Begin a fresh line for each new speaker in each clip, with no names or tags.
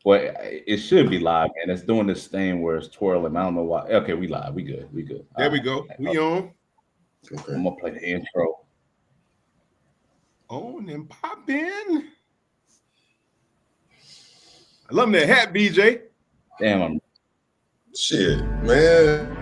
Well, it should be live, and it's doing this thing where it's twirling. I don't know why. Okay, we live. We good. We good.
There we go. We on.
Okay. I'm gonna play the intro.
On and pop in. I love that hat, BJ.
Damn, I'm
shit, man.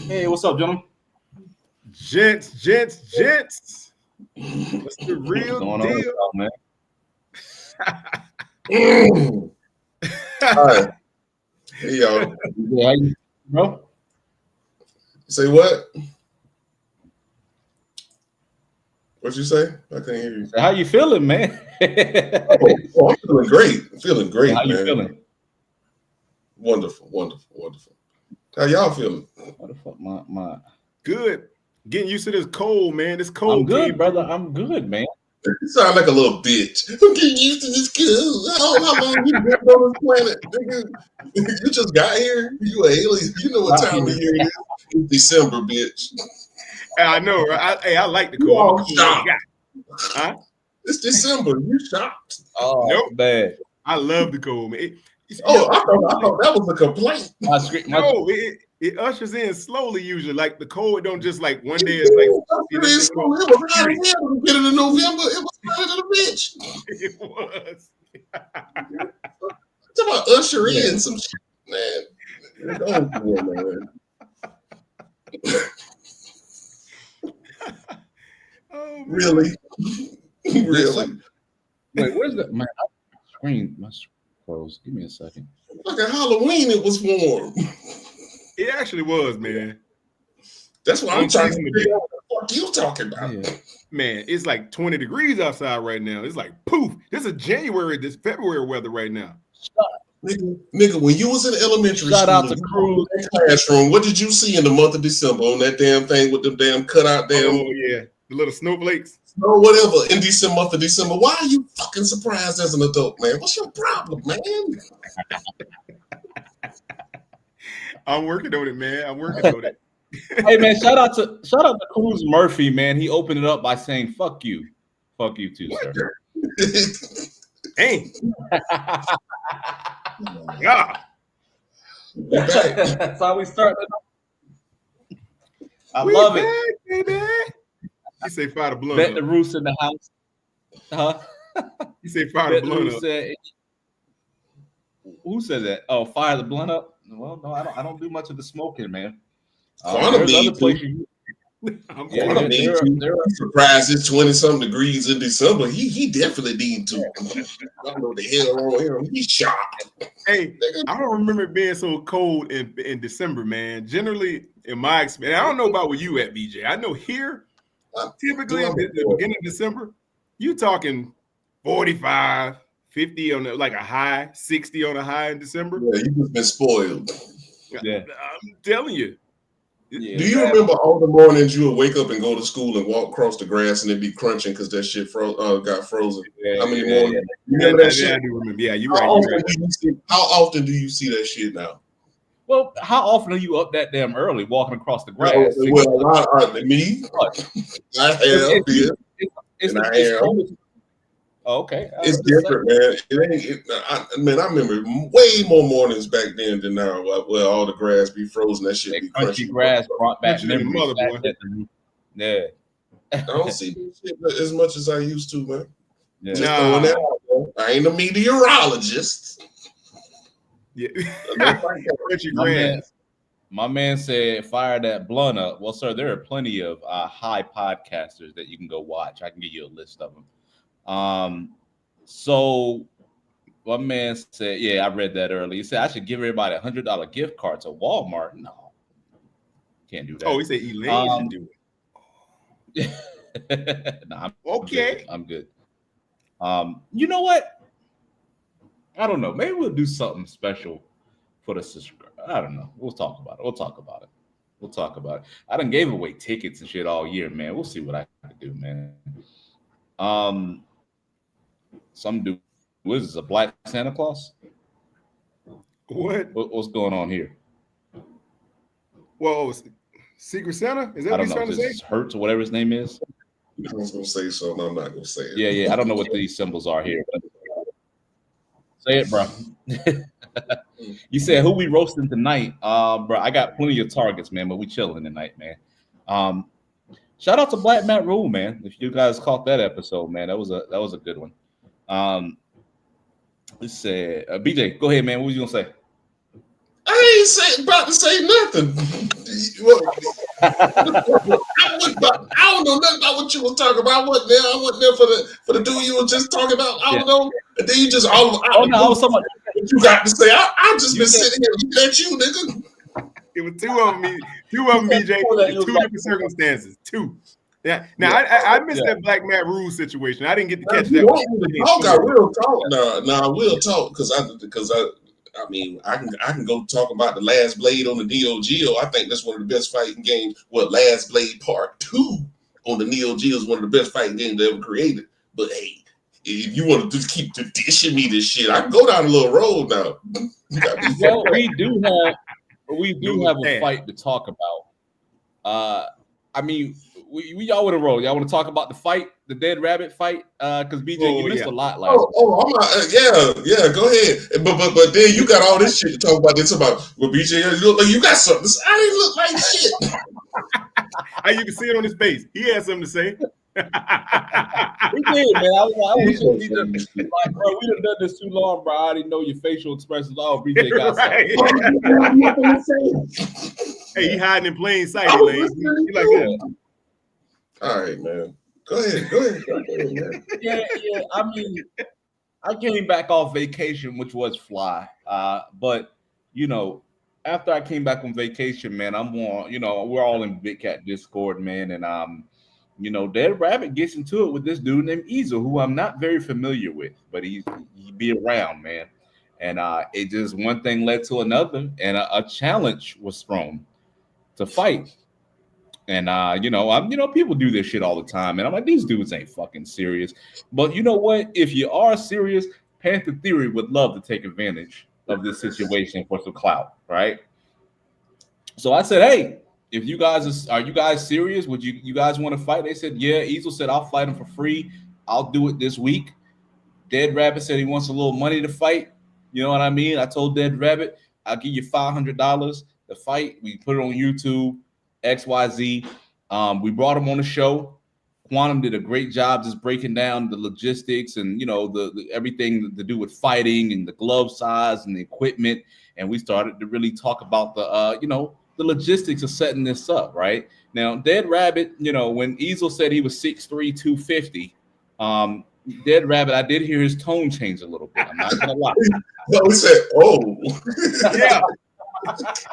Hey, what's up, gentlemen?
Gents. What's the real deal,
man?
All right. Hey, y'all.
Yeah, bro.
Say what? What you say? I can't hear you.
How you feeling, man?
I'm feeling great. I'm feeling great.
How you
man.
feeling?
Wonderful. How y'all feeling?
What the fuck, my
good. Getting used to this cold, man. This cold.
I'm good, brother. I'm good, man.
You sound like a little bitch. I'm getting used to this cold. How long you been on this planet? Nigga, you just got here. You an alien. You know what time of year it is? It's December, bitch.
I know, right? I like the cold.
Huh? It's December. You shocked?
Oh, nope. Bad.
I love the cold, man.
I thought that was a complaint.
It ushers in slowly usually. Like the cold don't just like one day it's like
it was hot as hell when we get into November. It was hotter than a bitch.
It was.
Talk about usher in some shit, man. Oh, really? Really?
Wait, where's that man? My screen froze. Give me a second.
Like a Halloween, it was warm.
It actually was, man.
That's what I'm talking about. What you talking about?
Yeah.
Man, it's like 20 degrees outside right now. It's like poof. This is February weather right now.
Nigga, when you was in elementary
school,
out to Cruz classroom, what did you see in the month of December on that damn thing with them damn cutout damn?
Oh yeah, the little snowflakes.
Or whatever in month of December. Why are you fucking surprised as an adult, man? What's your problem, man?
I'm working on it, man. I'm working on it.
Hey man, shout out to Cruz Murphy, man. He opened it up by saying "fuck you too, sir."
Hey, yeah.
That's how we start. I love it,
baby. You say fire the blunt.
Bet the Roos in the house. Huh?
You say fire the blunt up.
Who said that? Oh, fire the blunt up. Well, no, I don't do much of the smoking, man.
I'm surprised it's 20-something degrees in December. He definitely need to. I don't know the hell wrong with him. He's shocked.
Hey, I don't remember it being so cold in December, man. Generally, in my experience, I don't know about where you at, BJ. I know here, typically in the beginning of December, you talking 45, 50 on like a high, 60 on a high in December.
Yeah, you just been spoiled.
Yeah.
I'm telling you.
Yeah,
Do you remember all the mornings you would wake up and go to school and walk across the grass and it'd be crunching because that shit got frozen?
Yeah,
How many
yeah,
mornings?
yeah.
You remember that
Yeah,
shit?
I do remember. Yeah, you're
How
right.
often
You're right.
do you see? How often do you see that shit now?
Well, how often are you up that damn early walking across the grass?
Me, I have
It's-
been,
it's
and I
it's
am.
cold. Oh, okay.
It's different, man. I remember way more mornings back then than now. Where all the grass be frozen, that shit be
Crunchy
crunchy.
grass brought back
Crunchy than a
memories.
mother, boy.
Yeah.
I don't see this shit as much as I used to, man.
Yeah.
Just throwing that out there. I ain't a meteorologist.
Yeah.
Don't fight that.
Crunchy
My man,
grass.
my man said, fire that blunt up. Well, sir, there are plenty of high podcasters that you can go watch. I can give you a list of them. So my man said, yeah, I read that earlier. He said, I should give everybody $100 gift card to Walmart. No, can't do that.
Oh, he said Elaine should do
it. Nah,
Okay.
I'm good. You know what? I don't know. Maybe we'll do something special for the subscriber. I don't know. We'll talk about it. I done gave away tickets and shit all year, man. We'll see what I can do, man. Some dude, what is this, a black Santa Claus? What's going on here?
Whoa, Secret Santa? Is that
I
what
don't
he's
know.
trying to say?
This Hertz or whatever his name is.
I was gonna say something. I'm not gonna say it.
Yeah. I don't know what these symbols are here. Say it, bro. You said who we roasting tonight, bro? I got plenty of targets, man, but we chilling tonight, man. Shout out to Black Matt Rule, man. If you guys caught that episode, man, that was a good one. Let's say BJ, go ahead, man. What was you gonna say?
I ain't about to say nothing. I don't know nothing about what you was talking about. I wasn't there for the dude you were just talking about. I don't know. And then you just I was talking about what you got to say. I just been sitting here looking at you, nigga.
It was two of them, BJ. In two different circumstances. Two. Yeah. Now I missed that Black Matt Rule situation. I didn't get to catch that.
I will talk. Now I will talk because I mean, I can go talk about the Last Blade on the Neo Geo. I think that's one of the best fighting games. Well, Last Blade Part 2 on the Neo Geo is one of the best fighting games ever created. But hey, if you want to just keep dishing me this shit, I can go down a little road now.
Well, we do have a fight to talk about. I mean, y'all want to roll. Y'all want to talk about the fight, the Dead Rabbit fight? Because BJ, you missed a lot last.
I'm not, yeah. Go ahead. But then you got all this shit to talk about. This about BJ. You look like you got something. I didn't look like shit.
You can see it on his face. He had something to say.
He did, man. I was like, bro, we done done this too long, bro. I already know your facial expressions. Oh, BJ got
something. Hey, he hiding in plain sight, Elaine. He like that.
All right, man. Go ahead, man.
Yeah. I mean, I came back off vacation, which was fly. But after I came back on vacation, man, I'm on. We're all in Big Cat Discord, man, and Dead Rabbit gets into it with this dude named Ezel, who I'm not very familiar with, but he be around, man. And it just one thing led to another, and a challenge was thrown to fight. And people do this shit all the time, and I'm like, these dudes ain't fucking serious. But you know what? If you are serious, Panther Theory would love to take advantage of this situation for some clout, right? So I said, hey, if you guys are you guys serious? Would you guys want to fight? They said, yeah. Ezel said, I'll fight him for free. I'll do it this week. Dead Rabbit said he wants a little money to fight. You know what I mean? I told Dead Rabbit, I'll give you $500 to fight. We put it on YouTube. XYZ. We brought him on the show. Quantum did a great job just breaking down the logistics and the everything to do with fighting and the glove size and the equipment. And we started to really talk about the logistics of setting this up. Right now, Dead Rabbit, when Ezel said he was 6'3", 250, Dead Rabbit, I did hear his tone change a little bit. I'm not gonna lie.
No, he said, "Oh,
yeah."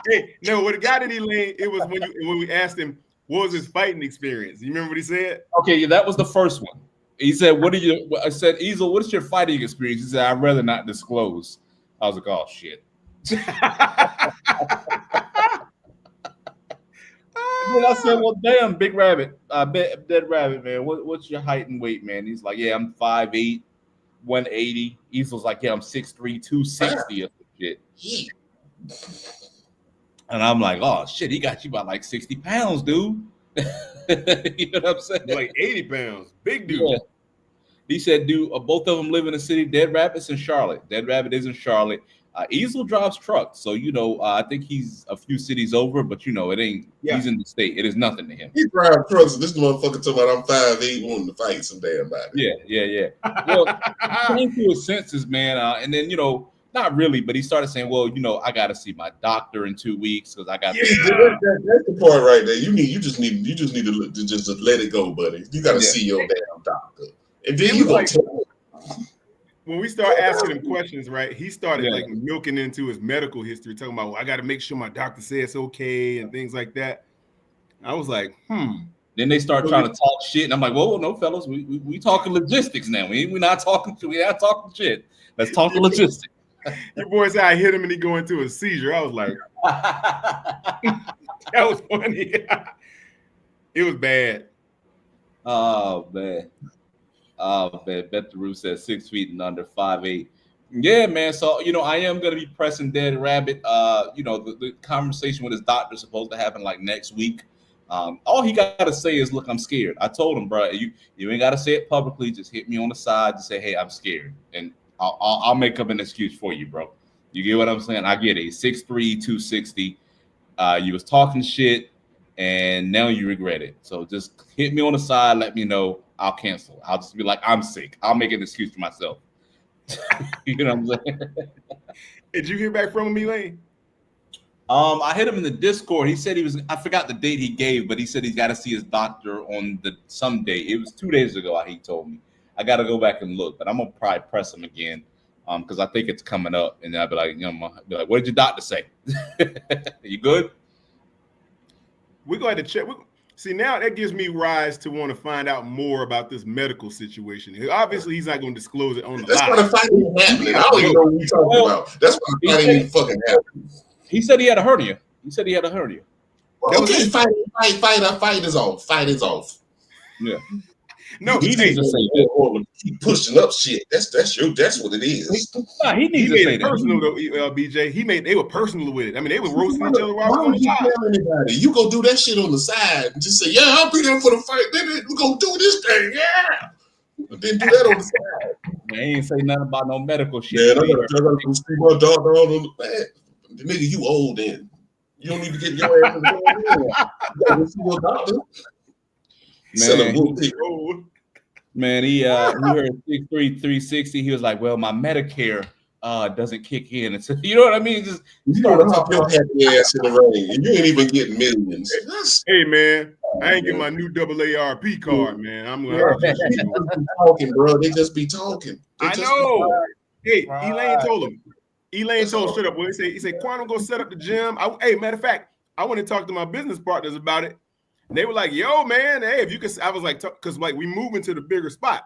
Hey, no, what got it, Elaine, it was when we asked him what was his fighting experience. You remember what he said?
Okay, yeah, that was the first one. He said, "What are you?" I said, "Easel, what's your fighting experience?" He said, "I'd rather not disclose." I was like, "Oh shit." And then I said, "Well, damn, Big Rabbit, Dead Rabbit, man. What's your height and weight, man?" He's like, "Yeah, I'm 5'8", 180." Easel's like, "Yeah, I'm 6'3", 260 or some shit." And I'm like, "Oh shit, he got you by like 60 pounds, dude." You know what I'm saying?
Like 80 pounds, big dude.
Yeah. He said, "Do both of them live in the city?" Dead Rabbit's in Charlotte. Dead Rabbit is in Charlotte. Easel drives trucks, so I think he's a few cities over, but it ain't. Yeah. He's in the state. It is nothing to him.
He drives trucks. This motherfucker talking about I'm 5'8", wanting to fight some damn body.
Yeah. Well, he came to his senses, man, and then not really, but he started saying, "Well, I got to see my doctor in 2 weeks because I got."
Yeah, that's the part right there. You just need to just let it go, buddy. You got to see your damn doctor, and then you gonna tell him.
When we start asking him questions, right, he started like milking into his medical history, talking about, well, I got to make sure my doctor says it's okay and things like that. I was like,
Then they start trying to talk shit, and I'm like, whoa, no, fellas, we talking logistics now. We're not talking shit. Let's talk the logistics.
Your boy said I hit him and he go into a seizure. I was like, that was funny. It was bad.
Oh man. Bet the Roof says 6 feet and under, 5'8". Yeah, man. So I am gonna be pressing Dead Rabbit. The conversation with his doctor is supposed to happen like next week. All he gotta say is, "Look, I'm scared." I told him, bro, you ain't gotta say it publicly. Just hit me on the side. Just say, "Hey, I'm scared," and I'll make up an excuse for you, bro. You get what I'm saying? I get it. 6'3", 260. You was talking shit, and now you regret it. So just hit me on the side. Let me know. I'll cancel. I'll just be like, "I'm sick." I'll make an excuse for myself. You know what I'm saying?
Did you hear back from him, Elaine?
I hit him in the Discord. He said I forgot the date he gave, but he said he's got to see his doctor on some day. It was 2 days ago, he told me. I got to go back and look, but I'm going to probably press him again because I think it's coming up. And I'll be like, "What did your doctor say?" You good?
We're going to check. See, now that gives me rise to want to find out more about this medical situation. Obviously, he's not going to disclose it on the
That's why the fight ain't happening. I don't even know what you're talking about. That's why the fight ain't even fucking happening.
He said he had a hernia.
Well, okay, fight is off. Fight is off.
Yeah.
No,
he needs to say that.
Keep pushing up shit. That's what it is.
He needs to say that.
Personal though, BJ. They were personal with it. I mean, they were roasting each other.
Why would you tell anybody? You go do that shit on the side and just say, "Yeah, I'll be there for the fight. Then we're gonna do this thing." Yeah. But then do that on the side.
They ain't say nothing about no medical shit.
Yeah, I gotta go see my doctor on the man. Nigga, you old then. You don't need to get your ass in the You gotta see your doctor.
Man, he heard 6'3", 360. He was like, "Well, my Medicare doesn't kick in." And so, you know what I mean? Just
you started talking your happy ass in the rain, and you ain't even getting millions.
Hey man, I ain't get my new AARP card, man. I'm gonna
be talking, bro. They just be talking.
I know. Hey, Elaine told him. Elaine told straight up. He said, "Quantum, go set up the gym." Matter of fact, I went to talk to my business partners about it. And they were like, "Yo, man, hey, if you could," I was like, because like we moving to the bigger spot,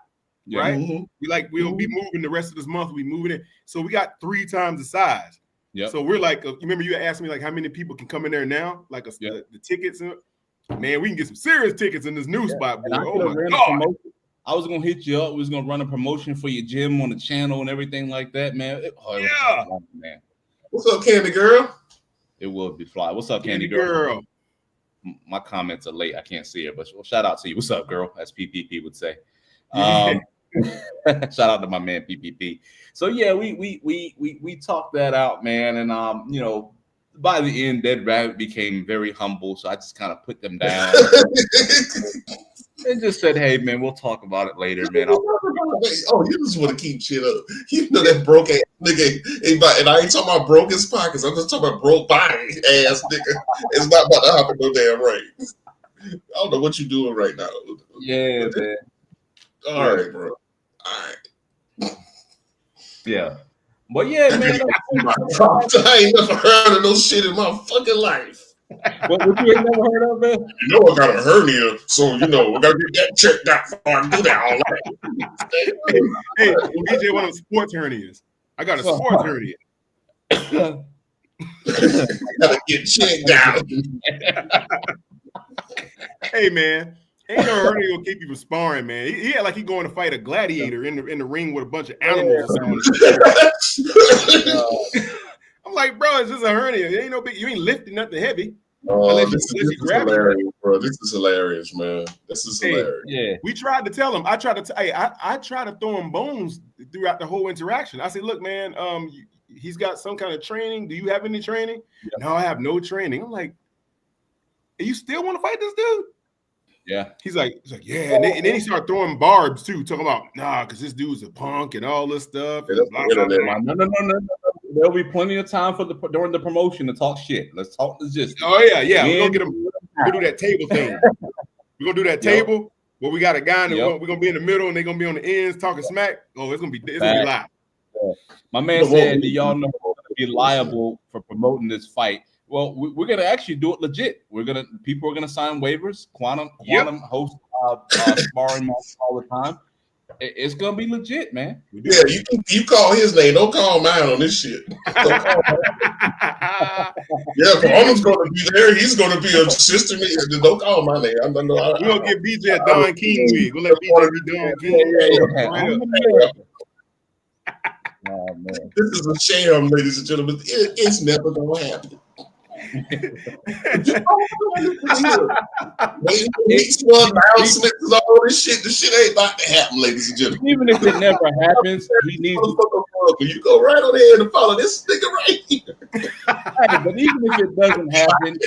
right? Mm-hmm. We'll be moving the rest of this month. We moving it, so we got 3 times the size. Yeah. So we're like, remember you asked me like how many people can come in there now, like the tickets. Man, we can get some serious tickets in this new spot, boy. Oh my god!
I was gonna hit you up. We was gonna run a promotion for your gym on the channel and everything like that, man.
Man. What's up, Candy Girl?
It will be fly. What's up, Candy Girl? My comments are late. I can't see her, but shout out to you. What's up, girl? As PPP would say. Shout out to my man PPP. So yeah, we talked that out, man, and by the end, Dead Rabbit became very humble, so I just kind of put them down and just said, "Hey, man, we'll talk about it later, man."
Oh, you just want to keep shit up. You know that broke ass nigga, and I ain't talking about broke his pockets. I'm just talking about broke body ass nigga. It's not about to hop in no damn rain. I don't know what you're doing right now.
Yeah, man.
All right, bro. All right.
Yeah. But yeah, man.
I ain't never heard of no shit in my fucking life.
What you ain't never heard of, man?
You know I got a hernia, so we gotta get that checked out before I do that. All right.
Hey, BJ, one of them sports hernias. I got a sports hernia.
Gotta get checked out.
Hey, man, ain't no hernia gonna keep you from sparring, man. He had like he going to fight a gladiator in the ring with a bunch of animals. I'm like, bro, it's just a hernia. It ain't no big. You ain't lifting nothing heavy.
This is hilarious, bro. This is hilarious, man. This is hilarious.
Yeah,
we tried to tell him. I tried to throw him bones throughout the whole interaction. I said, look, man, he's got some kind of training. Do you have any training? Yeah. No, I have no training. I'm like, you still want to fight this dude?
Yeah.
He's like, yeah. And then he started throwing barbs too, talking about because this dude's a punk and all this stuff.
No. There'll be plenty of time during the promotion to talk shit. Let's talk this just.
Oh yeah. We're gonna get him. We're gonna do that table thing. We're gonna do that table where we got a guy and we're gonna be in the middle and they're gonna be on the ends talking smack. Oh, it's gonna be live.
Yeah. My man said, "Do y'all know we're gonna be liable for promoting this fight?" Well, we're gonna actually do it legit. People are gonna sign waivers. Quantum hosts sparring matches all the time. It's gonna be legit, man.
Yeah, you call his name. Don't call mine on this shit. Yeah, Quantum's gonna be there. He's gonna be a sister. Don't call my name. We're
gonna give BJ a Don King wig. We'll let BJ be Don King.
Oh, man.
This is a sham, ladies and gentlemen. It's never gonna happen. Announcements, all this shit. The shit ain't about to happen, ladies and gentlemen.
Even if it never happens, he needs to.
You go right on ahead and follow this nigga right here.
But even if it doesn't happen,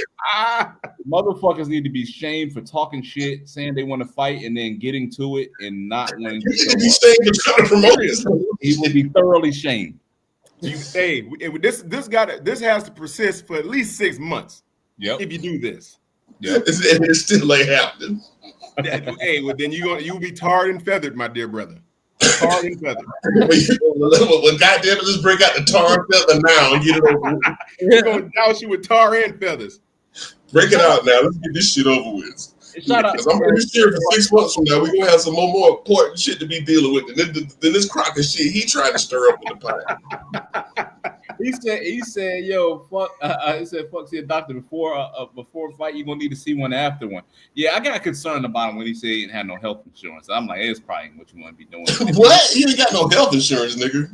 motherfuckers need to be shamed for talking shit, saying they want to fight, and then getting to it and not wanting to show up. He will be thoroughly shamed.
This has to persist for at least 6 months.
Yep.
If you do this,
it still ain't happening.
Well then you'll be tarred and feathered, my dear brother. Tarred and feathered.
Well, goddamn it, let's break out the tar and feather now and get it over with.
We're gonna douse you with tar and feathers.
Break it out now. Let's get this shit over with. Because I'm pretty sure for 6 months from now, we're going to have some more important shit to be dealing with than this Crocker shit he tried to stir up in the pot.
He said, yo, fuck. He said, fuck, see a doctor before a fight. You're going to need to see one after one. Yeah, I got concerned about him when he said he didn't have no health insurance. I'm like, it's probably what you want to be doing.
What? You ain't got no health insurance, nigga.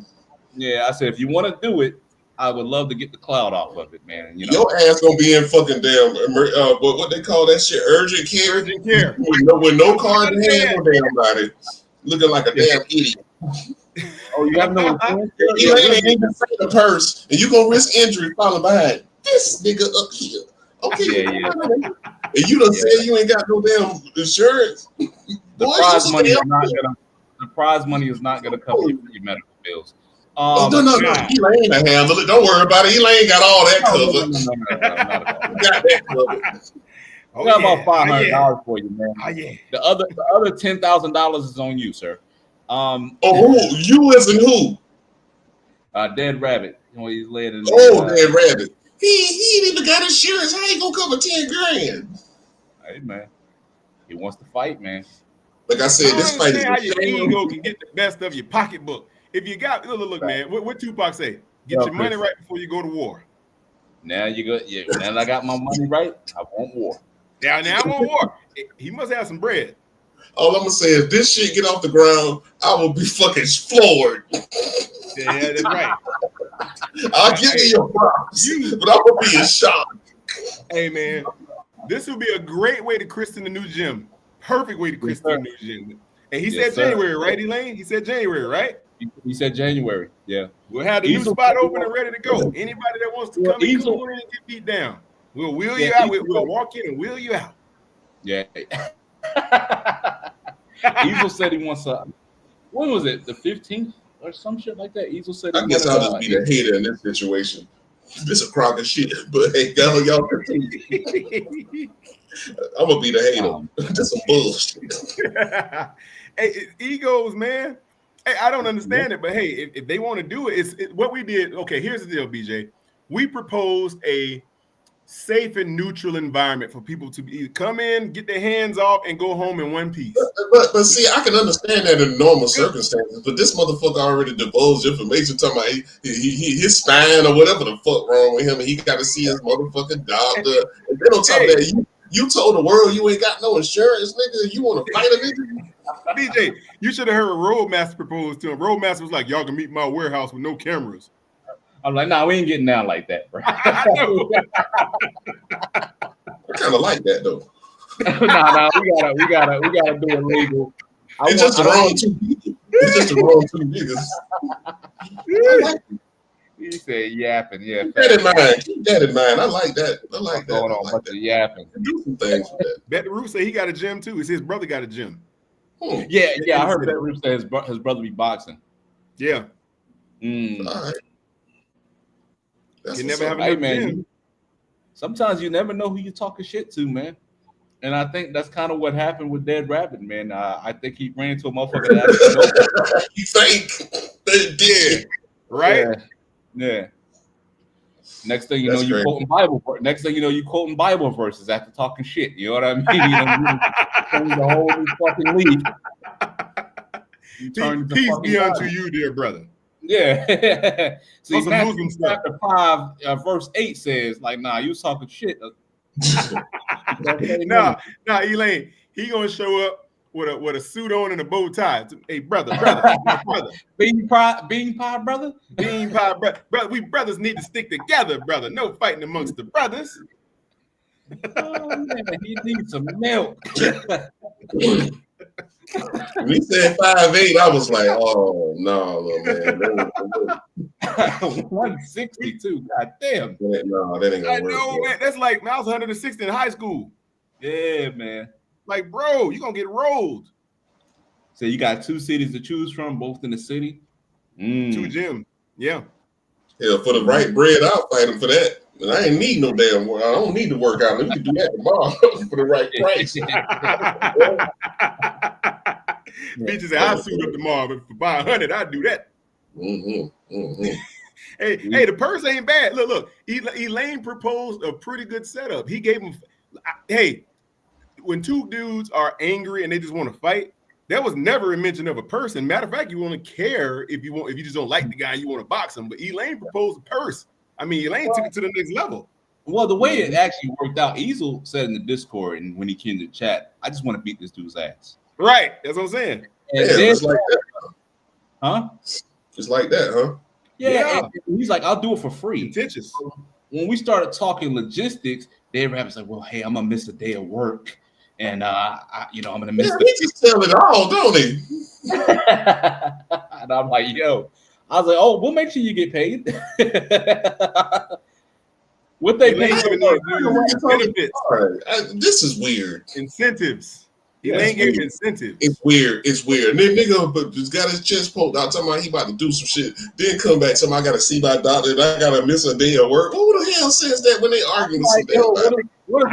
Yeah, I said, if you want to do it, I would love to get the cloud off of it, man.
Your ass gonna be in fucking damn what they call that shit, urgent care.
Urgent care.
With no card in hand, no damn body, looking like a damn idiot.
Oh, you have no insurance?
You ain't even say the purse, and you gonna risk injury falling behind this nigga up here. Okay, and you done said you ain't got no damn insurance.
The prize money is not gonna cover your medical bills.
No. Elaine can handle it. Don't worry about it. Elaine got all that covered.
No.
Got that covered.
We got about $500 for you, man.
Oh yeah.
The other $10,000 is on you, sir.
Who? You as in who?
Dead Rabbit. He's laying in.
Dead Rabbit. He ain't even got insurance. How he gonna cover $10,000?
Hey man, he wants to fight, man.
Like I said, this fight is
how your ego can get the best of your pocketbook. If you got look, man, what Tupac say? Get your money right before you go to war.
Now you go. Yeah, now that I got my money right, I want war.
Now I want war. He must have some bread.
All I'm gonna say is this shit get off the ground, I will be fucking floored.
Yeah, that's right.
I'll give you your props, but I'm gonna be in shock.
Hey man, this would be a great way to christen the new gym. Perfect way to christen the new gym. And he said January, right, Elaine? He said January, right?
He said January. Yeah.
We'll have the new spot open and ready to go. Anybody that wants to come in and get beat down, we'll wheel you out. We'll walk in and wheel you out.
Yeah. Easel said he wants a. When was it? The 15th or some shit like that. Easel said.
I guess I'll just be the hater in this situation. This a crock of shit, but hey, y'all continue. I'm gonna be the hater. Just some bullshit.
Hey, egos, man. Hey, I don't understand it, but hey, if they want to do it, it's what we did. Okay, here's the deal, BJ. We proposed a safe and neutral environment for people to either come in, get their hands off, and go home in one piece.
But see, I can understand that in normal circumstances, but this motherfucker already divulged information talking about his spine or whatever the fuck wrong with him, and he got to see his motherfucking doctor. And then on top of that, you told the world you ain't got no insurance, nigga. You want to fight a nigga?
DJ, you should have heard Roadmaster propose to him. Roadmaster was like, y'all can meet my warehouse with no cameras.
I'm like, nah, we ain't getting down like that, bro.
I know.
I kind of like that though.
nah, we gotta do it legal.
It's just the wrong two people. It's just the wrong two niggas.
He said yapping, yeah.
Keep that in mind. Keep that in mind. I like that. I like that.
Going on,
I like that.
Yapping.
Do some things with that.
Bet the Roof say he got a gym too. It's his brother got a gym.
Yeah. I heard that Roof say his brother be boxing.
Yeah.
All right.
You never have enough gym.
Sometimes you never know who you're talking shit to, man. And I think that's kind of what happened with Dead Rabbit, man. I think he ran into a motherfucker that
He think they did.
Right?
Yeah. Next thing you know, you quoting Bible. Next thing you know, you quoting Bible verses after talking shit. You know what I mean? You the whole new fucking league.
Peace be unto you, dear brother.
Yeah. See,
Matthew
chapter 5, verse 8 says, like, nah, you was talking shit.
Nah, Elaine, he gonna show up with a suit on and a bow tie. Hey, brother.
Bean pie, brother.
Bean pie, brother. We brothers need to stick together, brother. No fighting amongst the brothers.
Oh man, he needs some milk.
When he said 5'8", I was like, oh no, man.
162. God damn.
No, that ain't gonna work.
I know, man. That's like I was 160 in high school.
Yeah, man.
Like, bro, you gonna get rolled.
So you got 2 cities to choose from, both in the city.
2 gyms. Yeah.
Yeah, for the right bread, I'll fight him for that. And I ain't need no damn work. I don't need to work out. We can do that tomorrow for the right price.
Bitches say I'll suit up tomorrow, but for buy 100, I'd do that. Hey, the purse ain't bad. Look. Elaine proposed a pretty good setup. He gave him. Hey, when 2 dudes are angry and they just want to fight, there was never a mention of a person. Matter of fact, you only care if you just don't like the guy, you want to box him. But Elaine proposed a purse. I mean, Elaine took it to the next level.
Well, the way it actually worked out, Easel said in the Discord and when he came to the chat, I just want to beat this dude's ass.
Right. That's what I'm saying.
And
just like that.
Huh?
Just like that, huh?
Yeah. And he's like, I'll do it for free.
Contentious.
When we started talking logistics, Dave Rabbit's like, well, hey, I'm gonna miss a day of work. And I'm gonna miss
he just tell it all, don't he?
And I'm like, yo. I was like, oh, we'll make sure you get paid. What they pay
benefits.
This is weird.
Incentives. Elaine gave him incentives.
It's weird. And then nigga just got his chest poked out talking about he about to do some shit. Then come back talking I gotta see my doctor and I gotta miss a day of work. Who the hell says that when they arguing
what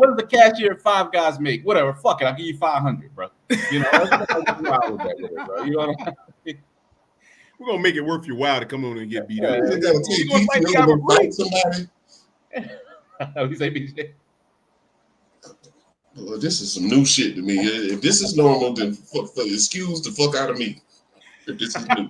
does the cashier at Five Guys make? Whatever, fuck it, I'll give you 500, bro. You know, bro. You know what I mean?
We're gonna make it worth your while to come on and get beat up.
You gotta take PTO to fight somebody.
He say BJ.
Well, this is some new shit to me. If this is normal, then excuse the fuck out of me. If this is new.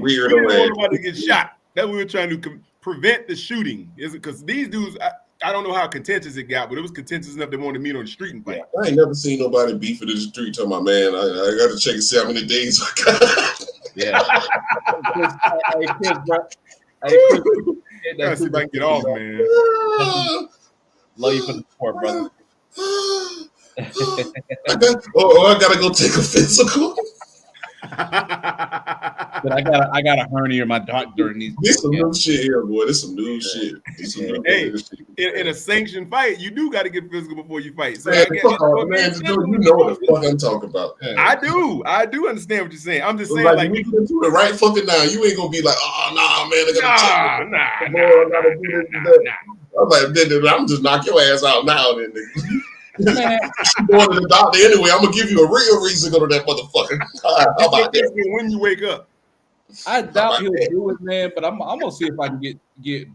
Weird. We didn't want to get shot. That we were trying to prevent the shooting. Is it because these dudes? I don't know how contentious it got, but it was contentious enough they wanted to meet on the street and fight.
I ain't never seen nobody beef in the street talking about, man, I got to check and see how many days I got.
Yeah. Chris, bro.
Gotta see if I can get off, man.
Love you for the support, brother.
I gotta go take a physical.
But I got a hernia in my dart during these.
This some new shit here, boy. This some new shit.
In a sanctioned fight, you do got to get physical before you fight. So
man, you know what the fuck I'm talking about.
I do understand what you're saying. I'm just saying,
like we can do the right fucking now. You ain't gonna be like, oh nah, man, I gotta do this. I'm like, I'm just knock your ass out now, then. Going to the doctor anyway. I'm gonna give you a real reason to go to that motherfucker.
How about that? When you wake up,
I doubt he'll do it, man. But I'm gonna see if I can Dead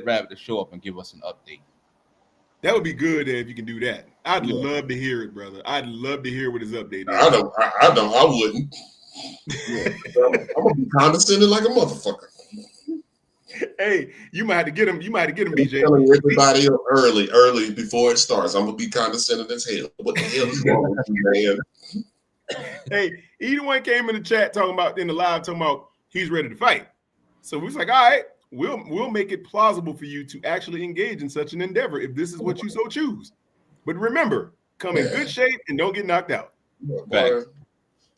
Rabbit to show up and give us an update.
That would be good if you can do that. I'd love to hear it, brother. I'd love to hear what his update is.
I wouldn't. I'm gonna be condescending like a motherfucker.
Hey, you might have to get him. You might have to get him, BJ.
Telling everybody up early before it starts. I'm gonna be condescending as hell. What the hell is wrong with you, man?
Hey, either one came in the chat talking about he's ready to fight. So we was like, all right, we'll make it plausible for you to actually engage in such an endeavor if this is what you so choose. But remember, come in good shape and don't get knocked out.
Boy,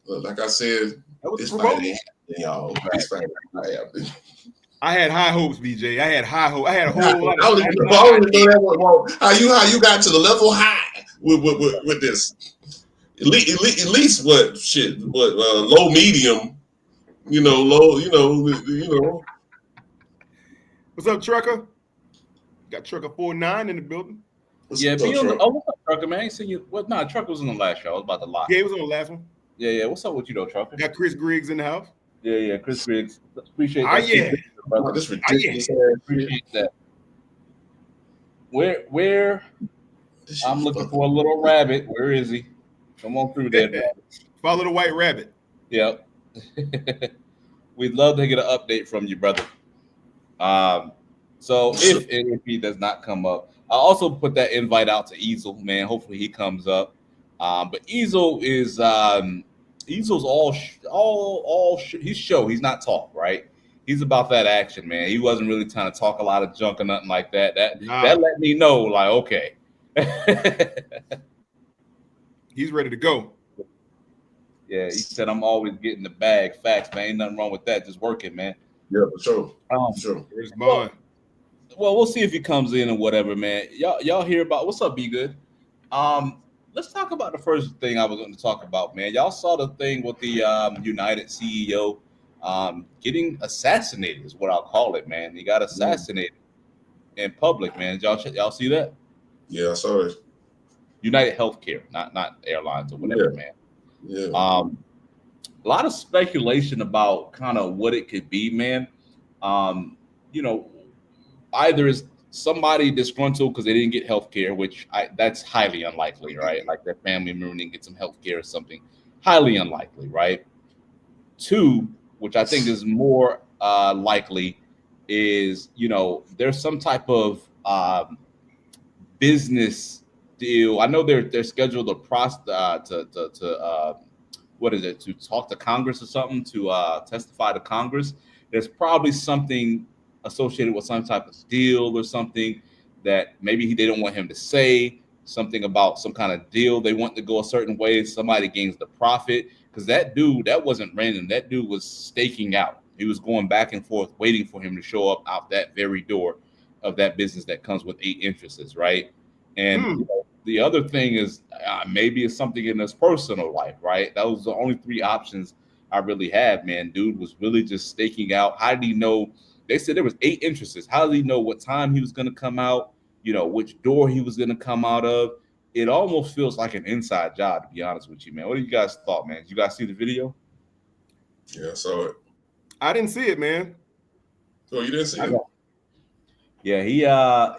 like I said,
This
fight ain't happening, y'all. This fight ain't happening.
I had high hopes, BJ. I had high hopes. I had a whole lot of.
How you got to the level high with this? At least low medium. Low.
What's up, Trucker? Got Trucker 49 in the building.
What's up, Trucker, man? I ain't seen you. Well, Trucker was on the last show. I was about to lie.
Yeah, he was on the last one.
Yeah. What's up with you, though, Trucker?
Got Chris Griggs in the house.
Yeah, Chris Griggs. Appreciate that.
This ridiculous.
Appreciate that. Where? I'm looking for a little rabbit. Where is he? Come on through there.
Follow the white rabbit.
Yep. We'd love to get an update from you, brother. So if he does not come up, I'll also put that invite out to Easel, man. Hopefully he comes up. But Easel is Easel's he's show. He's not talk, right? He's about that action, man. He wasn't really trying to talk a lot of junk or nothing like that. That let me know, like, okay.
He's ready to go.
Yeah, he said, I'm always getting the bag. Facts, man. Ain't nothing wrong with that. Just working, man.
Yeah, for sure.
Where's mine?
Well, we'll see if he comes in or whatever, man. Y'all hear about what's up, Be Good? Let's talk about the first thing I was going to talk about, man. Y'all saw the thing with the United CEO getting assassinated is what I'll call it, man. He got assassinated in public, man. Y'all see that?
Yeah, I saw it.
United Healthcare, not airlines or whatever, man.
Yeah.
A lot of speculation about kind of what it could be, man. Either is somebody disgruntled because they didn't get health care, which that's highly unlikely, right? Like their family member didn't get some health care or something. Highly unlikely, right? Two, which I think is more likely, is, there's some type of business deal. I know they're scheduled to talk to Congress or something, to testify to Congress. There's probably something associated with some type of deal or something that maybe they don't want him to say, something about some kind of deal they want to go a certain way. Somebody gains the profit, because that dude, that wasn't random. That dude was staking out. He was going back and forth, waiting for him to show up out that very door of that business that comes with 8 interests, right? And the other thing is maybe it's something in his personal life, right? That was the only 3 options I really had, man. Dude was really just staking out. How did he know? They said there was 8 interests. How did he know what time he was going to come out? Which door he was going to come out of? It almost feels like an inside job, to be honest with you, man. What do you guys thought, man? Did you guys see the video?
Yeah, I saw it.
I didn't see it, man.
Oh, you didn't see it?
Yeah, he I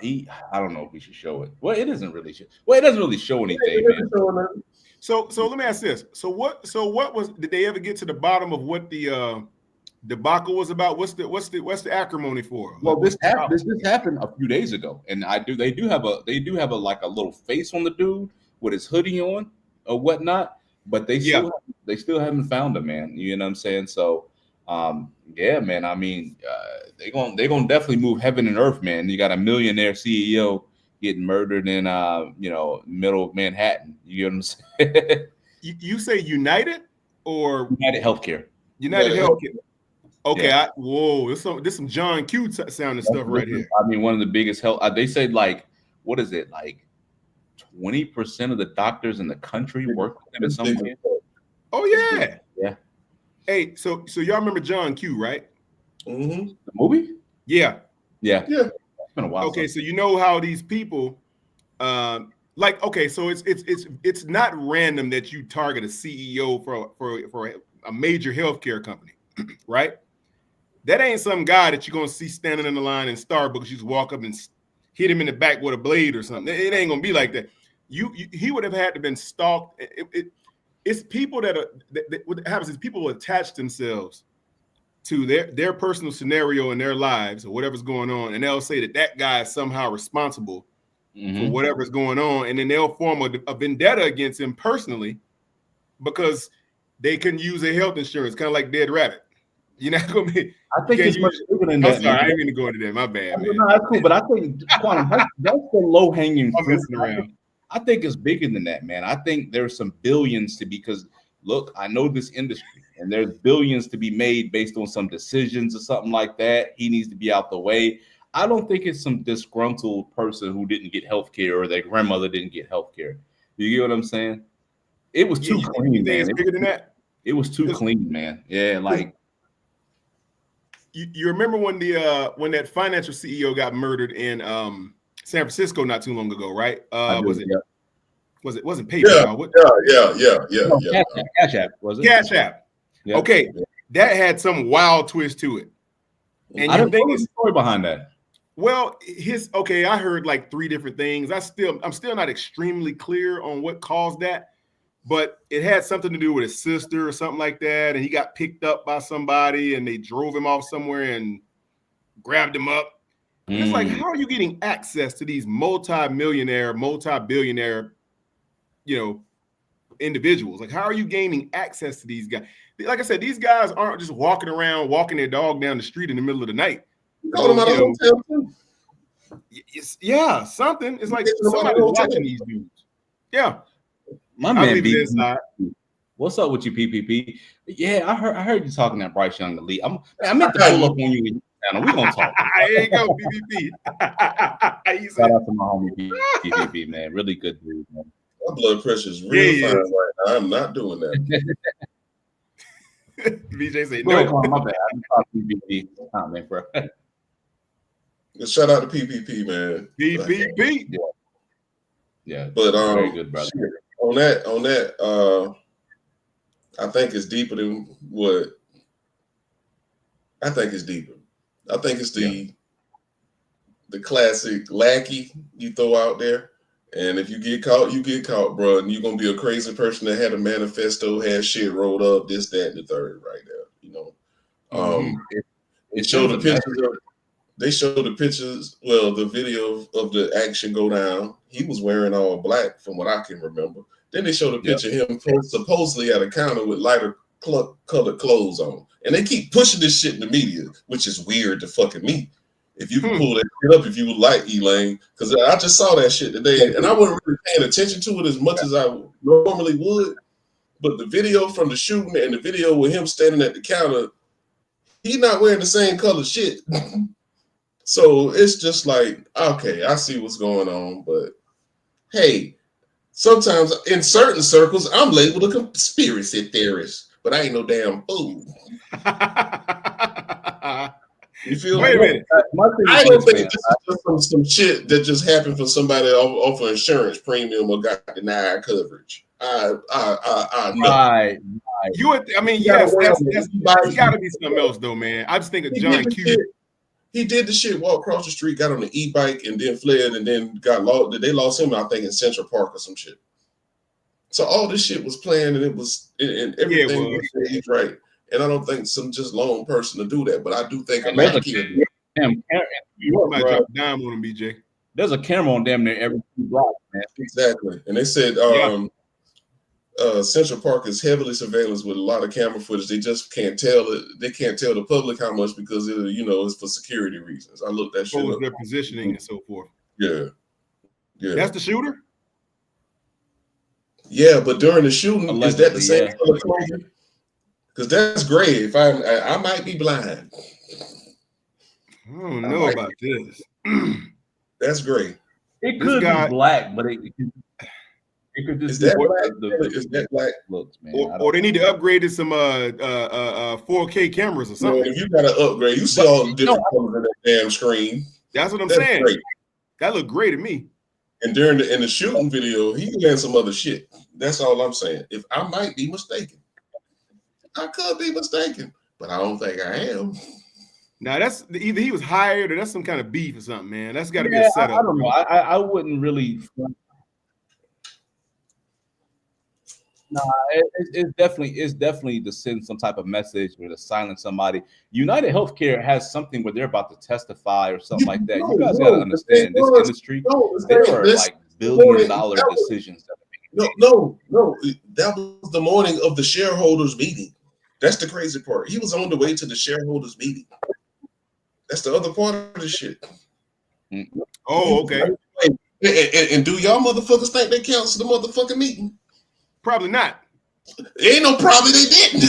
don't know if we should show it. Well, it doesn't really show anything, man.
So let me ask this. So what was, did they ever get to the bottom of what the debacle was about? What's the acrimony for?
Well, this happened a few days ago, and they do have a like a little face on the dude with his hoodie on or whatnot, but they still haven't found him, man. You know what I'm saying? So yeah, man. I mean, they're gonna definitely move heaven and earth, man. You got a millionaire CEO getting murdered in middle of Manhattan. You know what I'm saying?
You say United or
United Healthcare?
United Healthcare. Okay.
Yeah.
This some John Q sounding stuff right here.
I mean, one of the biggest health. They said, like, what is it, like 20% of the doctors in the country work with him in some way.
Oh yeah.
Yeah.
Hey, so y'all remember John Q, right?
Mm-hmm.
The movie?
Yeah.
It's been a while.
Okay, so you know how these people, so it's not random that you target a CEO for a major healthcare company, right? that ain't some guy that you're gonna see standing in the line in Starbucks. You just walk up and hit him in the back with a blade or something. It ain't gonna be like that. He would have had to been stalked. It's people that what happens is people will attach themselves to their personal scenario in their lives or whatever's going on, and they'll say that guy is somehow responsible for whatever's going on, and then they'll form a vendetta against him personally because they couldn't use their health insurance, kind of like Dead Rabbit. You're not gonna be.
I think it's much bigger than that.
I'm sorry, I didn't mean to go into that. My bad, man.
No, that's cool, but I think Quantum, that's the low hanging
I'm
fruit.
messing around.
I think it's bigger than that, man. I think there's some billions to be, because look, I know this industry, and there's billions to be made based on some decisions or something like that. He needs to be out the way. I don't think it's some disgruntled person who didn't get health care or their grandmother didn't get health care. You get what I'm saying? It was too clean, man.
It's bigger than that.
It was too clean, man. Yeah, like
you remember when that financial CEO got murdered in San Francisco not too long ago, right? Wasn't PayPal?
Yeah.
Cash App, was it?
Cash App.
Yeah.
Okay, that had some wild twist to it. And
I don't know the story behind that.
Well, I heard like 3 different things. I'm still not extremely clear on what caused that, but it had something to do with his sister or something like that. And he got picked up by somebody and they drove him off somewhere and grabbed him up. And it's like, how are you getting access to these multi-billionaire, individuals? Like, how are you gaining access to these guys? Like I said, these guys aren't just walking around, walking their dog down the street in the middle of the night. Yeah, something. It's like somebody's watching these dudes. Yeah.
My man B. What's up with you, PPP? Yeah, I heard you talking that Bryce Young elite. I meant to pull up on you in your channel. We're gonna talk.
There you go, PPP.
Shout out to my homie PPP, man. Really good dude, man.
My blood pressure is real fine right now. I'm not doing that.
BJ say no.
My bad. I thought PPP. Man, bro.
Shout out to PPP, man.
PPP.
Yeah.
But
very good, brother.
On that, I think it's deeper than what I think it's deeper. I think it's the classic lackey you throw out there. And if you get caught, you get caught, bro. And you're gonna be a crazy person that had a manifesto, had shit rolled up, this, that, and the third, right there. You know, it showed the pictures. They showed the pictures. Well, the video of the action go down. He was wearing all black, from what I can remember. Then they showed a picture of him supposedly at a counter with lighter colored clothes on. And they keep pushing this shit in the media, which is weird to fucking me. If you can pull that shit up, if you would like, Elaine, because I just saw that shit today, and I wasn't really paying attention to it as much as I normally would. But the video from the shooting and the video with him standing at the counter, he's not wearing the same color shit. So it's just like, okay, I see what's going on, but hey, sometimes in certain circles, I'm labeled a conspiracy theorist, but I ain't no damn fool. You feel
Wait a minute.
I don't think this is just some shit that just happened for somebody off an insurance premium or got denied coverage. I know.
Right.
Yes, that's got to be something else, though, man. I just think of John Q.
He did the shit, walked across the street, got on the e-bike, and then fled, and then got lost. They lost him, I think, in Central Park or some shit. So all this shit was planned, and everything was staged right. And I don't think some just lone person to do that, but I do think a lot of kids.
You might drop a dime on him, BJ.
There's a camera on damn near every 2 blocks, man.
Exactly, and they said Central Park is heavily surveillance with a lot of camera footage. They just can't tell it. They can't tell the public how much because it's for security reasons. I looked that shit up.
Their positioning and so forth.
Yeah.
That's the shooter.
Yeah, but during the shooting,
allegedly,
is that the same color clothing? Because that's gray. If I might be blind.
I don't know about this.
That's gray.
It could be black, but it could just
is that black? Is that black?
Looks, man.
Or they need to upgrade to some 4K cameras or something.
Well, if you got to upgrade, you see all the different colors in that damn screen.
That's what I'm saying. Great. That looked great to me.
And in the shooting video, he had some other shit. That's all I'm saying. If I might be mistaken, I could be mistaken, but I don't think I am.
Now that's either he was hired or that's some kind of beef or something, man. That's got to be
Yeah,
a setup.
I don't know. I wouldn't really. No, it's definitely to send some type of message or to silence somebody. United Healthcare has something where they're about to testify or something like that. You guys got to understand this industry. There are like billion-dollar decisions that are being
No. That was the morning of the shareholders meeting. That's the crazy part. He was on the way to the shareholders meeting. That's the other part of the shit.
Oh, okay.
And do y'all motherfuckers think they cancel the motherfucking meeting?
Probably not.
Ain't no probably they didn't.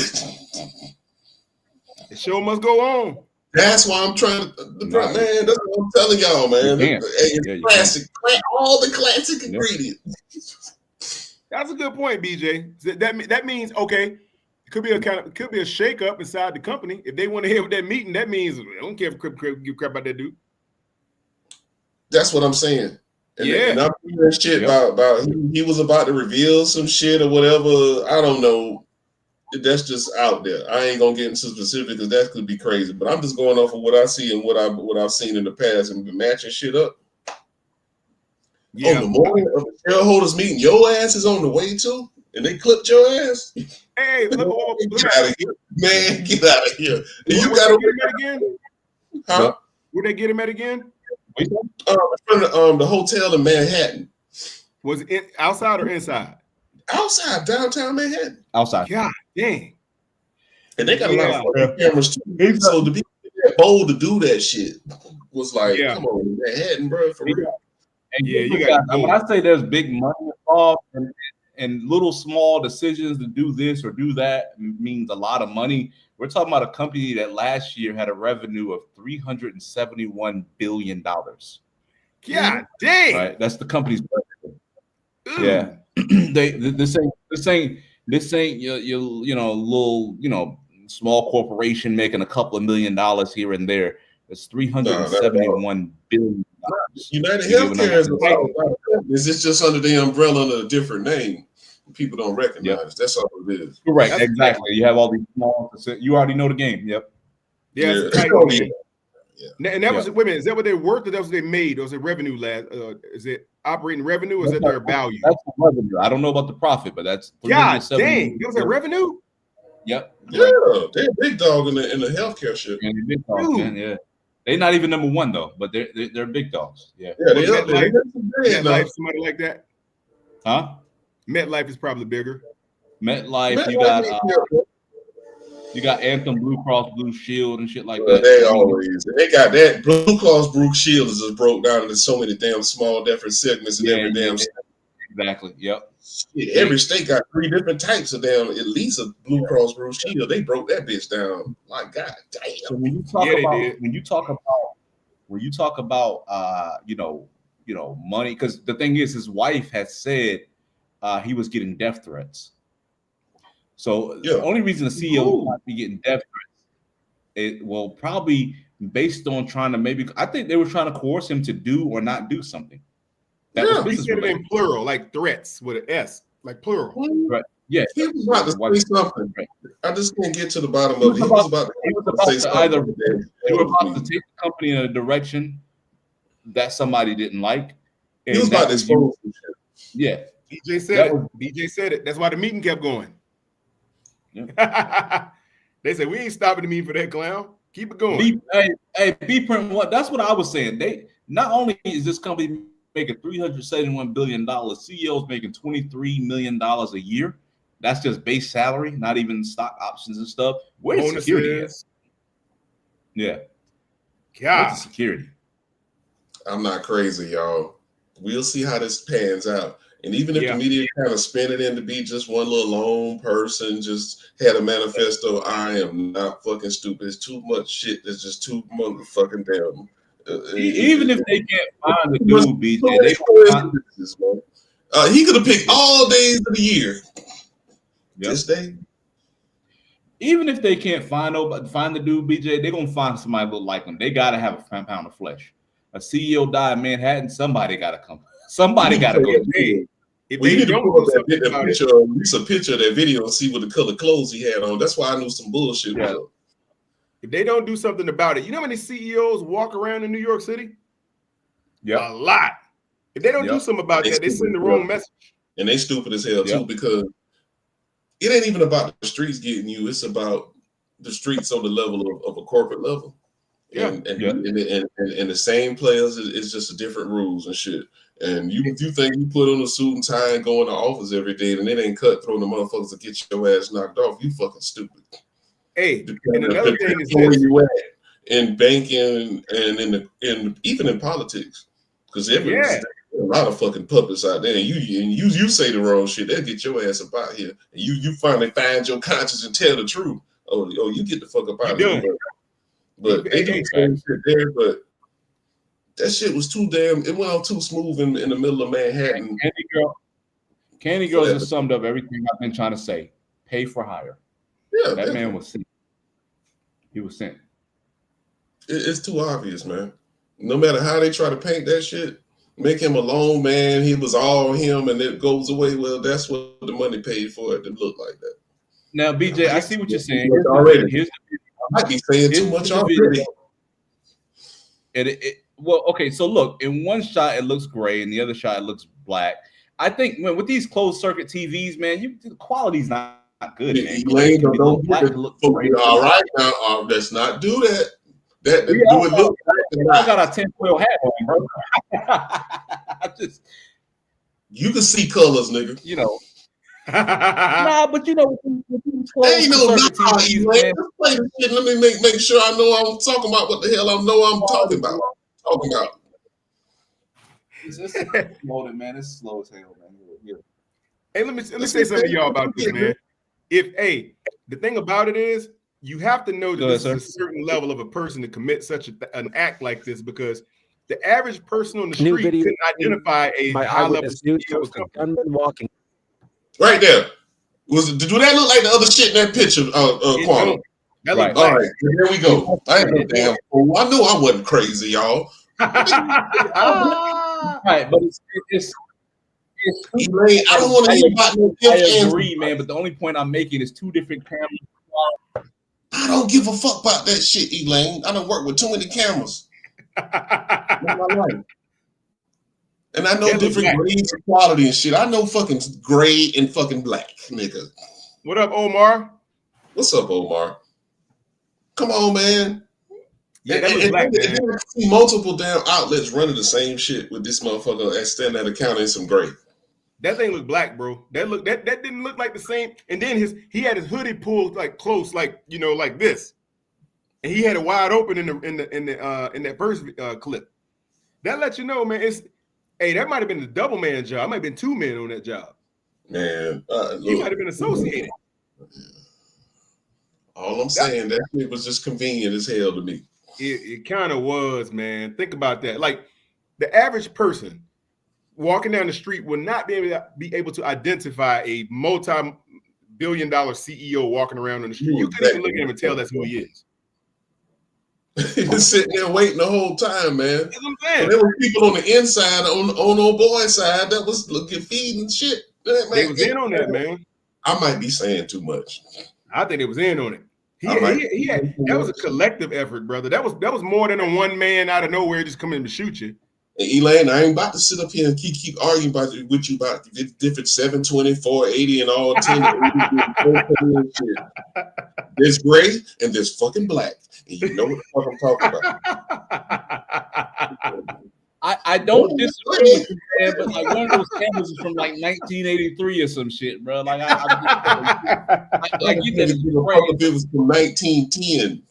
The show must go on.
That's why I'm trying to, man. That's what I'm telling y'all, man. It's classic, all the classic ingredients.
That's a good point, BJ. That means okay. It could be a shakeup inside the company. If they want to have that meeting, that means I don't care if give crap about that dude.
That's what I'm saying. And I'm hearing shit about he was about to reveal some shit or whatever. I don't know. That's just out there. I ain't gonna get into specifics because that could be crazy. But I'm just going off of what I see and what I've seen in the past and been matching shit up. Yeah. On the morning of the shareholders meeting, your ass is on the way too, and they clipped your ass.
Hey,
get out of here, man! Get out of here. You got to
get him at again? Huh? Where'd they get him at again?
The hotel in Manhattan.
Was it outside or inside?
Outside, downtown Manhattan.
Outside.
God dang.
And they got a lot of cameras too. So to be bold to do that shit was like, come on, Manhattan, bro, for real.
And you got. When I say there's big money involved and little small decisions to do this or do that means a lot of money. We're talking about a company that last year had a revenue of $371 billion.
God dang!
Right, that's the company's revenue. Yeah, this ain't your little small corporation making a couple of $1 million here and there. It's $371 billion.
United Healthcare is this just under the umbrella of a different name? People don't recognize. That's all it is.
Correct. That's exactly. You have all these small. You already know the game. Yep.
Yeah. And that was wait a minute. Is that what they worked or that was what they made? Or was it revenue? Is it operating revenue? Or is that their value?
That's the revenue. I don't know about the profit, but that's
God dang. It was a revenue.
Yep.
Yeah, they're a big dog in the healthcare shit.
And they're big dogs, man. Yeah. They're not even number one though, but they're big dogs. Yeah.
MetLife, somebody like that.
Huh?
MetLife is probably bigger.
MetLife, you got Anthem, Blue Cross Blue Shield, and shit like that.
They got that. Blue Cross Blue Shield is just broke down into so many damn small different segments in every damn state.
Exactly. Yep.
Shit, every state got 3 different types of damn, at least a Blue Cross Blue Shield. They broke that bitch down. My God damn.
So when you talk about money, because the thing is, his wife has said he was getting death threats. So the only reason the CEO might be getting death threats, it will probably based on trying to I think they were trying to coerce him to do or not do something.
That was business related. In plural, like threats with an S, like plural.
Right. Yeah.
He was about to say something. I just can't get to the bottom of it. He was about to say
either they were about to take the company in a direction that somebody didn't like.
He was about to expose some shit.
Yeah.
BJ said it. That's why the meeting kept going. Yeah. They said we ain't stopping the meeting for that clown. Keep it going.
B-Print, that's what I was saying. They not only is this company making $371 billion, CEO's making $23 million a year. That's just base salary, not even stock options and stuff. Where's the security at? Yeah.
God.
Where's the security?
I'm not crazy, y'all. We'll see how this pans out. And even if the media kind of spin it in to be just one little lone person, just had a manifesto, I am not fucking stupid. It's too much shit. There's just too motherfucking damn.
Even if they can't find the dude, BJ,
he could have picked all days of the year. This day.
Even if they can't find the dude, BJ, they're gonna find somebody look like him. They gotta have a pound of flesh. A CEO died in Manhattan. Somebody gotta come. Somebody gotta go.
If they don't do that picture, release a picture of that video and see what the color clothes he had on. That's why I knew some bullshit was up.
If they don't do something about it, you know how many CEOs walk around in New York City?
Yeah,
a lot. If they don't do something about that, they send the wrong message.
And they stupid as hell too, because it ain't even about the streets getting you. It's about the streets on the level of a corporate level. And the same players, it's just different rules and shit. And you think you put on a suit and tie and go in the office every day, and it ain't cutthroat the motherfuckers to get your ass knocked off. You fucking stupid.
Hey, and another thing is
where you at in banking and even in politics, because there's a lot of fucking puppets out there. And you say the wrong shit, they'll get your ass up out here. And you finally find your conscience and tell the truth. Oh, you get the fuck up out of here. But they do shit there, but that shit was too damn. It went on too smooth in the middle of Manhattan.
Candy Girl just summed up everything I've been trying to say. Pay for hire.
Yeah,
that man was sent. He was sent.
It's too obvious, man. No matter how they try to paint that shit, make him a lone man. He was all him, and it goes away. Well, that's what the money paid for it to look like that.
Now, BJ, I see what you're saying.
I might be saying too much already.
Well, okay, so look, in one shot it looks gray, and the other shot it looks black. I think with these closed circuit TVs, man, the quality's not good, man.
All right, now let's not do that.
I got a tinfoil hat on, bro.
You can see colors, nigga.
You know. Nah, but you know,
ain't no TVs, man. Just play the shit. Let me make sure I know I'm talking about what the hell I know I'm talking about.
It's loaded, man. It's slow as hell, man. Yeah.
Hey, let me say something to y'all about this, man. The thing about it is, you have to know that this is a certain level of a person to commit such an act like this, because the average person on the street couldn't identify a high-level
gunman walking.
Right there. Did that look like the other shit in that picture, Quantum?
That looked
all right, here we go. I ain't no damn fool. I knew I wasn't crazy, y'all.
Right, but it's
Elaine, I don't want to hear about no.
I agree, man, but the only point I'm making is two different cameras.
I don't give a fuck about that shit, Elaine. I don't work with too many cameras. In my life. And I know different grades of quality and shit. I know fucking gray and fucking black, nigga.
What up, Omar?
What's up, Omar? Come on, man.
Yeah, that was black, man.
I see multiple damn outlets running the same shit with this motherfucker standing at a counter in some gray.
That thing looked black, bro. That didn't look like the same. And then he had his hoodie pulled like close, like like this, and he had it wide open in that first clip. That lets you know, man. That might have been the double man job. I might have been two men on that job.
Man,
you might have been associated.
All I'm saying, that shit was just convenient as hell to me.
It kind of was, man. Think about that. Like the average person walking down the street would not be able to identify a multi-billion-dollar CEO walking around on the street. You couldn't even look at him and tell that's who he is.
He was sitting there waiting the whole time, man.
That's what I'm saying.
There were people on the inside, on old boy's side, that was looking feeding shit. Man,
they was in on that, man.
I might be saying too much.
I think it was in on it. That was a collective effort, brother. That was more than a one man out of nowhere just coming to shoot you.
And Elaine, I ain't about to sit up here and keep arguing with you about the different 720, 480, and all 10. There's gray and there's fucking black. And you know what the fuck I'm talking about.
I don't disagree with you, man, but like one of those cameras is from like 1983 or some shit, bro. Like you did
it was from 1910.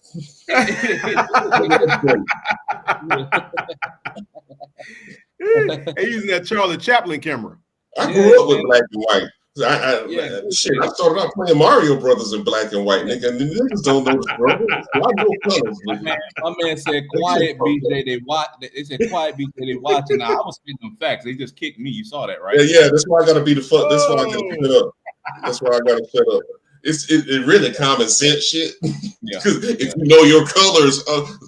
They using that Charlie Chaplin camera.
I grew up with black and white. I started out playing Mario Brothers in black and white, nigga. And niggas don't know the struggles. I know colors.
My man said, "Quiet, BJ." They watch. They said, "Quiet, BJ." They watching. Now I was spitting them facts. They just kicked me. You saw that, right?
Yeah. That's why I gotta be the fuck. That's why I gotta shut up. That's why I gotta shut up. It's really common sense shit. Yeah. If you know your colors,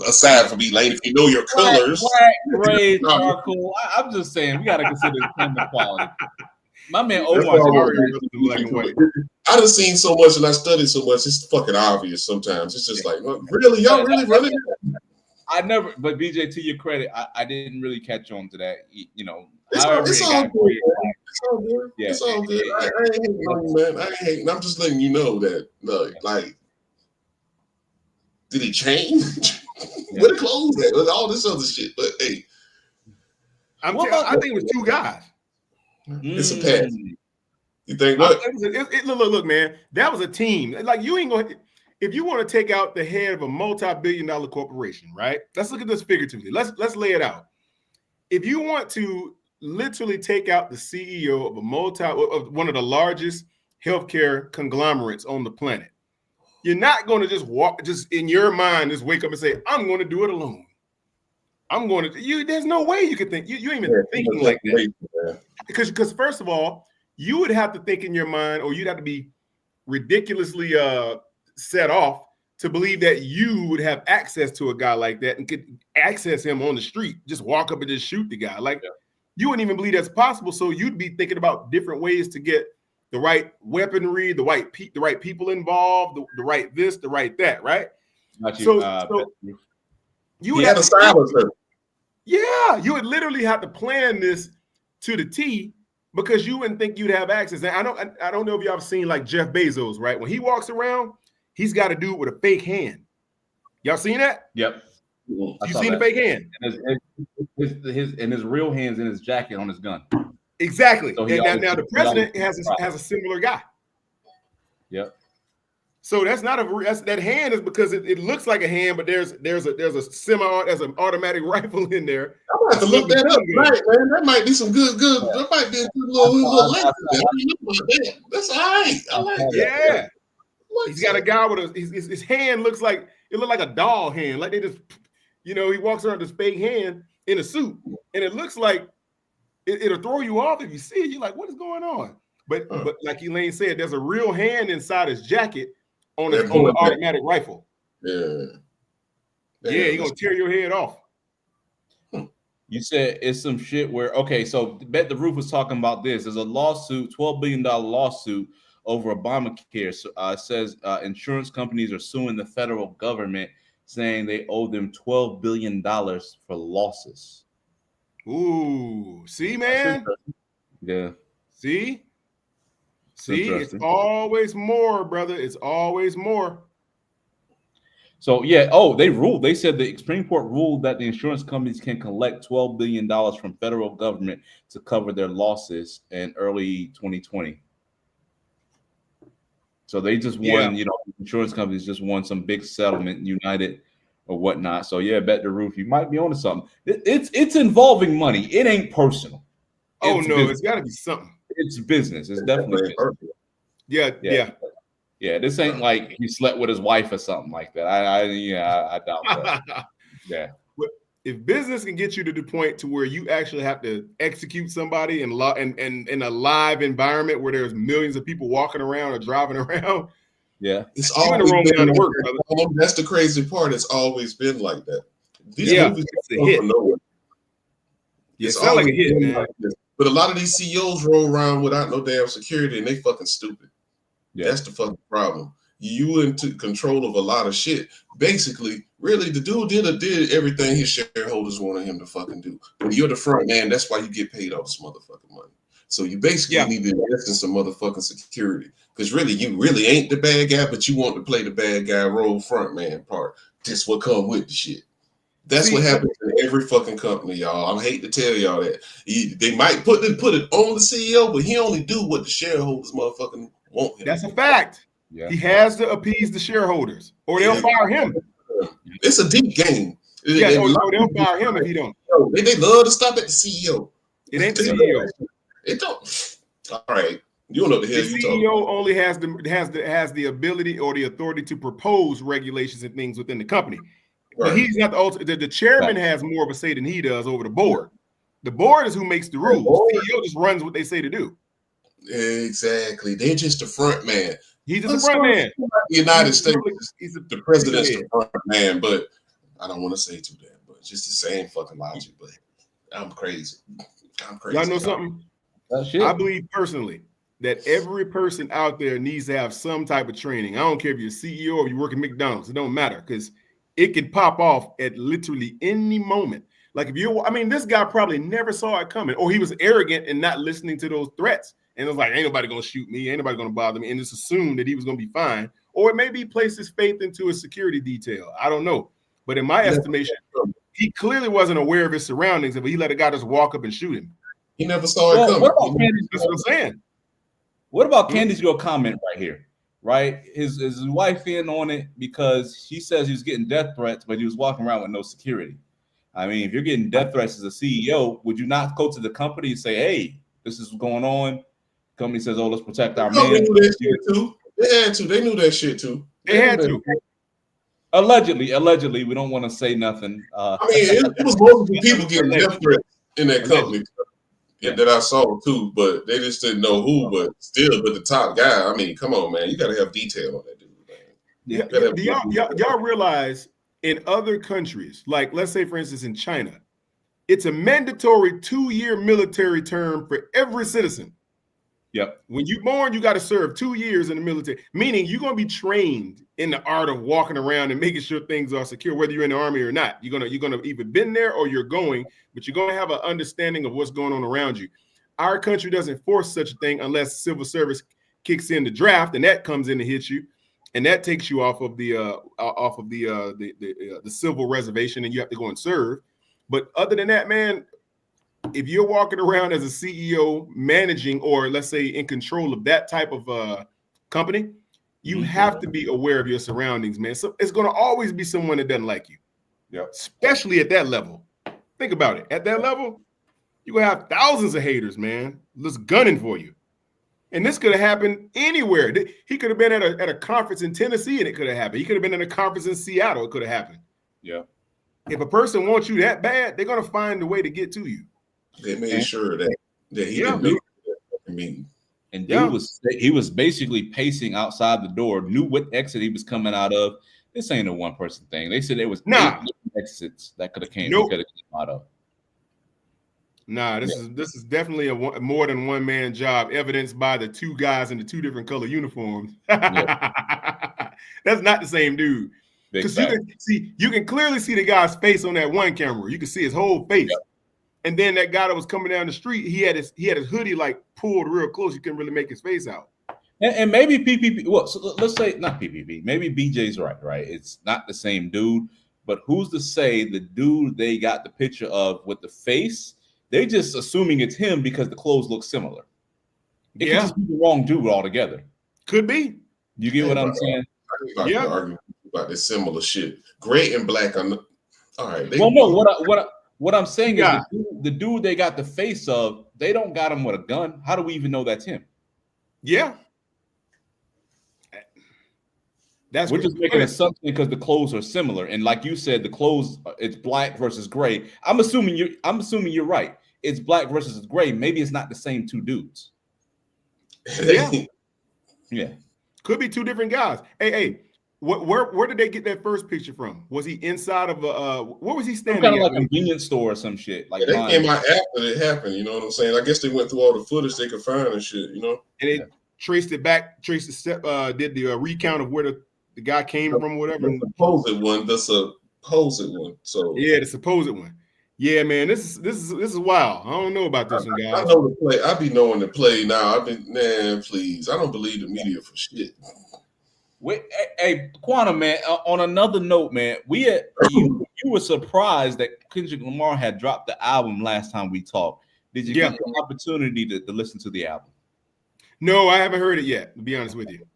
aside from Elaine, if you know your colors,
black, gray, charcoal. I'm just saying we gotta consider the quality. My man
That's
Omar.
why Mario was in black and white.
I done seen so much and I studied so much. It's fucking obvious sometimes. It's just like, well, really, y'all really running?
I never, but BJ, to your credit, I didn't really catch on to that. You know,
It's all good. It's all good.
Yeah,
it's all good. I ain't hating on you, man. I ain't hating. I'm just letting you know that, like, did he change? Where the clothes at? With all this other shit. But hey,
I think it was two guys.
It's a pass. You think what?
Look, man, that was a team. Like, you ain't going. If you want to take out the head of a multi-billion-dollar corporation, right? Let's look at this figuratively. Let's lay it out. If you want to literally take out the CEO of one of the largest healthcare conglomerates on the planet, you're not going to just in your mind, just wake up and say, I'm going to do it alone. I'm going to, there's no way you could think, you ain't even thinking like that. Because first of all, you would have to think in your mind, or you'd have to be ridiculously set off to believe that you would have access to a guy like that and could access him on the street, just walk up and just shoot the guy. Like, you wouldn't even believe that's possible. So you'd be thinking about different ways to get the right weaponry, the right people involved, the right this, the right that, right? So you would have to silence her. Yeah, you would literally have to plan this to the T, because you wouldn't think you'd have access. And I don't know if y'all have seen like Jeff Bezos, right? When he walks around, he's got to do it with a fake hand. Y'all seen that?
Yep.
You seen the fake hand?
And his real hands in his jacket on his gun.
Exactly.
So
now the president has a similar guy.
Yep.
So that hand is because it looks like a hand, but there's an automatic rifle in there.
I'm gonna have to look that up, right, man? That might be some good. That might be a good little lesson. That's all right. I like it.
Yeah. He's got a guy with his hand looks like a doll hand. Like they just, he walks around with this fake hand in a suit, and it looks like it'll throw you off if you see it. You're like, what is going on? But like Elaine said, there's a real hand inside his jacket on an automatic rifle.
Yeah.
Yeah, he's gonna tear your head off.
You said it's some shit where, okay, so Bet the Roof was talking about this. There's a lawsuit, $12 billion lawsuit over Obamacare. So, says insurance companies are suing the federal government, saying they owe them $12 billion for losses.
Ooh, see, man?
Yeah.
See, it's always more, brother. It's always more.
So, yeah. They said the Supreme Court ruled that the insurance companies can collect $12 billion from federal government to cover their losses in early 2020. So they just won, insurance companies just won some big settlement, United or whatnot. So, yeah, Bet the Roof, you might be onto something. It's involving money. It ain't personal.
It's got to be something.
It's business. It's definitely business. Yeah. This ain't like he slept with his wife or something like that. I doubt that. Yeah.
If business can get you to the point to where you actually have to execute somebody in a live environment where there's millions of people walking around or driving around,
it's all in the wrong line of work, brother. That's the crazy part. It's always been like that. These movies
it's a hit.
It's sounds like a hit, man. Like but a lot of these CEOs roll around without no damn security, and they fucking stupid. Yeah. That's the fucking problem. You into control of a lot of shit. Basically, really, the dude did everything his shareholders wanted him to fucking do. But you're the front man. That's why you get paid all this motherfucking money. So you basically need to invest in some motherfucking security. Because really, you really ain't the bad guy, but you want to play the bad guy role, front man part. That's what come with the shit. That's what happens in every fucking company, y'all. I hate to tell y'all that. They might put it on the CEO, but he only do what the shareholders motherfucking want him.
That's a fact. Yeah. He has to appease the shareholders, or they'll fire him.
It's a deep game.
They'll fire him if he don't.
They love to stop at the CEO.
It ain't the CEO.
It don't. All right. You don't know what the hell you talking about.
The CEO only has the ability or the authority to propose regulations and things within the company. Right. But he's not the ultimate. The chairman has more of a say than he does over the board. The board is who makes the rules. The CEO just runs what they say to do.
Exactly. They're just the front man.
He's just the front man.
The United States, the president's the front man, but I don't want to say too damn much. It's the same fucking logic, but I'm crazy.
Y'all know something?
That's it.
I believe personally that every person out there needs to have some type of training. I don't care if you're a CEO or you work at McDonald's. It don't matter because it can pop off at literally any moment. Like if you're, I mean, this guy probably never saw it coming, or he was arrogant and not listening to those threats. And it was like, ain't nobody gonna shoot me, ain't nobody gonna bother me, and just assumed that he was gonna be fine. Or maybe he placed his faith into a security detail. I don't know. But in my estimation, he clearly wasn't aware of his surroundings if he let a guy just walk up and shoot him.
He never saw it coming.
That's what I'm saying.
What about Candy's girl comment right here? Right, his wife in on it because she says he was getting death threats, but he was walking around with no security. I mean, if you're getting death threats as a CEO, would you not go to the company and say, "Hey, this is going on"? Company says, "Oh, let's protect our man."
They knew that shit too. They had to. They knew that shit too.
They had to.
Allegedly, we don't want to say nothing.
I mean, it was multiple people getting death threats in that company that I saw too, but they just didn't know who. But still, but the top guy. I mean, come on, man, you got to have detail on that dude, man.
Yeah. Y'all realize in other countries, like let's say for instance in China, it's a mandatory 2-year military term for every citizen.
Yep.
When you're born, you got to serve 2 years in the military, meaning you're going to be trained in the art of walking around and making sure things are secure, whether you're in the army or not. You're gonna either been there or you're going, but you're going to have an understanding of what's going on around you. Our country doesn't force such a thing unless civil service kicks in the draft, and that comes in to hit you, and that takes you off of the civil reservation, and you have to go and serve. But other than that, man, if you're walking around as a CEO managing, or let's say in control of that type of company, you have to be aware of your surroundings, man. So it's going to always be someone that doesn't like you.
Yeah.
Especially at that level. Think about it. At that level, you're going to have thousands of haters, man, just gunning for you. And this could have happened anywhere. He could have been at a conference in Tennessee and it could have happened. He could have been at a conference in Seattle. It could have happened.
Yeah.
If a person wants you that bad, they're going to find a way to get to you.
They made sure that he didn't make that meeting.
And he was basically pacing outside the door, knew what exit he was coming out of. This ain't a one-person thing. They said there was 8 exits that could have came out of.
Nah, this is definitely a more than one man job, evidenced by the 2 guys in the 2 different color uniforms. That's not the same dude. Because you can clearly see the guy's face on that one camera. You can see his whole face. Yep. And then that guy that was coming down the street, he had his hoodie like pulled real close. You couldn't really make his face out.
And maybe PPP. Well, so let's say not PPP. Maybe BJ's right. It's not the same dude, but who's to say the dude they got the picture of with the face? They're just assuming it's him because the clothes look similar. It could just be the wrong dude altogether.
Could be.
You get what I'm saying?
Yeah. Arguing about this similar shit. Gray and black are not, all right.
Well, no. What I'm saying is the dude they got the face of, they don't got him with a gun. How do we even know that's him?
Yeah.
We're just making an assumption because the clothes are similar. And like you said, the clothes, it's black versus gray. I'm assuming you're right. It's black versus gray. Maybe it's not the same 2 dudes. Yeah.
Could be 2 different guys. Hey. Where did they get that first picture from? Was he inside of where was he standing?
Kind of like a convenience store or some shit. Like
they came out after it happened. You know what I'm saying? I guess they went through all the footage they could find and shit. You know,
and they traced it back. Did the recount of where the guy came from, or whatever.
The supposed one. The supposed one. So
yeah, the supposed one. Yeah, man, this is wild. I don't know about this one, guys.
I know the play. I be knowing the play now. Please. I don't believe the media for shit.
Hey, Quantum, man, on another note, man, you were surprised that Kendrick Lamar had dropped the album last time we talked. Did you get the opportunity to listen to the album?
No, I haven't heard it yet, to be honest with you.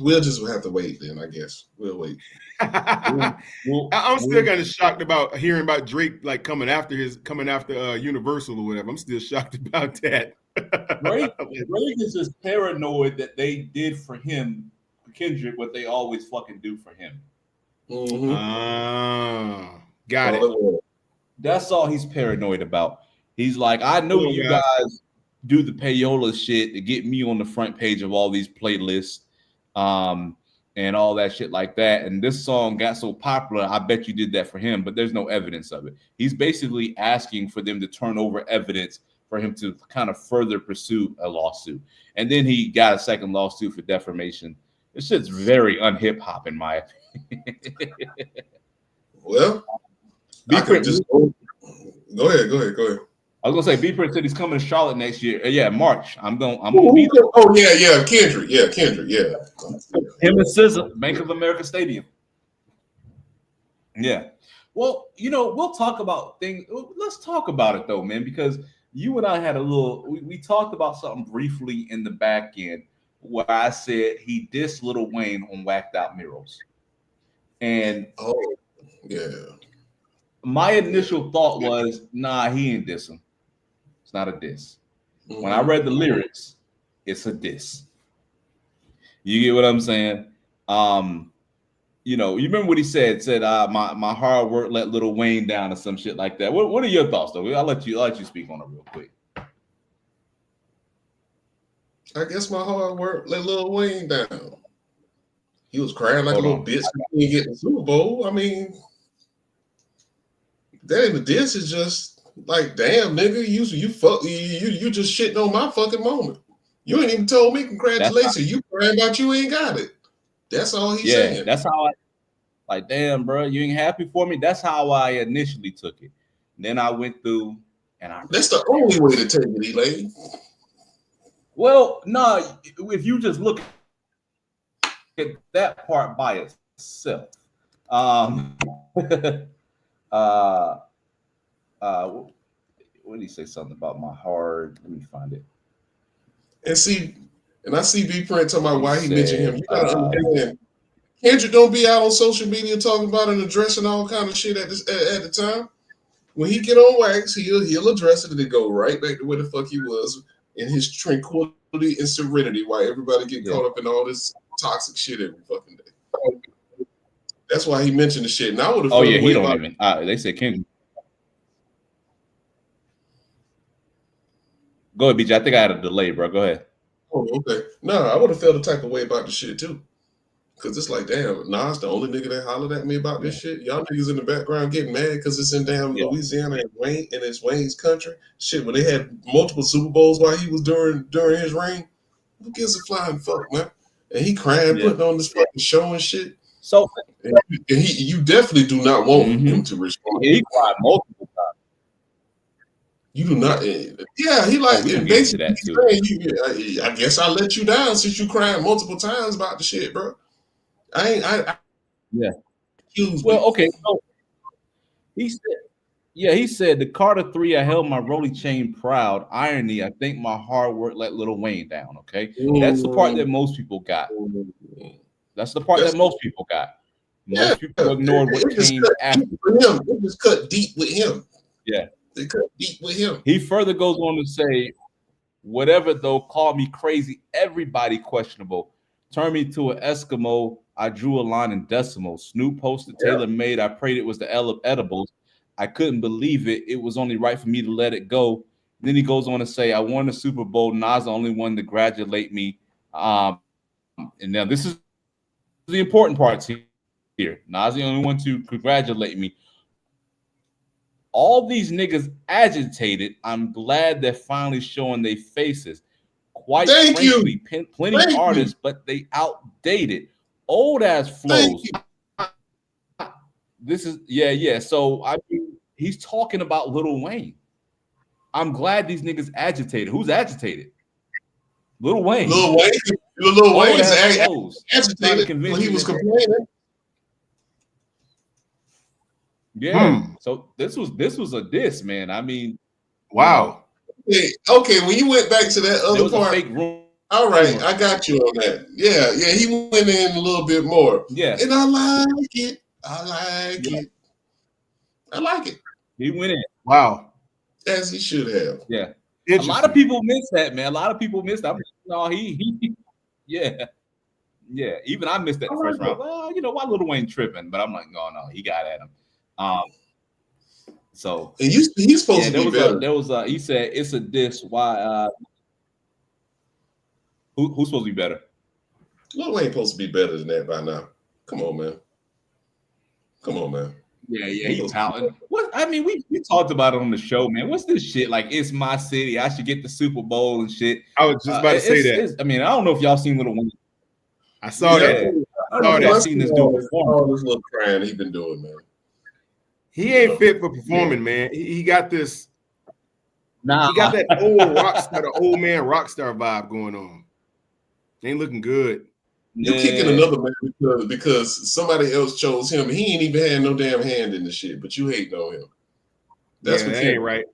We'll just have to wait then, I guess. We'll wait.
I'm still kind of shocked about hearing about Drake like coming after Universal or whatever. I'm still shocked about that.
Drake is just paranoid that they did for him, Kendrick, what they always fucking do for him.
Got it.
That's all he's paranoid about. He's like, I know you guys do the payola shit to get me on the front page of all these playlists, and all that shit like that. And this song got so popular, I bet you did that for him, but there's no evidence of it. He's basically asking for them to turn over evidence for him to kind of further pursue a lawsuit. And then he got a second lawsuit for defamation. It's just very unhip hop in my opinion.
Well, I could just go ahead.
I was gonna say, B Prince said he's coming to Charlotte next year. Yeah, March. I'm gonna
be there. Oh yeah, Kendrick. Yeah.
Him and SZA, Bank of America Stadium. Yeah. Well, we'll talk about things. Let's talk about it though, man, because you and I had we talked about something briefly in the back end where I said he dissed Lil Wayne on Whacked Out Murals. And my initial thought was, nah, he ain't diss him. It's not a diss. Mm-hmm. When I read the lyrics, it's a diss. You get what I'm saying? You remember what he said? Said, my hard work let Lil Wayne down or some shit like that. What are your thoughts though? I'll let you speak on it real quick.
I guess my hard work let Lil Wayne down. He was crying like a little bitch when he didn't get the Super Bowl. I mean, that ain't a diss. It's just like, damn, nigga, you just shitting on my fucking moment. You ain't even told me congratulations. You crying about you ain't got it. That's all he's saying.
That's how damn, bro, you ain't happy for me. That's how I initially took it. Then I went through and
that's the only way to take it, Elaine.
Well, no, if you just look at that part by itself, what did he say? Something about my heart. Let me find it.
And I see B Print talking about why he mentioned him. You gotta understand, Kendrick don't be out on social media talking about and addressing all kind of shit at the time. When he get on wax, he'll address it and then go right back to where the fuck he was in his tranquility and serenity while everybody get caught up in all this toxic shit every fucking day. That's why he mentioned the shit. And I would have.
Oh yeah, he don't even. They said Kendrick. Go ahead, BJ. I think I had a delay, bro. Go ahead.
Oh, okay. No, I would have felt the type of way about the shit too. Cause it's like, damn, Nas the only nigga that hollered at me about this shit. Y'all niggas in the background getting mad because it's in damn Louisiana and it's Wayne's country. Shit, when they had multiple Super Bowls while he was during his reign, who gives a flying fuck, man? And he crying, putting on this fucking show and shit.
So,
and you definitely do not want him to respond.
He cried multiple times.
You do not. Yeah, he like basically saying, I guess I let you down since you cried multiple times about the shit, bro.
Well, okay. So he said the Carter 3, I held my Rolly chain proud. Irony, I think my hard work let Lil Wayne down. Okay, that's the part that most people got. Most people ignored what came after.
It just cut deep with him.
Yeah.
They cut deep with him.
He further goes on to say, whatever though, call me crazy, everybody questionable. Turn me to an Eskimo. I drew a line in decimal. Snoop posted Taylor made. I prayed it was the edibles. I couldn't believe it. It was only right for me to let it go. Then he goes on to say, I won the Super Bowl. Nas the only one to congratulate me. And now this is the important parts here. Nas the only one to congratulate me. All these niggas agitated. I'm glad they're finally showing their faces. Quite frankly, plenty of artists, but they outdated. Old ass flows. This is So I mean, he's talking about Lil Wayne. I'm glad these niggas agitated. Who's agitated? Lil Wayne.
Lil Wayne's agitated when he was complaining.
Yeah. So this was a diss, man. I mean,
wow.
Okay, when you went back to that other part,
fake room.
All right, I got you on that. Yeah, he went in a little bit more.
Yeah,
and I like it. I like it.
He went in.
Wow,
as he should have.
Yeah, a lot of people miss that, man. A lot of people miss that. No, yeah. Even I missed that the first round. Well, why Lil Wayne tripping? But I'm like, no, he got at him. So
and he's supposed to be better.
He said it's a diss. Why? Who's supposed to be better?
Lil Wayne supposed to be better than that by now. Come on, man.
Yeah, he's pouting. What I mean, we talked about it on the show, man. What's this shit? Like, it's my city. I should get the Super Bowl and shit.
I was just about to say that.
I mean, I don't know if y'all seen Little Wayne.
I saw that.
I don't know if y'all seen this dude perform.
All this little crying he been doing, man.
He ain't fit for performing, man. He got this.
Nah,
he got that old rock star, the old man rock star vibe going on. Ain't looking good.
You kicking another man because somebody else chose him. He ain't even had no damn hand in the shit, but you hating on him. That's what
ain't right.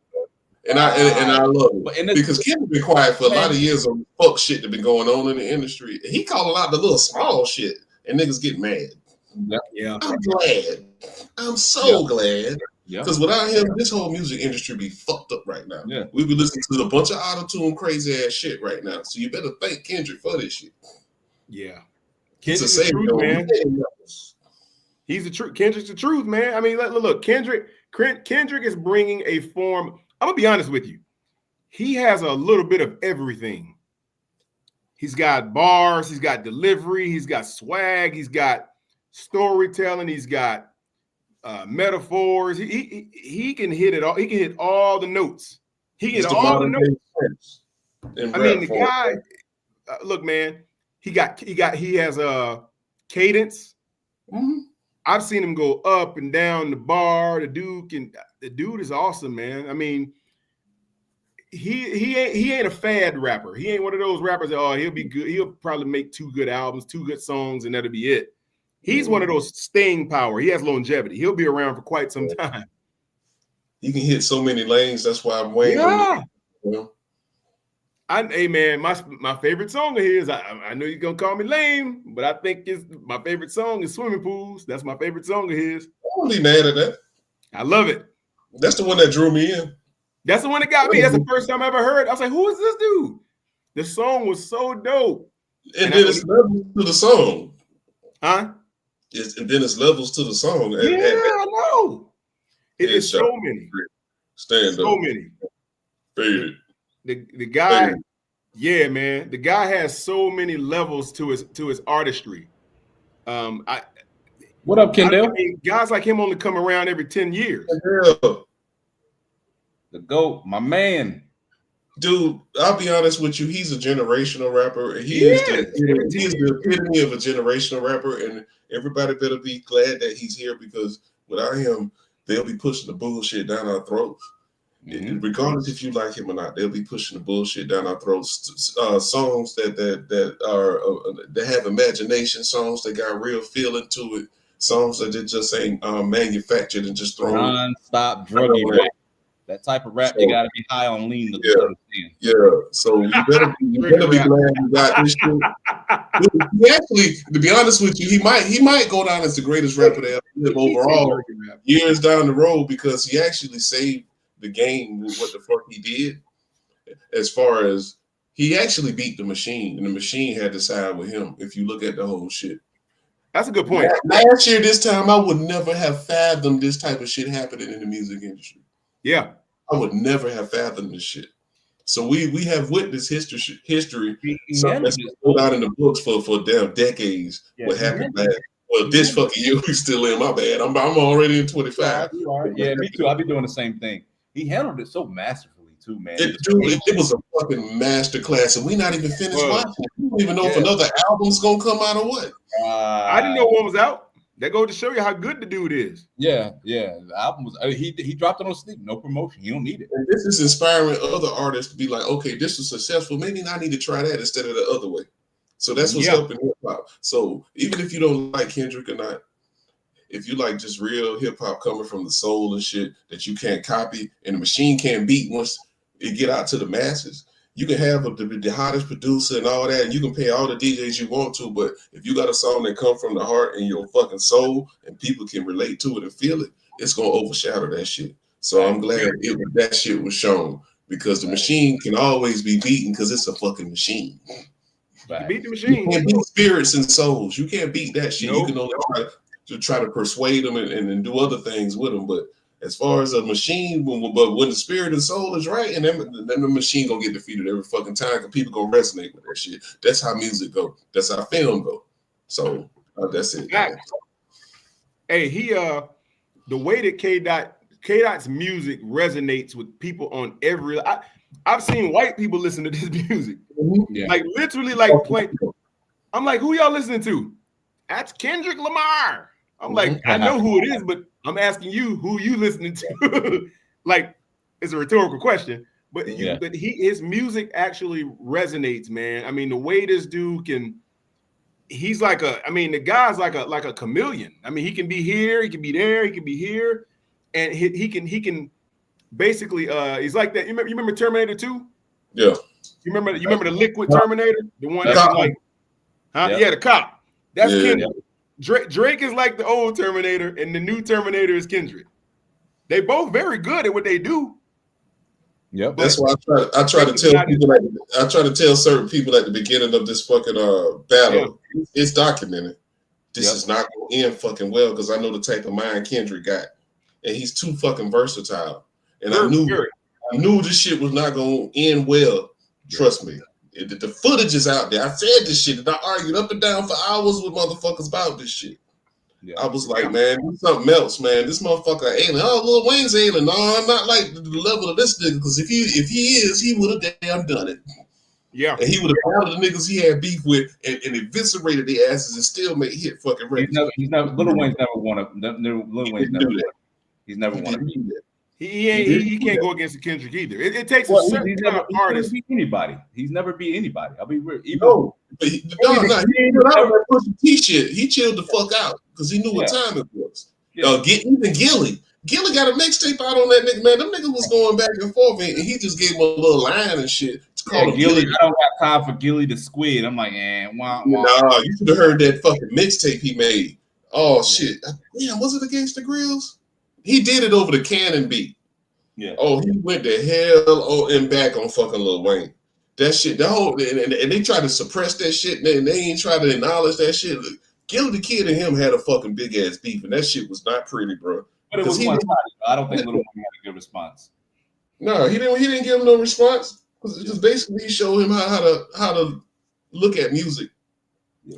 And I love it because Kendrick been quiet for a lot of years on fuck shit that been going on in the industry. He calling out the little small shit, and niggas get mad.
Yeah,
I'm glad. I'm so glad. Because without him, this whole music industry be fucked up right now.
Yeah.
We be listening to a bunch of auto-tune crazy ass shit right now. So you better thank Kendrick for this shit.
Yeah.
Kendrick's the truth, man.
He's the truth. Kendrick's the truth, man. I mean, look, Kendrick is bringing a form. I'm gonna be honest with you. He has a little bit of everything. He's got bars, he's got delivery, he's got swag, he's got storytelling, he's got metaphors. He can hit it all. He can hit all the notes. He can hit all the notes. I mean, the guy. Look, man. He has a cadence.
Mm-hmm.
I've seen him go up and down the bar. The dude is awesome, man. I mean, he ain't a fad rapper. He ain't one of those rappers that he'll be good. He'll probably make 2 good albums, 2 good songs, and that'll be it. He's one of those staying power. He has longevity. He'll be around for quite some time.
He can hit so many lanes. That's why I'm waiting.
Yeah. Hey man, my favorite song of his. I know you're gonna call me lame, but I think my favorite song is Swimming Pools. That's my favorite song of his.
I won't be mad at that.
I love it.
That's the one that drew me in.
That's the one that got me. That's the first time I ever heard. I was like, who is this dude? The song was so dope.
And then it's levels to the song.
Huh?
And then it's levels to the song.
I know. It is so many.
Stand
so
up.
many.
Faded.
The guy, yeah, man. The guy has so many levels to his artistry.
What up, Kendall?
I mean, guys like him only come around every 10 years.
The GOAT, my man.
Dude, I'll be honest with you. He's a generational rapper. He is the epitome of a generational rapper, and everybody better be glad that he's here because without him, they'll be pushing the bullshit down our throats. Mm-hmm. Regardless if you like him or not, they'll be pushing the bullshit down our throats. Songs that have imagination, songs that got real feeling to it, songs that just ain't manufactured and just thrown.
Non-stop druggy rap. That type of rap, you gotta be high on lean to understand.
Yeah. So you better be glad you got this shit. He actually, to be honest with you, he might go down as the greatest rapper to ever live overall years down the road because he actually saved the game with what the fuck he did. As far as he actually beat the machine, and the machine had to side with him. If you look at the whole shit.
That's a good point.
Last year, this time, I would never have fathomed this type of shit happening in the music industry.
Yeah.
I would never have fathomed this shit. So we have witnessed history something that's put out in the books for damn decades. What happened last? Well, this fucking year we still in. My bad. I'm already in 25.
Yeah, me too. I'll be doing the same thing. He handled it so masterfully too, man.
It was a fucking masterclass, and we not even finished watching it. We don't even know if another album's gonna come out or what.
I didn't know one was out. That goes to show you how good the dude is.
Yeah. The album was he dropped it on sleep, no promotion. He don't need it.
And this is inspiring other artists to be like, okay, this was successful. Maybe I need to try that instead of the other way. So that's what's helping hip hop. So even if you don't like Kendrick or not, if you like just real hip hop coming from the soul and shit that you can't copy and the machine can't beat once it get out to the masses, you can have the hottest producer and all that, and you can pay all the DJs you want to, but if you got a song that comes from the heart and your fucking soul and people can relate to it and feel it, it's going to overshadow that shit. So I'm glad that shit was shown because the machine can always be beaten because it's a fucking machine.
You beat the machine.
You can't beat spirits and souls. You can't beat that shit. Nope. You can only try to persuade them and do other things with them, but as far as a machine, but when the spirit and soul is right, and then the machine gonna get defeated every fucking time because people gonna resonate with that shit. That's how music go. That's how film go. So that's it.
Hey, the way that K Dot's music resonates with people on every. I've seen white people listen to this music, like literally, like playing. I'm like, who y'all listening to? That's Kendrick Lamar. I'm like, I know who it is, but I'm asking you who you listening to. Like, it's a rhetorical question, but his music actually resonates, man. I mean, the way this dude can. He's like the guy's like a chameleon. I mean, he can be here, he can be there, he can be here, and he can basically he's like that. You remember Terminator 2?
Yeah.
You remember the liquid Terminator? The one that's like, yeah, the cop. That's Kendrick. Drake is like the old Terminator, and the new Terminator is Kendrick. They both very good at what they do.
Yep.
That's why I try to tell people. I try to tell certain people at the beginning of this fucking battle. Yeah. It's documented. This is not going to end fucking well because I know the type of mind Kendrick got, and he's too fucking versatile. And I knew this shit was not going to end well. Trust me. The footage is out there. I said this shit, and I argued up and down for hours with motherfuckers about this shit. Yeah. I was like, man, do something else, man. This motherfucker alien. Oh, Lil Wayne's alien. No, I'm not like the level of this nigga. Because if he is, he would have damn done it.
Yeah.
And he would have found the niggas he had beef with and eviscerated their asses and still made hit fucking records.
Lil Wayne's never won a. Lil Wayne's never. He's never won a.
He can't go against the Kendrick either. It takes a certain kind of artist.
He's never beat anybody. He's never beat anybody. I'll be real.
He ain't out that Pusha T shit. He chilled the fuck out because he knew what time it was. Even Gilly got a mixtape out on that nigga, man. Them niggas was going back and forth, and he just gave him a little line and shit. It's called
Gilly. I don't got time for Gilly the Squid. I'm like, wah.
Nah, you should have heard that fucking mixtape he made. Oh shit, damn, was it Against the Grills? He did it over the Cannon beat.
Yeah.
Oh, he went to hell and back on fucking Lil Wayne. That shit, and they tried to suppress that shit, and they ain't trying to acknowledge that shit. Gilly the Kid and him had a fucking big ass beef, and that shit was not pretty, bro.
But it was one-sided. I don't think Lil Wayne had a good response.
No, he didn't give him no response because it just basically showed him how to look at music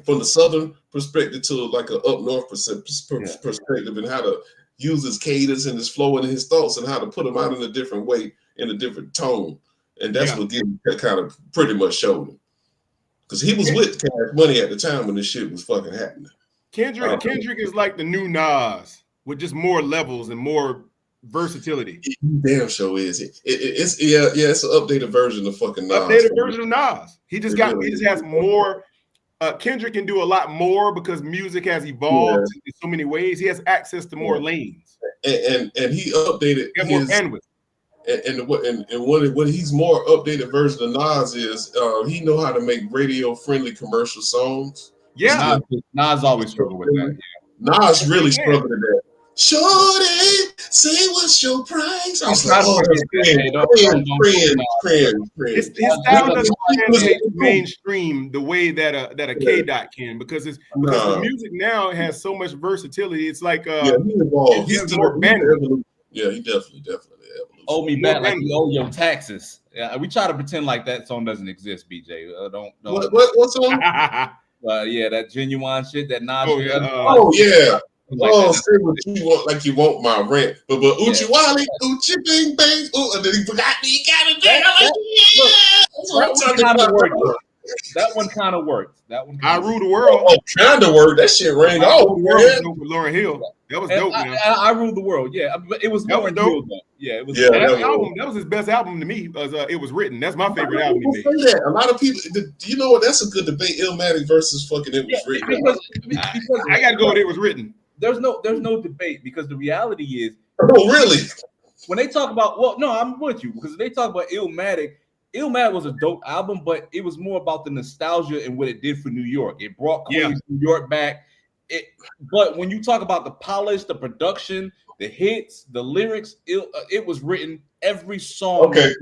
from the southern perspective to like an up north perspective, and how to use his cadence and his flow and his thoughts and how to put them out in a different way, in a different tone. And that's what Gilly kind of pretty much showed him. Because he was with Cash Money at the time when this shit was fucking happening.
Kendrick is like the new Nas with just more levels and more versatility.
Damn sure is. It's an updated version of fucking Nas.
Updated version of Nas. He just has more. Kendrick can do a lot more because music has evolved in so many ways. He has access to more lanes,
and he updated
more bandwidth.
And what he's more updated version of Nas is he know how to make radio friendly commercial songs.
Yeah,
Nas always struggled with that.
Yeah. Nas really struggled with that. Shorty, say what's your price? I was like, friend.
His style doesn't translate mainstream the way that a K Dot can because the music now has so much versatility. It's like
he evolved.
He's more bandwidth.
Yeah, he definitely.
Owe me back like you owe your taxes. Yeah, we try to pretend like that song doesn't exist, BJ. Don't.
What song?
That Genuine shit. That Nas.
Say what you want, like you want my rent. But Uchi Wally, Uchi Bing Bang. And then he forgot me. He got it.
That one kind of worked.
I Rule the World.
Oh, kind of worked. That shit rang off.
Lauryn Hill. That was dope, man.
I Rule the World. Yeah, but it was Lauryn Hill, though. Yeah, it was.
Yeah,
that was his best album to me. It was written. That's my favorite album he made.
That. A lot of people. You know what? That's a good debate. Illmatic versus fucking It Was Written.
Because I got to go with It Was Written.
There's no debate because the reality is.
Oh, really?
When they talk about, I'm with you because they talk about Illmatic. Illmatic was a dope album, but it was more about the nostalgia and what it did for New York. It brought New York back. But when you talk about the polish, the production, the hits, the lyrics, it was written every song.
Okay.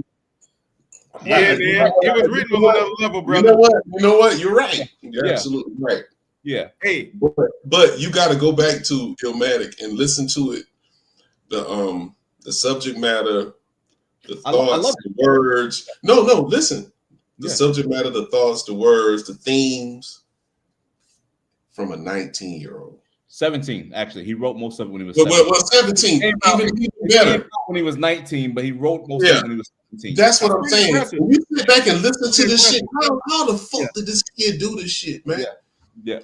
Yeah, man. It was written on another level, brother.
You know what? You're right. You're absolutely right.
Yeah.
Hey.
But you got to go back to Illmatic and listen to it. The subject matter, the thoughts, the words. No, listen. The subject matter, the thoughts, the words, the themes from a 19-year-old.
17, actually. He wrote most of it when he was
17. Even better.
When he was 19, but he wrote most of it when he was 17.
That's what I'm saying. When you sit back and listen to this shit, how the fuck did this kid do this shit, man?
Yeah.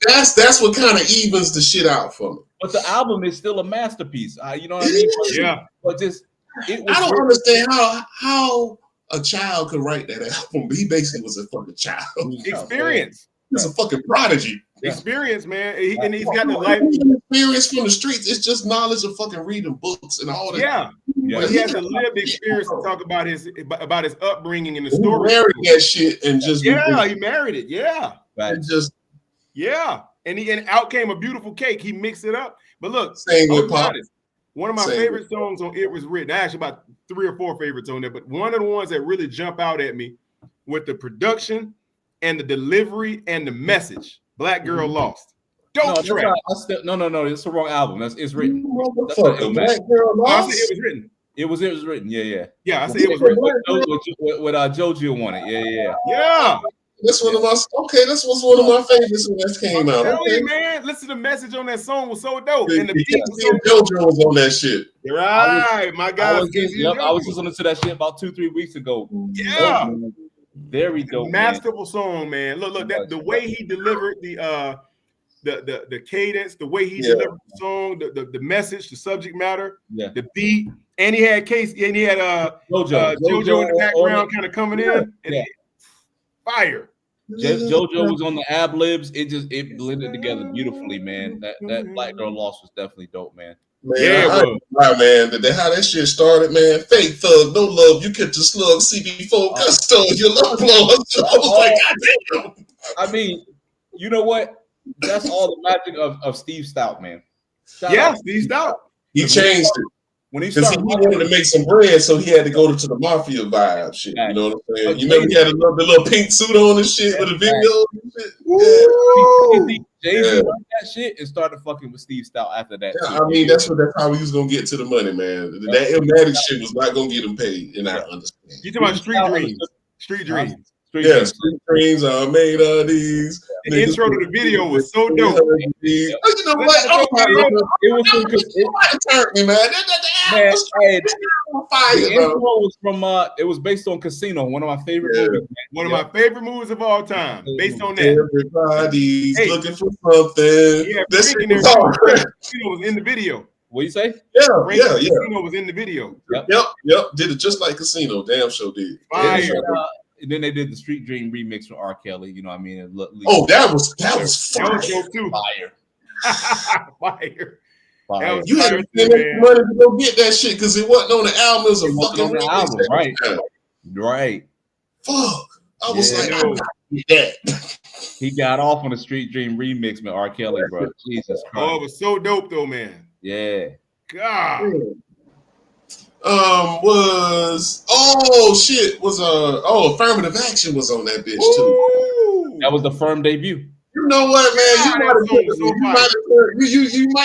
That's what kind of evens the shit out for me.
But the album is still a masterpiece. You know what I mean?
Yeah.
But just
I don't understand how a child could write that album. He basically was a fucking child.
Experience.
He's a fucking prodigy.
Experience, man. And he's got the life
experience from the streets. It's just knowledge of fucking reading books and all that.
Yeah. But he has a lived experience to talk about his upbringing and the story.
He married that shit and just
he married it. Yeah.
And just
and out came a beautiful cake. He mixed it up. But look,
same with Pop.
One of my favorite songs on It Was Written. Actually, about 3 or 4 favorites on there, but one of the ones that really jump out at me with the production and the delivery and the message. Black Girl Lost. Track.
No. It's the wrong album. It's written.
Black Girl Lost.
It was written.
It was written. Yeah.
Yeah, I said it was written.
With JoJo on it.
Yeah.
That's one of my one of my favorites when that came out.
Okay, man, listen to the message on that song was so dope. And the beat was
JoJo was on that shit.
Right, my guy.
I was listening to that shit about 2-3 weeks ago.
Yeah.
Very dope.
Masterful song, man. Look, that the way he delivered the cadence, the way he delivered the song, the message, the subject matter, the beat, and he had JoJo in the background kind of coming in. And fire.
JoJo was on the ad libs. It blended together beautifully, man. That Black Girl Lost was definitely dope, man.
Man, man, how that shit started, man. Fake thug, no love. You catch a slug, CB4, custom, your love blows. I was like, God damn.
I mean, you know what? That's all the magic of Steve Stout, man.
Steve Stout.
He changed it. Because he wanted to make some bread, so he had to go to the mafia vibe shit. You know what I'm saying? You remember he had the little pink suit on and shit with a video and shit?
Jay-Z learned that shit and started fucking with Steve Stout after that.
Yeah, I mean, that's how he was gonna get to the money, man. That Illmatic shit was not gonna get him paid, and I understand.
You talking about Street Dreams? Street Dreams.
Street Dreams are made of these.
The intro to the video was so dope.
You know what? It was turned me, man.
The intro was from it was based on Casino, one of my favorite movies. Man.
One of my favorite movies of all time, based on that.
Everybody's looking for something.
Yeah, Casino was in the video.
What you say?
Yeah.
Casino was in the video.
Yep. Did it just like Casino. Damn sure did.
Fire.
And then they did the Street Dream remix for R. Kelly. You know what I mean?
That was fire.
Too. Fire.
You had to spend money to go get that shit because it wasn't on the album. It was a fucking
album, right.
Fuck. I was like, I gotta get that.
He got off on the Street Dream remix with R. Kelly, bro. Jesus Christ.
Oh, it was so dope though, man.
Yeah.
God.
Affirmative Action was on that bitch too.
That was the Firm debut.
You know what, man?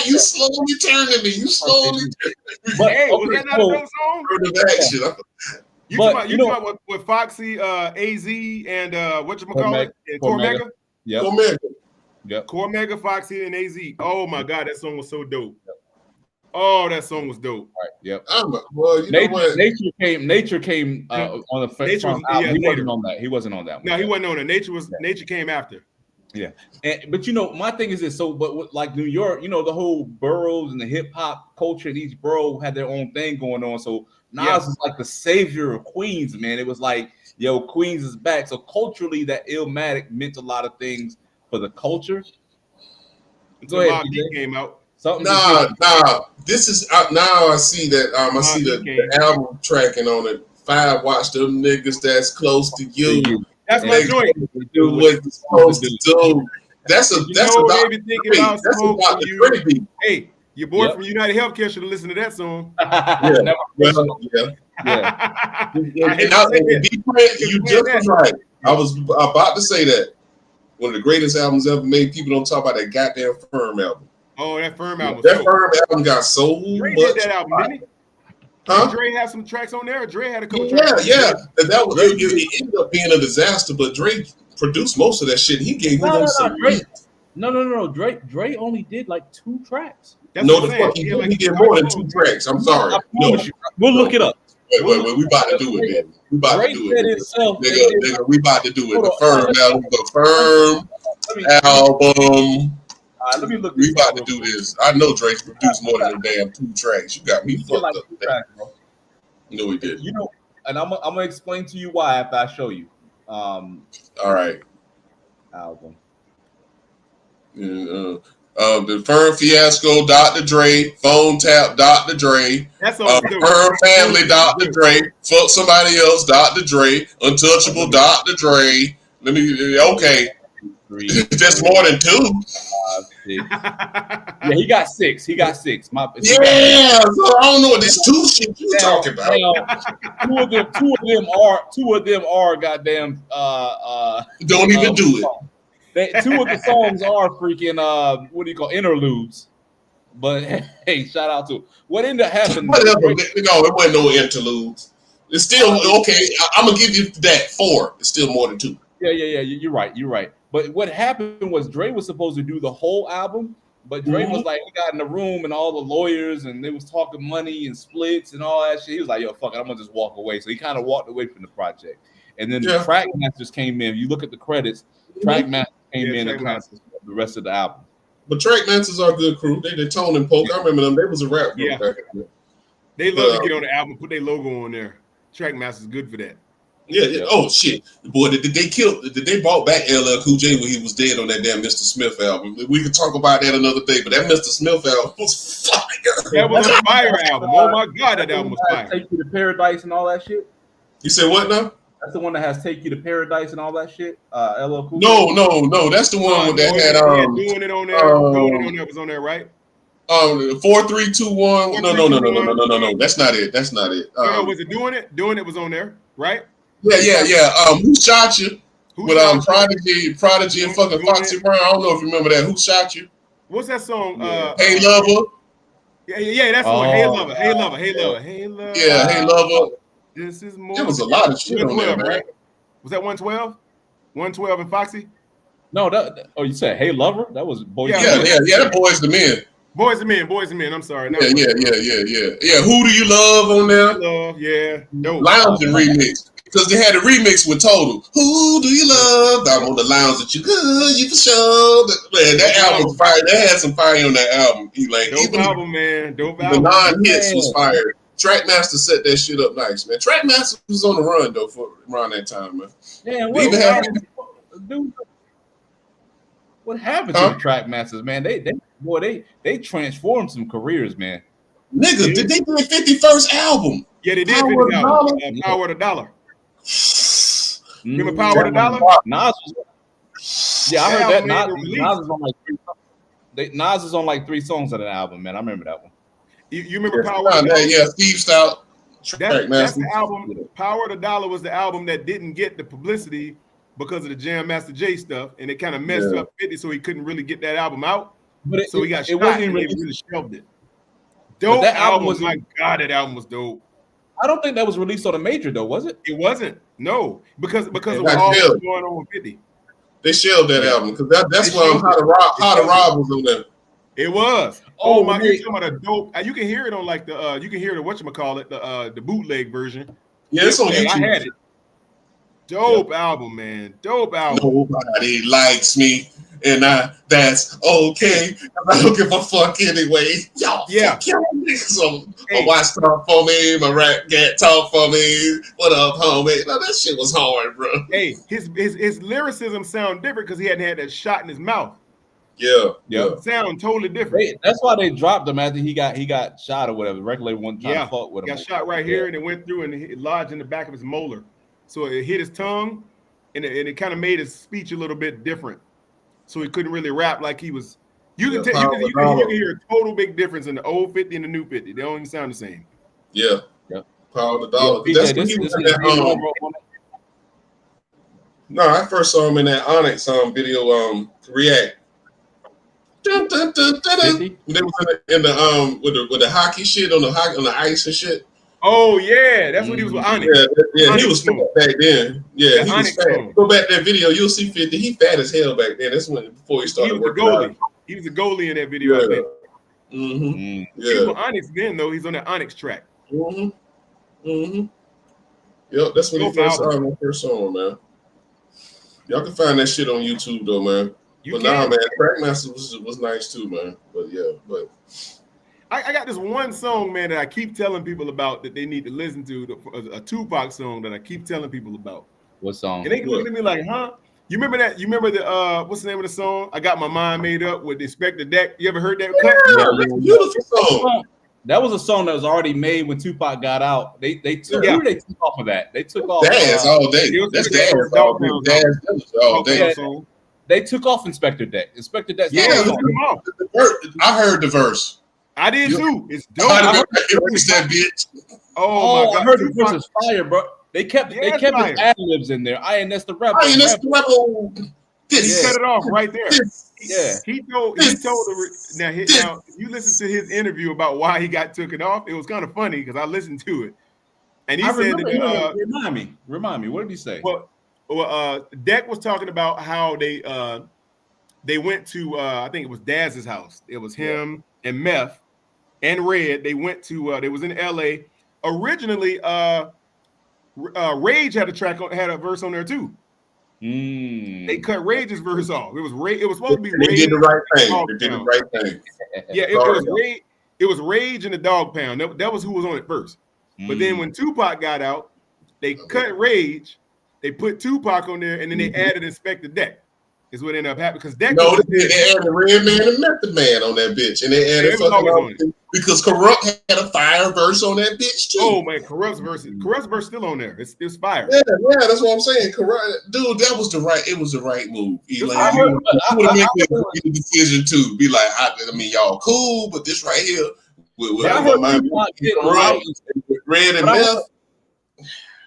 You slowly turning me. You slowly.
But hey, was that not a dope song?
Affirmative Action.
You talking about with Foxy, AZ, and whatchamacallit?
Cormega.
Yep. Cormega, Foxy, and AZ. Oh my God, that song was so dope. Oh, that song was dope.
Right. Yep.
Nature
came on the first album. He wasn't on that. He wasn't on that one.
No, he wasn't on it. Nature came after.
Yeah. But my thing is this. So, but like New York, the whole boroughs and the hip hop culture, these boroughs had their own thing going on. So Nas is like the savior of Queens, man. It was like, yo, Queens is back. So culturally, that Illmatic meant a lot of things for the culture.
Go ahead. Came out.
Nah. This is now. I see that. I see the album tracking on it. 5 watch them niggas that's close to you.
That's my joint.
Do what you're supposed to do. That's about the Drake.
Hey, your boy from United Healthcare should have listened to that song.
You just right. I was about to say that. One of the greatest albums ever made. People don't talk about that goddamn Firm album.
Oh, that Firm album.
That Firm album got so
Dre
much.
Did that album, didn't he?
Huh?
Dre had some tracks on there. Dre had a couple tracks.
Yeah. That was it ended up being a disaster, but Dre produced most of that shit. He gave them some.
No. Dre only did like 2 tracks.
That's
No,
what
the
I'm saying.
fuck he
Like,
did more than 2 tracks. I'm sorry.
I promise you. We'll look it up.
Wait. We about to do it then. We about
Dre
to do
said
it.
himself.
Nigga, we about to do it.
Hold
The
on.
Firm album. The Firm album.
Let me look.
We about to do this. I know Drake's produced more than them damn 2 tracks. You got me
He did
fucked
like
up.
2 tracks, bro.
No, he didn't.
You know, and I'm gonna explain to you why after I show you.
All right.
Album.
The Firm Fiasco, Dr. Dre, Phone Tap, Dr. Dre,
That's all.
Firm Family, Dr. Dre, Fuck Somebody Else, Dr. Dre, Untouchable, Dr. Dre. Okay.
3,
That's more than 2.
5, 6. Yeah, he got 6. He got 6.
So I don't know what this 2 shit you talking about.
Two of them are goddamn.
Don't even do it.
2 of the songs are freaking what do you call interludes? But hey, shout out to what ended up happening.
Whatever. No, it wasn't no interludes. It's still okay. I'm gonna give you that 4. It's still more than 2.
Yeah. You're right. But what happened was Dre was supposed to do the whole album, but Dre was like, he got in the room and all the lawyers and they was talking money and splits and all that shit. He was like, yo, fuck it, I'm gonna just walk away. So he kind of walked away from the project. And then the track masters came in. You look at the credits, track masters came in and kind of the rest of the album.
But track masters are a good crew. They did Tone and Polk. I remember them. They was a rap group back in the day.
They love to get on the album, put their logo on there. Track masters good for that.
Yeah. Oh shit, boy! Did they brought back LL Cool J when he was dead on that damn Mr. Smith album? We could talk about that another day. But that Mr. Smith album was fire.
That was a fire album. Oh my god, that album was fire.
Take You to Paradise and all that shit.
You said what now?
That's the one that has Take You to Paradise and all that shit. LL Cool J.
No. That's the one that had
Doing It on there. Doing It on there was on there, right?
4, 3, 2, 1. No. That's not it.
Was it Doing It? Doing It was on there, right?
Yeah. Who Shot You? With Prodigy and fucking Foxy Brown. I don't know if you remember that. Who Shot You?
What's that song?
Hey Lover.
Yeah, that's the one. Hey Lover.
Yeah, Hey Lover.
This is more.
There was a lot of shit on there, man.
Right? Was that 112? 112 and Foxy?
No, you said Hey Lover? That was Boys.
Yeah. That Boys to Men.
Boys and Men. I'm sorry.
Yeah. Who Do You Love on there?
Love, yeah. Dope.
Lounging remix. Because they had a remix with Total. Who do you love? I'm on the lounge that you good, you for sure. Man, that album was fire. They had some fire on that album.
Dope album, man. Dope album.
The non-hits was fire. Trackmaster set that shit up nice, man. Trackmaster was on the run though for around that time, man.
Yeah, what happened to the Trackmasters, man? They transformed some careers, man.
Nigga, did they do a 51st album?
Yeah, they did. Power of the Dollar. Remember Power of the Dollar?
Nas was, I heard that. Nas is on like 3 songs. Nas is on like 3 songs of the album, man. I remember that one.
You remember Power of the Dollar?
Yeah, Steve Stout.
That's the album. Power of the Dollar was the album that didn't get the publicity because of the Jam Master Jay stuff, and it kind of messed up 50, so he couldn't really get that album out. But so he got shot and they really shelved it. Dope that album was, my God, that album was dope.
I don't think that was released on a major though, was it?
It wasn't. No, because of what all was going on with 50.
They shelved that album because that's why How to Rob was on there.
It was. Oh my! You're talking about a dope. You can hear it on like the you can hear the whatchamacallit, the bootleg version.
Yeah, it's on YouTube.
I had it. Dope album, man. Dope album.
Nobody likes me, and that's okay. I don't give a fuck anyway. Y'all kill me. So my watch talk for me, my rap cat talk for me. What up, homie? No, that shit was hard, bro.
Hey, his lyricism sound different because he hadn't had that shot in his mouth.
Yeah.
Sound totally different.
That's why they dropped him after he got shot or whatever. The record label wasn't trying to fuck with him.
Got shot right here and it went through and it lodged in the back of his molar. So it hit his tongue and it kind of made his speech a little bit different. So he couldn't really rap like he was. You can hear a total big difference in the old 50 and the new 50. They don't even sound the same.
Yeah. Power of the Dollar. That's when he was in that No, I first saw him in that Onyx video React. Dun, dun, dun, dun, dun. They was in the with the hockey shit on the ice and shit.
Oh yeah, that's what he was with Onyx.
Yeah,
Onyx
he was fat
song.
back then. Yeah,
The
he
Onyx
was fat.
song.
Go back to that video, you'll see 50. He fat as hell back then. That's when before he
He
started
was the
working out.
goalie. He was the goalie in that video, I think.
Mm-hmm.
He was
Yeah.
with Onyx then, though. He's on that Onyx track.
Mm-hmm. Mm-hmm. Yep, that's when he first song, man. Y'all can find that shit on YouTube though, man. Nah, man, Trackmaster was nice too, man. But yeah, but
I got this one song, man, that I keep telling people about that they need to listen to, a Tupac song that I keep telling people about.
What song?
And they looking at me like, huh? You remember that? You remember the what's the name of the song? I Got My Mind Made Up with Inspector Deck. You ever heard that cut?
Yeah, beautiful song.
That was a song that was already made when Tupac got out. They took who did they took off of that? They took off
Daz all day. That's Daz all day. Daz all day.
They took off Inspector Deck. Inspector Deck.
Yeah, I heard the verse.
I did too. It's dope.
I heard that bitch.
Oh my God!
I heard the verse is fire, bro. They kept his ad libs in there. INS the Rebel.
INS the Rebel.
He cut it off right there.
Yeah.
He told now you listen to his interview about why he got taken off. It was kind of funny because I listened to it. And he said that
remind me, what did he say?
Well, Deck was talking about how they went to I think it was Daz's house. It was him and Meth and Red. They went to they was in LA. Originally, Rage had a verse on there too. They cut Rage's verse off. It was supposed to be Rage.
They did the right thing. They did the right thing.
Yeah, it was Rage and the Dog Pound. That was who was on it first. But then when Tupac got out, they cut Rage, they put Tupac on there, and then they added Inspector Deck. Is what ended up happening because Deck.
No, they added Redman and Method Man on that bitch, and they added fucking because Corrupt had a fire verse on that bitch too.
Oh man, Corrupt's verse still on there. It's fire.
Yeah, that's what I'm saying. Corrupt, dude, that was the right move. Elaine, you would have made the decision to be like, I mean, y'all cool, but this right here with Red and Meth.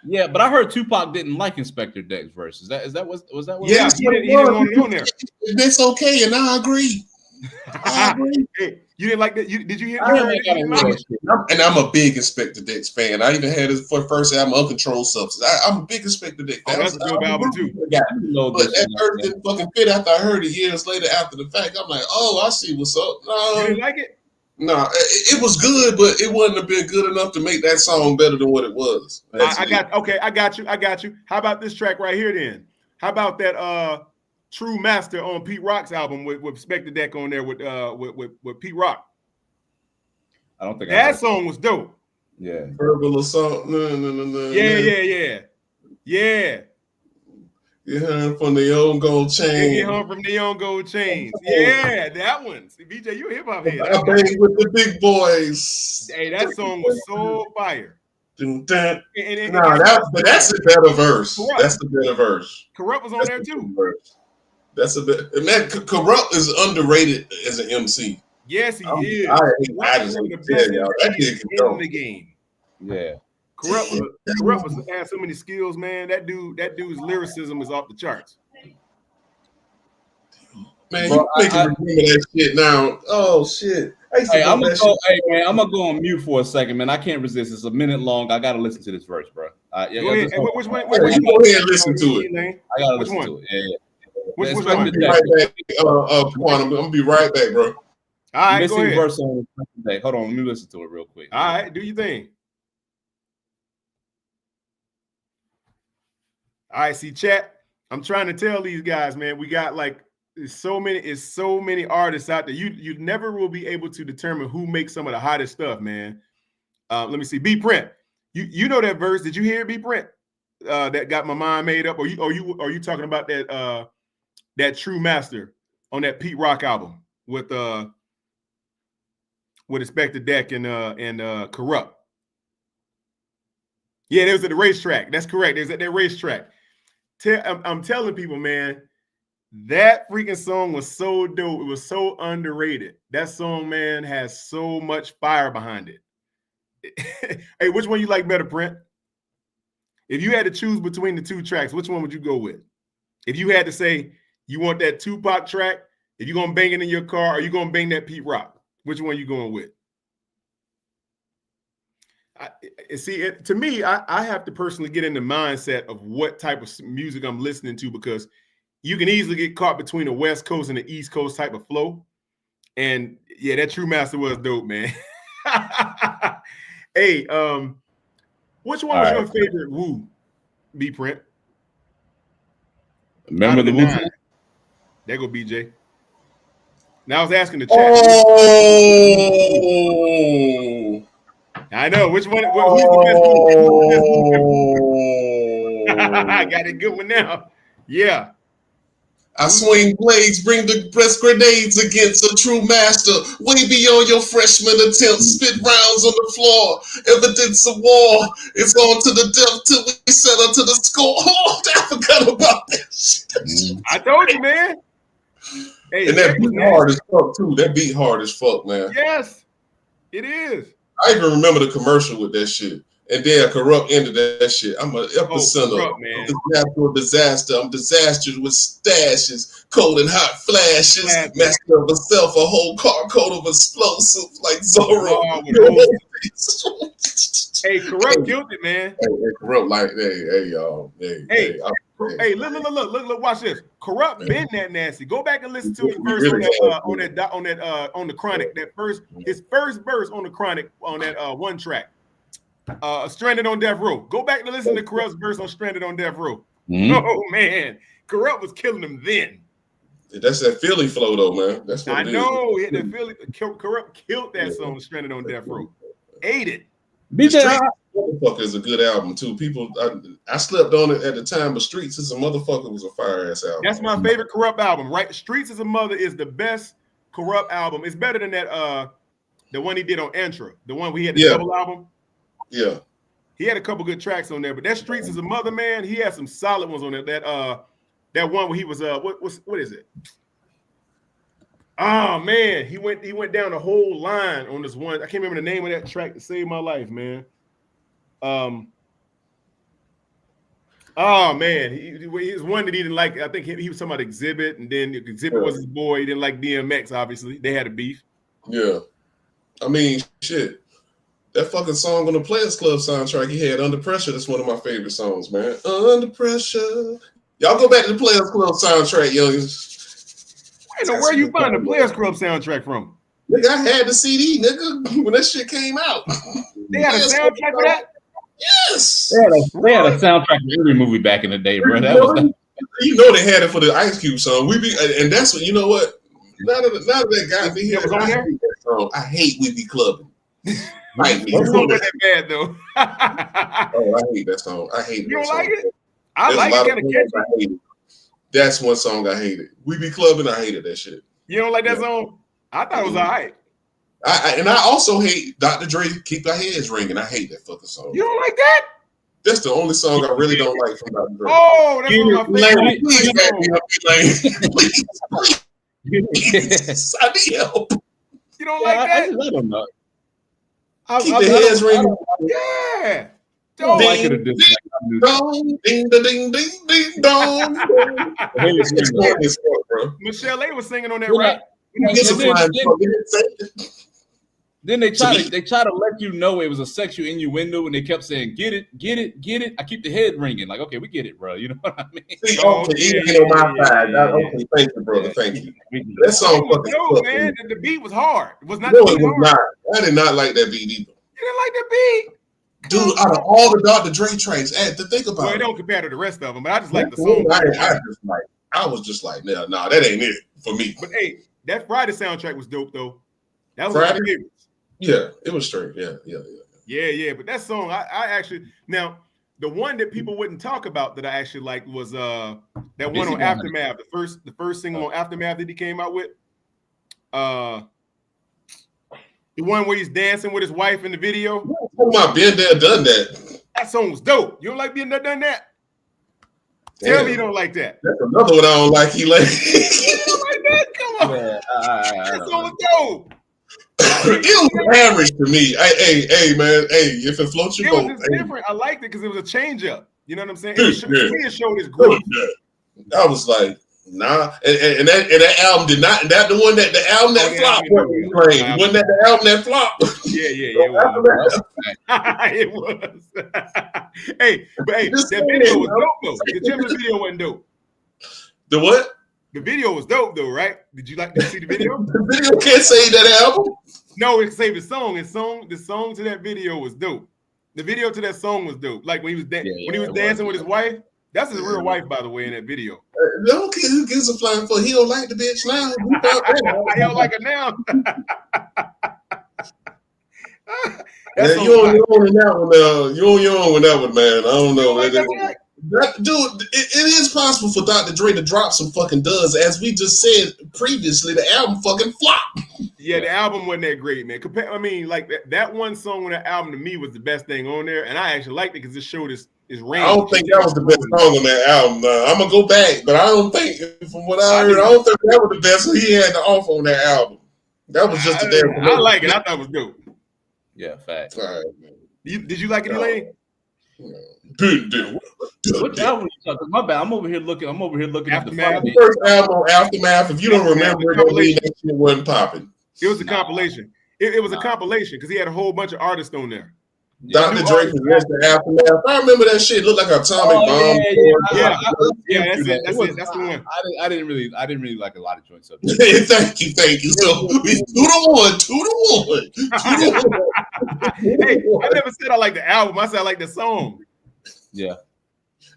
Yeah, but I heard Tupac didn't like Inspector Deck's verse. Was that what?
Yeah, he didn't want it on there. That's okay, and I agree.
Hey, you didn't like that? Did you hear?
And I'm a big Inspector Deck's fan. I even had his first album, Uncontrolled Substance. I'm a big Inspector Deck fan.
That's a good album too.
But that verse didn't fucking fit after I heard it years later after the fact. I'm like, oh, I see what's up. No,
you didn't like it?
No, it was good, but it wouldn't have been good enough to make that song better than what it was.
I got you. How about this track right here then? How about that True Master on Pete Rock's album with Inspector Deck on there with Pete Rock?
I don't think
that song was dope.
Yeah.
Verbal assault. No.
Yeah.
Get hung from the old gold chain.
Get hung from the old gold chains. Yeah, that one. See, BJ, you a hip hop head.
I bang with the big boys.
Hey, that song was so fire.
That's a better verse. Corrupt. That's the better verse.
Corrupt was on there too.
That's a bit. Man, Corrupt is underrated as an MC.
Yes, he is.
I just tell y'all that kid can go
in the game.
Yeah.
Corrupt had so many skills, man. That dude's lyricism is off the charts.
Man, you making me remember that shit now. Oh shit.
Hey, I'm gonna go on mute for a second, man. I can't resist. It's a minute long. I gotta listen to this verse, bro.
Go ahead. Which one?
Go ahead and listen to it.
I gotta listen to it. Yeah.
Which one?
I'm gonna be right back, bro.
All right,
missing
go ahead.
verse on today. Hold on, let me listen to it real quick.
All right, do your thing. All right, see, chat. I'm trying to tell these guys, man. We got it's so many artists out there. You never will be able to determine who makes some of the hottest stuff, man. Let me see. B Print. You know that verse? Did you hear it, B Print? That Got My Mind Made Up. Are you talking about that True Master on that Pete Rock album with Inspector Deck and Corrupt? Yeah, they was at the racetrack. That's correct. They was at that racetrack. I'm telling people, man, that freaking song was so dope. It was so underrated. That song, man, has so much fire behind it. Hey, which one you like better, Brent? If you had to choose between the two tracks, which one would you go with? If you had to say you want that Tupac track, if you're gonna bang it in your car, or you gonna bang that Pete Rock, which one you going with? To me, I have to personally get in the mindset of what type of music I'm listening to, because you can easily get caught between the West Coast and the East Coast type of flow. And yeah, that True Master was dope, man. Hey, which one was your favorite Wu, B Print?
Remember the Wu?
There go BJ. Now I was asking the chat.
Oh,
I know which one. Who's the best? I got a good one now. Yeah.
I swing blades, bring the best grenades against a true master. Way beyond your freshman attempts, spit rounds on the floor. Evidence of war. It's on to the death till we settle to the score. Oh, I forgot about that shit.
I told you, man. Hey,
and that beat hard as fuck too. That beat hard as fuck, man.
Yes, it is.
I even remember the commercial with that shit. And then Corrupt ended that shit. I'm an epicenter of this natural disaster. I'm disastrous with stashes, cold and hot flashes. Master of myself, a whole car coat of explosives like Zorro.
Hey, Corrupt killed it, man.
Hey, Corrupt, like, hey, y'all.
Hey, look, watch this. Corrupt been that nasty. Go back and listen to his verse on the Chronic. His first verse on the Chronic on that one track. Stranded on Death Row. Go back and listen to Corrupt's verse on Stranded on Death Row. Oh man, Corrupt was killing him then.
That's that Philly flow though, man. That's what
I know. He had that Philly. Corrupt killed that song, Stranded on Death Row. Ate it.
BJ,
Motherfucker is a good album too. People, I slept on it at the time, but Streets is a Motherfucker was a fire ass album.
That's my favorite Corrupt album, right? Streets is a Mother is the best Corrupt album. It's better than that. The one he did on Entra, the one we had the double album.
Yeah,
he had a couple good tracks on there, but that Streets is a Mother, man. He had some solid ones on there. That one where he was what is it? Oh man, he went down the whole line on this one. I can't remember the name of that track to save my life, man. Oh man, he was one that he didn't like. I think he was talking about Exhibit, and then Exhibit was his boy. He didn't like DMX. Obviously, they had a beef.
Yeah, I mean, shit. That fucking song on the Players Club soundtrack he had, Under Pressure, that's one of my favorite songs, man. Under Pressure. Y'all go back to the Players Club soundtrack, youngins.
I know where you find the Players Club soundtrack from.
Nigga, I had the CD, nigga, when that shit came out.
They had a soundtrack for that?
Yes.
They had a soundtrack for every movie back in the day, bro.
You know they had it for the Ice Cube song. And that's what, you know what? Now that guy be here, I hate We Be Clubbing. Like me.
It's not that bad though.
Oh, I hate that song. I hate it.
You don't like it? I like it. Kind of catchy.
That's one song I hated. We Be Clubbing. I hated that shit.
You don't like that song? I thought it was all right.
And I also hate Dr. Dre, Keep Our Heads Ringing. I hate that fucking song.
You don't like that?
That's the only song I really don't like from Dr. Dre.
Oh, that's one of my favorite.
Please back me up, please. I need help.
You don't like that?
I don't know.
Keep the heads ringing.
Yeah.
Don't like it or dislike it.
Dong, ding, ding, ding, ding, dong.
Michelle A was singing on that rap.
Then they try to let you know it was a sexual innuendo, and they kept saying, "Get it, get it, get it." I keep the head ringing, like, okay, we get it, bro. You know what I mean?
See, okay, on my side. Okay, thank you, brother. Thank you. That song fucking
no, man. The beat was hard. It was not.
No, it was not. I did not like that beat either.
You didn't like that beat,
dude. Out of all the Dr. Dre tracks, I had to think about
it.
It
don't compare to the rest of them, but I just like the song.
I was just like, nah, that ain't it for me.
But hey, that Friday soundtrack was dope though. That was
Friday.
My favorite.
Yeah, it was straight. Yeah.
But that song, I actually now the one that people wouldn't talk about that I actually liked was that one on Aftermath, the first single on Aftermath that he came out with. The one where he's dancing with his wife in the video.
My Been There, Done That.
That song was dope. You don't like Been There, Done That? Damn. Tell me you don't like that.
That's another one I don't like. He like.
You don't like that? Come on. That song was dope.
It was average to me. Hey, man. Hey, if it floats your boat.
It was different. I liked it because it was a change up. You know what I'm saying? It showed his growth.
I was like, Nah, and that album did not. That the one that the album that flopped. Wasn't that the album that flopped?
Yeah, it was. Hey, but hey, that video was dope though. The Timberland video wasn't dope.
The what?
The video was dope though, right? Did you like to see the video?
The video can't say that album.
No, it saved the song. The song to that video was dope. The video to that song was dope. Like when he was dancing with his wife. That's his real wife, by the way, in that video.
No kid who gives a flying fuck. He don't like the bitch now.
He don't like her now.
You on your own with that one. You on your own with that one, man. I don't know. Dude, it is possible for Dr. Dre to drop some fucking duds. As we just said previously, the album fucking flopped.
Yeah, the album wasn't that great, man. I mean, like that one song on that album to me was the best thing on there, and I actually liked it because it showed his range.
I don't think that was the best song on that album. I'm gonna go back, but I don't think, from what I heard, I don't think that was the best he had to offer on that album. That was just a damn.
I like it. I thought it was dope.
Yeah, facts.
Right,
did you like it, Elaine?
What album you talking? My bad. I'm over here looking at
the
first album, Aftermath. If you don't remember, that shit wasn't popping.
It was a compilation. It was a compilation because he had a whole bunch of artists on there.
Dr. Dre was the Aftermath. I remember that shit. It looked like an atomic bomb.
Yeah, that's it. That's the one.
I didn't really like a lot of joints up there.
Thank you. So 2-1.
Hey, I never said I like the album. I said I like the song.
Yeah.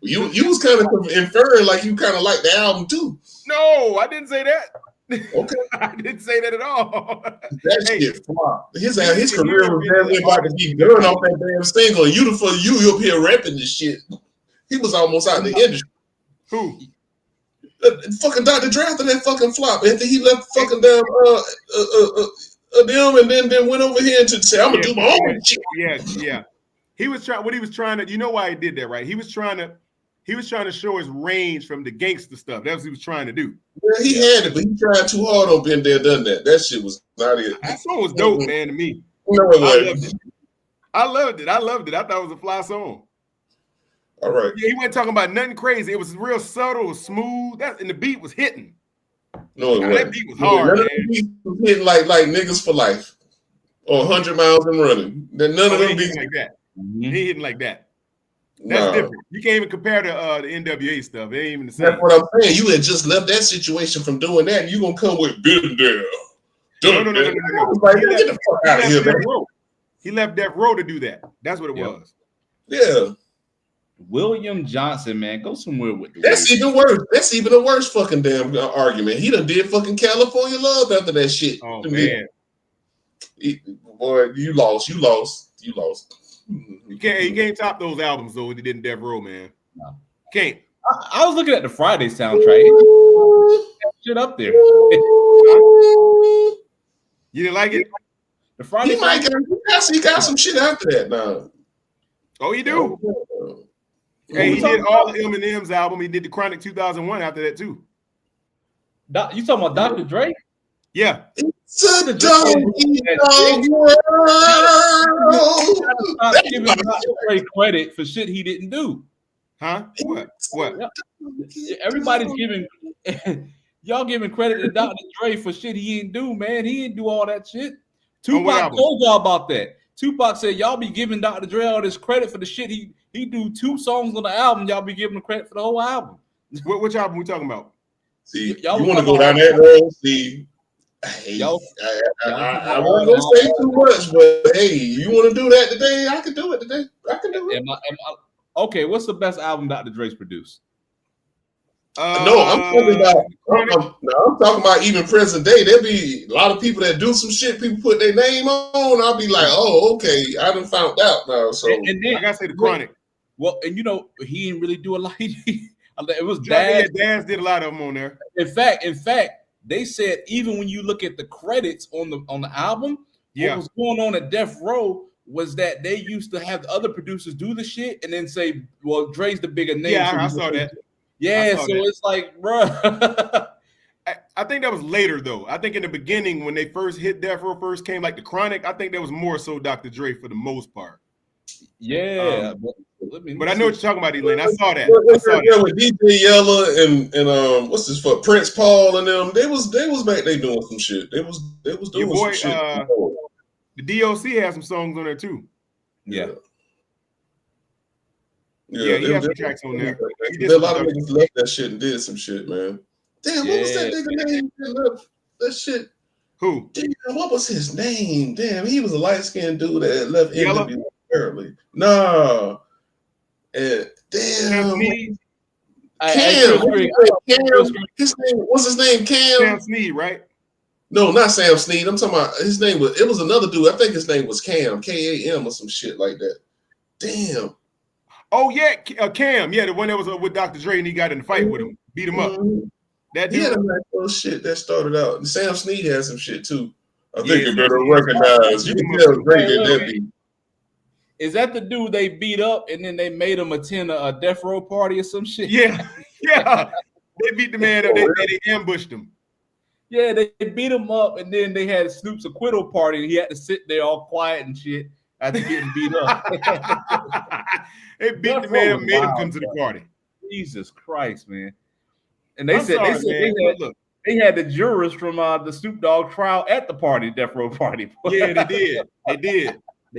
You was kind of inferring like you kind of like the album too.
No, I didn't say that.
Okay.
I didn't say that at all.
That shit flopped. His career was barely about to be done off that damn single. You up here rapping this shit. He was almost out of the industry.
Who?
Fucking Dr. Dre after that fucking flop. After he left fucking damn them and then went over here to say, I'm gonna do my own shit.
Yeah. He was trying to, you know why he did that, right? He was trying to show his range from the gangster stuff. That's what he was trying to do.
Yeah, he had it, but he tried too hard on Been There, Done That. That shit was not it.
That song was dope, man, to me.
No, it
I loved it. I thought it was a fly song.
All right.
Yeah, he wasn't talking about nothing crazy. It was real subtle, it was smooth. And the beat was hitting.
No, it wasn't.
That beat was hard, man.
The beat was hitting like Niggas for Life or 100 Miles and Running. None of them beats
like that. He hitting like that. That's different. You can't even compare to the NWA stuff. It ain't even the same.
That's what I'm saying. You had just left that situation from doing that, and you gonna come with Been There.
No.
Like, get the fuck out of here, man.
He left Death Row to do that. That's what it was.
Yeah.
William Johnson, man, go somewhere with the
That's even worse. That's even a worse fucking damn argument. He done did fucking California Love after that shit.
Oh man,
boy, you lost.
You can't top those albums though. When he did in Death Row, man.
No.
Can't.
I was looking at the Friday soundtrack. Shit up there.
You didn't like it?
The Friday.
He got some shit after that now.
Oh, you do. Hey, he did all the Eminem's album. He did the Chronic 2001 after that too.
You talking about Dr. Dre?
Yeah.
It's a dog world.
Stop giving Dr. Dre credit for shit he didn't do.
Huh? What?
Everybody's giving y'all giving credit to Dr. Dre for shit he didn't do, man. He didn't do all that shit. Tupac told y'all about that. Tupac said y'all be giving Dr. Dre all this credit for the shit he do 2 songs on the album. Y'all be giving him credit for the whole album.
Which album we talking about?
See, y'all you want to go down that road? See, I won't go say too much, but hey, you want to do that today? I can do it today. I can do it.
Okay, what's the best album Dr. Dre's produced?
No, I'm talking about even present day. There'll be a lot of people that do some shit. People put their name on. I'll be like, oh, okay, I done found out now. So
and then I gotta say the Chronic.
Well, and you know he didn't really do a lot. It was
Daz. Daz did a lot of them on there.
In fact, they said even when you look at the credits on the album, what was going on at Death Row was that they used to have the other producers do the shit and then say, well, Dre's the bigger name.
Yeah, I saw that.
Yeah, so it's like, bro.
I think that was later though. I think in the beginning when they first hit Death Row first came, like the Chronic, I think that was more so Dr. Dre for the most part.
Yeah,
but I know what you're talking about, Elaine. I saw that.
Yeah, with DJ Yella and what's this for Prince Paul and them. They was back there doing some shit. They was doing
Your boy,
some shit.
The DOC has some songs on there too.
Yeah.
Yeah, he has some tracks on there.
A lot of niggas left that shit and did some shit, man. Damn, what was that nigga name that left that shit?
Who?
Damn, what was his name? Damn, he was a light-skinned dude that left
Yella?
NWA early. Nah. And damn. Cam. What's his name? Cam.
Sam Snead, right?
No, not Sam Snead. I'm talking about his name was. It was another dude. I think his name was Cam, K-A-M or some shit like that. Damn.
Oh yeah, Cam. Yeah, the one that was with Dr. Dre and he got in the fight with him, beat him up. That dude.
He had a nice little shit that started out. And Sam Snead had some shit too. I think you better recognize. You can tell Dre did that beat.
Is that the dude they beat up and then they made him attend a death row party or some shit?
Yeah, yeah. They beat the man up. They ambushed him.
Yeah, they beat him up and then they had Snoop's acquittal party and he had to sit there all quiet and shit after getting beat up.
They beat the man up and made him come to the party.
Jesus Christ, man. And they said they had the jurors from the Snoop Dogg trial at the party, death row party.
Yeah, they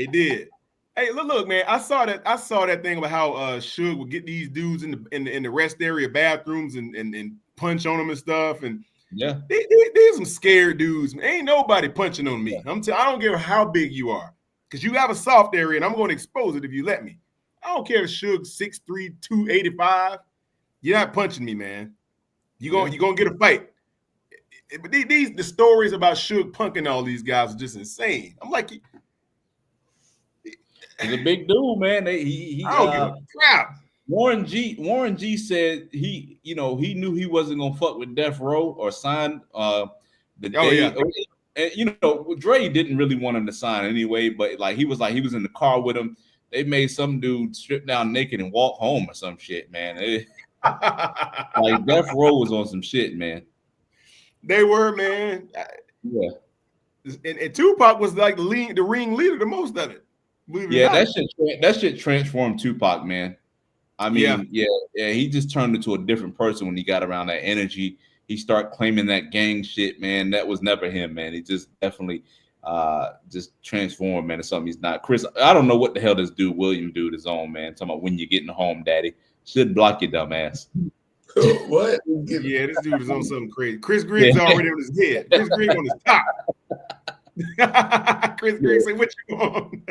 did. Hey, look, man! I saw that thing about how Suge would get these dudes in the rest area bathrooms and punch on them and stuff. And
yeah,
these some scared dudes. Man. Ain't nobody punching on me. I don't care how big you are, because you have a soft area, and I'm going to expose it if you let me. I don't care if Suge's 6'3", 285. You're not punching me, man. You're gonna get a fight. But the stories about Suge punking all these guys are just insane. I'm like.
He's a big dude, man. I
don't give a crap.
Warren G said he knew he wasn't gonna fuck with Death Row or sign the day. And Dre didn't really want him to sign anyway, but he was in the car with him. They made some dude strip down naked and walk home or some shit, man. Like Death Row was on some shit, man.
They were, man.
Yeah.
And Tupac was like the ring leader to most of it.
Yeah, that shit transformed Tupac, man. I mean, yeah, he just turned into a different person when he got around that energy. He started claiming that gang shit, man. That was never him, man. He just definitely just transformed, man, to something he's not. Chris, I don't know what the hell this dude William is on, man. Talking about when you're getting home, daddy. Should block your dumb ass.
What?
Yeah, this dude is on something crazy. Chris Griggs already on his head. Chris Griggs on his top. Chris Griggs say, "What you on?"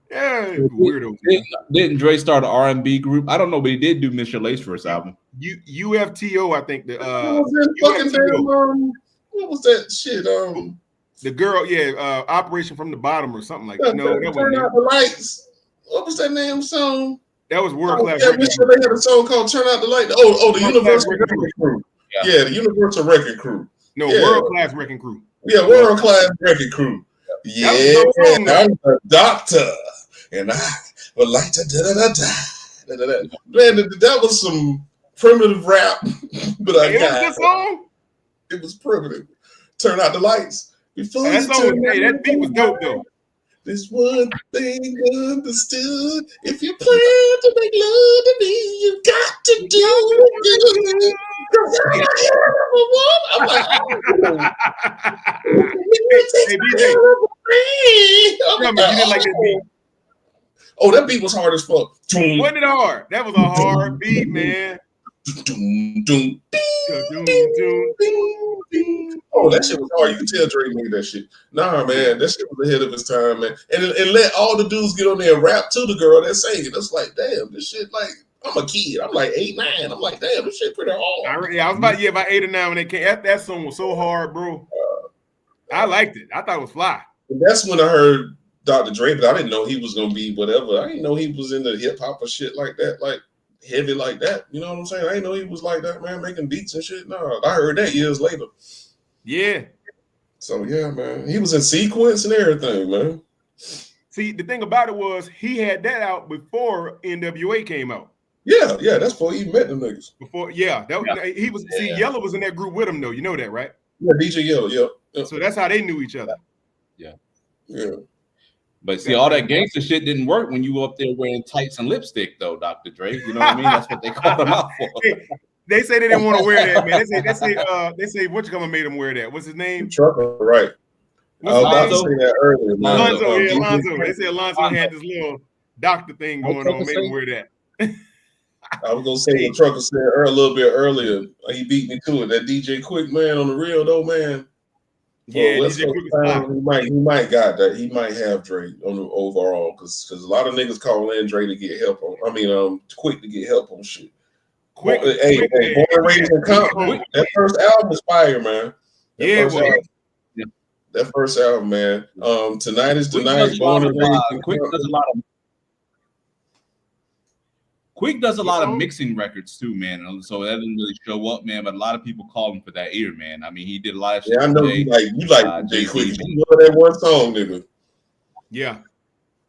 Yeah, weirdo.
Didn't Dre start an R&B group? I don't know, but he did do Mr. Lace first album.
UFTO, I think.
What was that shit?
The girl, Operation from the Bottom or something like that. No, that
Turn Out the Lights. What was that name song?
That was World Class.
Yeah, they had a song called "Turn Out the Light." The Universal Record Crew. Yeah, the Universal Record Crew.
No, World Class Wrecking Crew.
Yeah, World Class Wrecking Crew. Yeah, I'm a doctor, and I would like to da-da-da-da. Man, that was some primitive rap, but I got
it. Song?
It was primitive. Turn out the lights.
That beat was dope, though.
This one thing understood. If you plan to make love to me, you got to do it. I'm like,
hey, DJ. You didn't like that beat.
Oh, that beat was hard as fuck.
Wasn't it hard? That was a hard beat, man.
Oh, that shit was hard. You can tell Dre made that shit. Nah, man, that shit was ahead of his time, man. And let all the dudes get on there and rap to the girl that sang it. That's like, damn, this shit, like, I'm a kid. I'm like 8, 9. I'm like, damn, this shit pretty hard.
I was about 8 or 9 when they came. That song was so hard, bro. I liked it. I thought it was fly.
And that's when I heard Dr. Dre, but I didn't know he was gonna be whatever. I didn't know he was into hip hop or shit like that, like heavy like that. You know what I'm saying? I didn't know he was like that, man, making beats and shit. No, I heard that years later.
Yeah.
So yeah, man, he was in Sequence and everything, man.
See, the thing about it was he had that out before NWA came out.
Yeah, that's before he met them niggas.
He was. See, Yella was in that group with him, though. You know that, right?
Yeah, DJ Yella. Yeah.
So that's how they knew each other.
Yeah. But see, all that gangster shit didn't work when you were up there wearing tights and lipstick, though, Dr. Dre. You know what I mean? That's what they called him out for.
They say they didn't want to wear that, man. They say what you gonna make him wear that? What's his name?
Trucker, right? I was about to say that earlier.
Alonzo, yeah, Alonzo. They say Alonzo had this little doctor thing going on, made him wear that.
I was gonna say what Trucker said a little bit earlier. He beat me to it. That DJ Quick, man, on the real though, man.
Yeah, DJ Quick
he might got that. He might have Dre on the overall because a lot of niggas call in Dre to get help on. Quick to get help on shit. Quick, Born and Raised in Compton. That first album is fire, man. That first album, man. Tonight is the night.
Quick does a lot of mixing records too, man. So that didn't really show up, man. But a lot of people call him for that ear, man. I mean, he did a lot of shit.
Yeah, I know you like Jay Quick. You love that one song, nigga.
Yeah.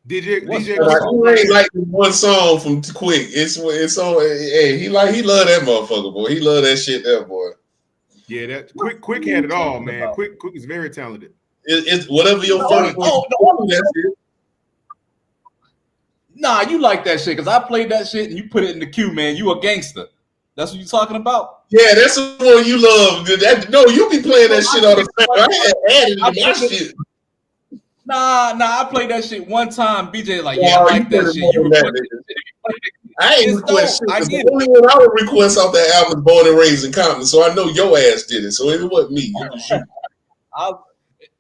DJ
ain't like one song from Quick. It's on. Hey, he love that motherfucker, boy. He love that shit, there, boy.
Yeah, that Quick had it all, man. Quick is very talented.
It's whatever your first.
Nah, you like that shit because I played that shit and you put it in the queue, man. You a gangster. That's what you talking about?
Yeah, that's the one you love. No, you be playing that shit all the time. I added to my shit.
Nah, I played that shit one time. BJ like, yeah, I like that shit. You
I ain't request shit. The only one I would request off that album is Born and Raised in Compton, so I know your ass did it. So it wasn't me.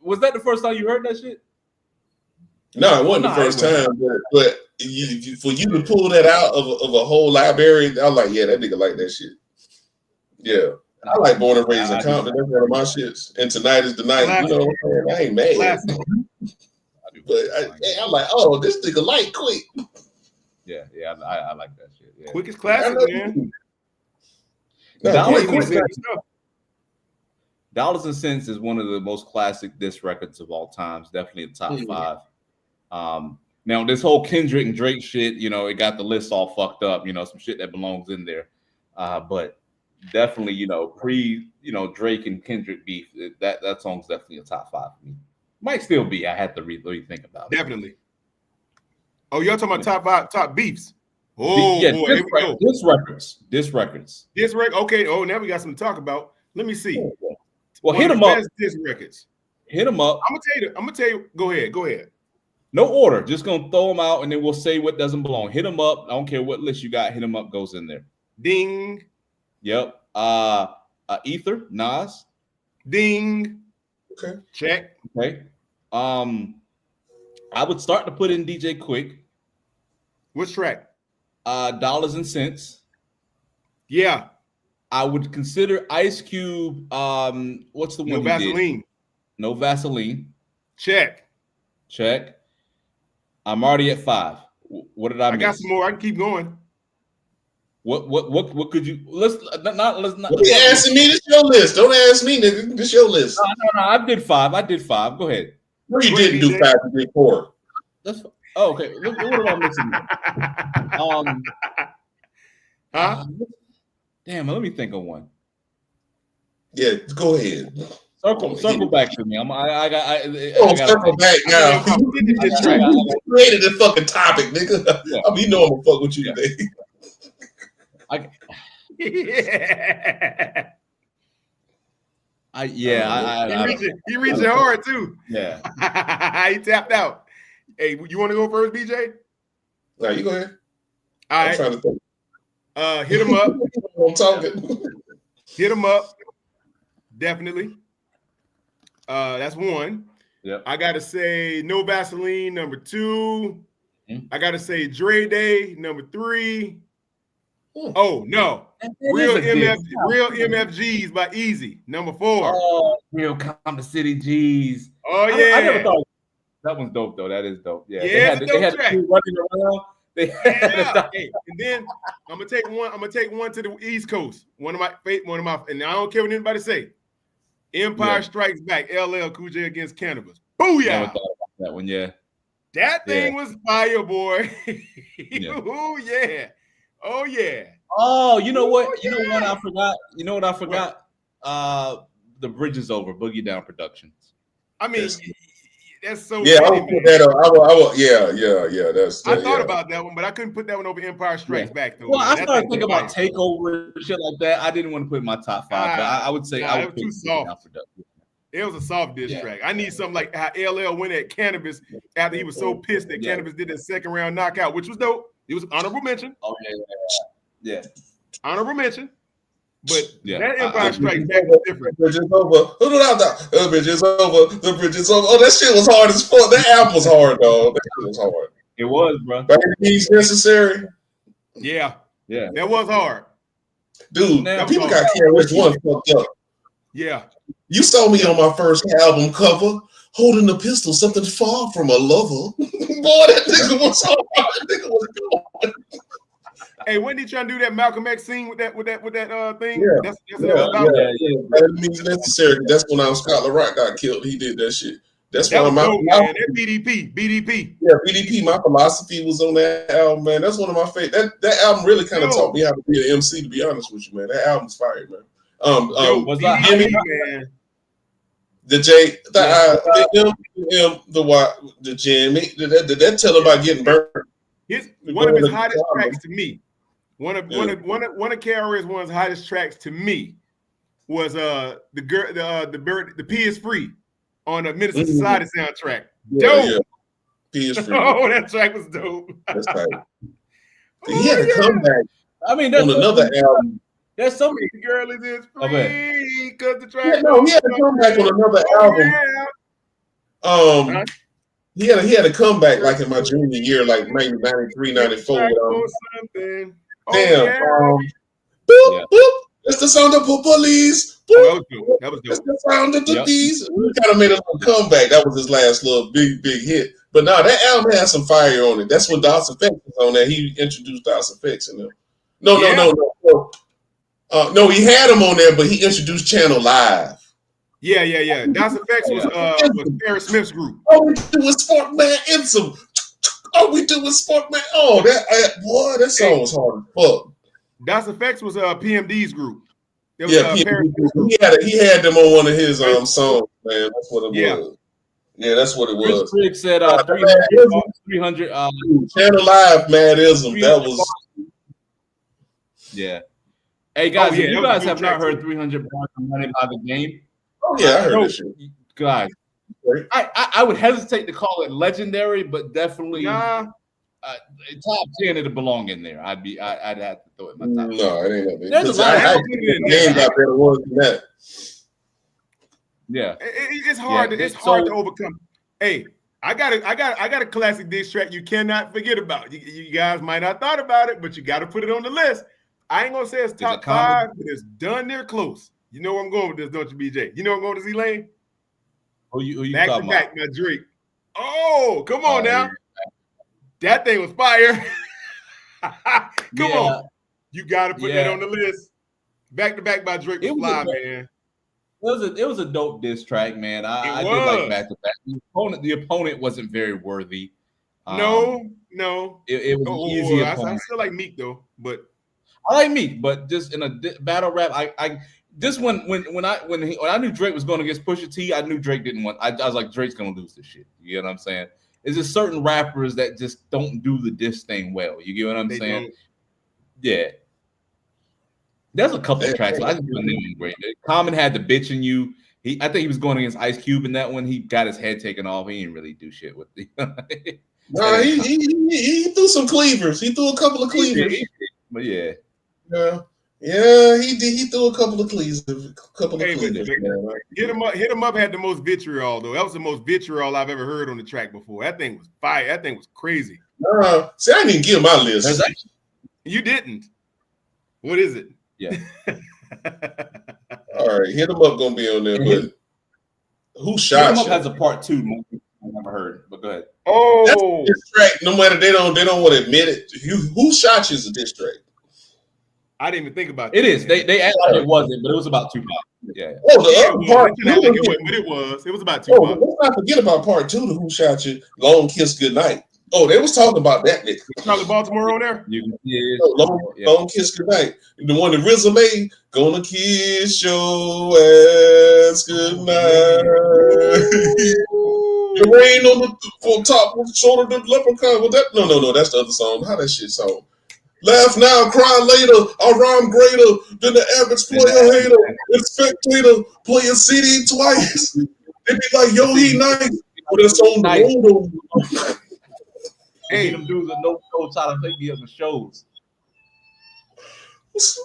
Was that the first time you heard that shit?
No, it wasn't the first time, but for you to pull that out of a whole library, I was like, yeah, that nigga like that shit. Yeah, I like Born and Raised in Compton. That's one of my shits. And Tonight is the night. You know what I'm saying? I ain't mad. But I'm like, oh, this nigga like Quick.
Yeah, I like that shit. Yeah.
Quick is classic, man.
Dollars and Cents is one of the most classic diss records of all times. Definitely the top 5. Now this whole Kendrick and Drake shit, you know, it got the list all fucked up. You know, some shit that belongs in there. But definitely, you know, Drake and Kendrick beef. That song's definitely a top 5 for me. Might still be. I had to really think about it.
Definitely. Oh, y'all talking about top beefs? Oh, yeah, boy,
Diss records.
Diss record. Okay. Oh, now we got something to talk about. Let me see.
Well, hit them up.
Diss records.
Hit them up.
I'm gonna tell you. Go ahead.
No order. Just gonna throw them out, and then we'll say what doesn't belong. Hit them up. I don't care what list you got. Hit them up goes in there.
Ding.
Yep. Ether. Nas.
Ding.
Okay.
Check.
Okay. I would start to put in DJ Quick.
Which track?
Dollars and Cents.
Yeah.
I would consider Ice Cube. What's the one?
No Vaseline.
No Vaseline.
Check.
I'm already at 5. What did I miss?
I got some more. I can keep going.
What could you? Let's not.
You asking me? This your list. Don't ask me, nigga. This your list.
No. I did 5. Go ahead.
No, you didn't do 5. You did 4.
That's okay. What am I missing? Damn. Let me think of one.
Yeah, go ahead.
Circle back to me.
Circle back now. You created the fucking topic, nigga. Yeah. You know I'm gonna fuck with you today.
He reaching hard too.
Yeah.
He tapped out. Hey, you want to go first, BJ?
No, you go ahead.
All right.
I'm trying to think.
Hit him up.
I'm talking.
Hit him up. Definitely. That's 1.
Yeah.
I gotta say No Vaseline, number 2. I gotta say Dre Day, number 3. Oh no, Real MFGs by Easy, number 4.
Oh, Real Compton City G's.
Oh yeah,
I never thought that one's dope though. That is dope. Yeah,
they had
running around.
And then I'm gonna take one to the East Coast. One of my, and I don't care what anybody say. Empire Strikes Back. LL Cool J against Cannabis. Booyah!
Never thought about that one. Yeah,
that thing was fire, boy. Oh yeah. Oh yeah.
Oh, you know what? You know what I forgot? You know what I forgot? The Bridge Is Over, Boogie Down Productions.
I mean, That's so
Yeah, I
funny,
would put that up. I will. Yeah.
I thought about that one, but I couldn't put that one over Empire Strikes Back though.
Well,
man.
I
That
started
thing
thinking
was
about
fire.
Takeover and shit like that. I didn't want to put in my top 5, but I would say I
it
would
was too
put
soft.
Down for Duck.
It was a soft diss track. I need something like how LL went at Cannabis after he was so pissed that Cannabis did that second round knockout, which was dope. It was honorable mention.
Oh yeah.
Honorable mention. But
Yeah.
that Empire Strikes Back was different.
The bridge is over. The bridge is over. The bridge is over. Oh, that shit was hard as fuck. That album was hard, dog. That shit was hard.
It was, bro.
But it's necessary.
Yeah.
Yeah.
That was hard.
Dude,
Now,
people got care which one fucked up.
Yeah.
You saw me on my first album cover holding a pistol, something far from a lover. Boy, that nigga was hard. That nigga was good.
Hey, when did he trying to do that Malcolm X scene with that thing?
Yeah.
That's what it was about.
That means necessary. That's when Scott LaRock got killed. He did that shit. That's
That
why
was
my
dope, man. That BDP.
Yeah, BDP. My philosophy was on that album, man. That's one of my favorite. That album really kind of taught me how to be an MC. To be honest with you, man, that album's fire, man.
Was that
BDP, man?
The J, the M, the Y, the Jimmy. Did that tell about getting burned?
One of his hottest tracks to me. One of KRS-One's hottest tracks to me was the P is Free on the Minister Society soundtrack. Dope.
Yeah. P is Free.
Oh, that track was dope.
That's tight. He had a comeback.
I mean,
on another album.
There's so many.
Girl is free because the track.
He had a comeback on another album. He had a comeback like in my junior year, like maybe 93, 94.
Damn.
Boop, boop. It's the sound of police. Boop.
That was dope.
It's the sound of the bees. We kind of made a little comeback. That was his last little big hit. But no, that album had some fire on it. That's when DOS Effects was on there. He introduced DOS Effects in there. No. No, he had him on there, but he introduced Channel Live.
Yeah. DOS Effects was Paris Smith's group.
All we do is Sport Man Insum. All we do is Sport Man. Oh, that song was hard as fuck.
DOS Effects was PMD's group.
Was, he had them on one of his songs, man. That's what it was. Yeah, that's what it was.
Chris said 300.
Channel Live, Madism. That was.
Yeah. Hey guys, if you guys have not heard 300 Bars of Money by the Game.
Oh yeah, I heard this shit.
Guys, I would hesitate to call it legendary, but definitely top 10 it'll belong in there. I'd have to throw it in my top 10.
No, it ain't that.
There's a lot of
games out there worse than that.
Yeah, it's hard. It's hard to overcome. Hey, I got a classic diss track you cannot forget about. You guys might not thought about it, but you got to put it on the list. I ain't gonna say it's top 5, but it's done near close. You know where I'm going with this, don't you, BJ? You know I'm going to Z-Lane?
Who you
back to back, my Drake. Oh, come on now. That thing was fire. Come on. You got to put that on the list. Back to back by Drake was fly, man.
It was a dope diss track, man. I did like back to back. The opponent wasn't very worthy.
No.
It was an easy opponent.
I still like Meek though, but
I like Meek, but just in a battle rap, I just when I knew Drake was going against Pusha T, I knew Drake didn't want. I was like, Drake's gonna lose this shit. You get what I'm saying? It's just certain rappers that just don't do the diss thing well. You get what I'm saying? Don't. Yeah. There's a couple of tracks. I just couldn't name great. Common had the bitch in you. I think he was going against Ice Cube in that one. He got his head taken off. He didn't really do shit with it.
No, he threw some cleavers. He threw a couple of cleavers.
But yeah.
He threw a couple of cleavers.
Hit him up had the most vitriol though. That was the most vitriol I've ever heard on the track before. That thing was fire. That thing was crazy.
See, I didn't give my list.
You didn't. What is it?
Yeah.
All right, Hit 'em Up gonna be on there, but who shot
Hit 'em Up has a part 2. I never heard, but go ahead.
Oh, that's a diss track. No matter they don't want to admit it. Who shot you is a diss track.
I didn't even think about that.
It is. They act like it wasn't, but it was about 2 parts. Yeah.
Oh, the other part 2,
but it was. It was about 2 parts.
Let's not forget about part 2. The Who Shot You? Long Kiss Goodnight. Oh, they was talking about that nigga.
Charlie Baltimore on there?
You can see it.
Long Kiss Goodnight. The one that RZA made, gonna kiss your ass goodnight. The rain on the top of the shoulder of the leprechaun. Well, that no, that's the other song. How that shit sound? Laugh now, cry later. I rhyme greater than the average player hater. And spectator play a CD twice. They be like, yo, he nice. But it's on the road.
Hey, them dudes are no trying to take me up the shows.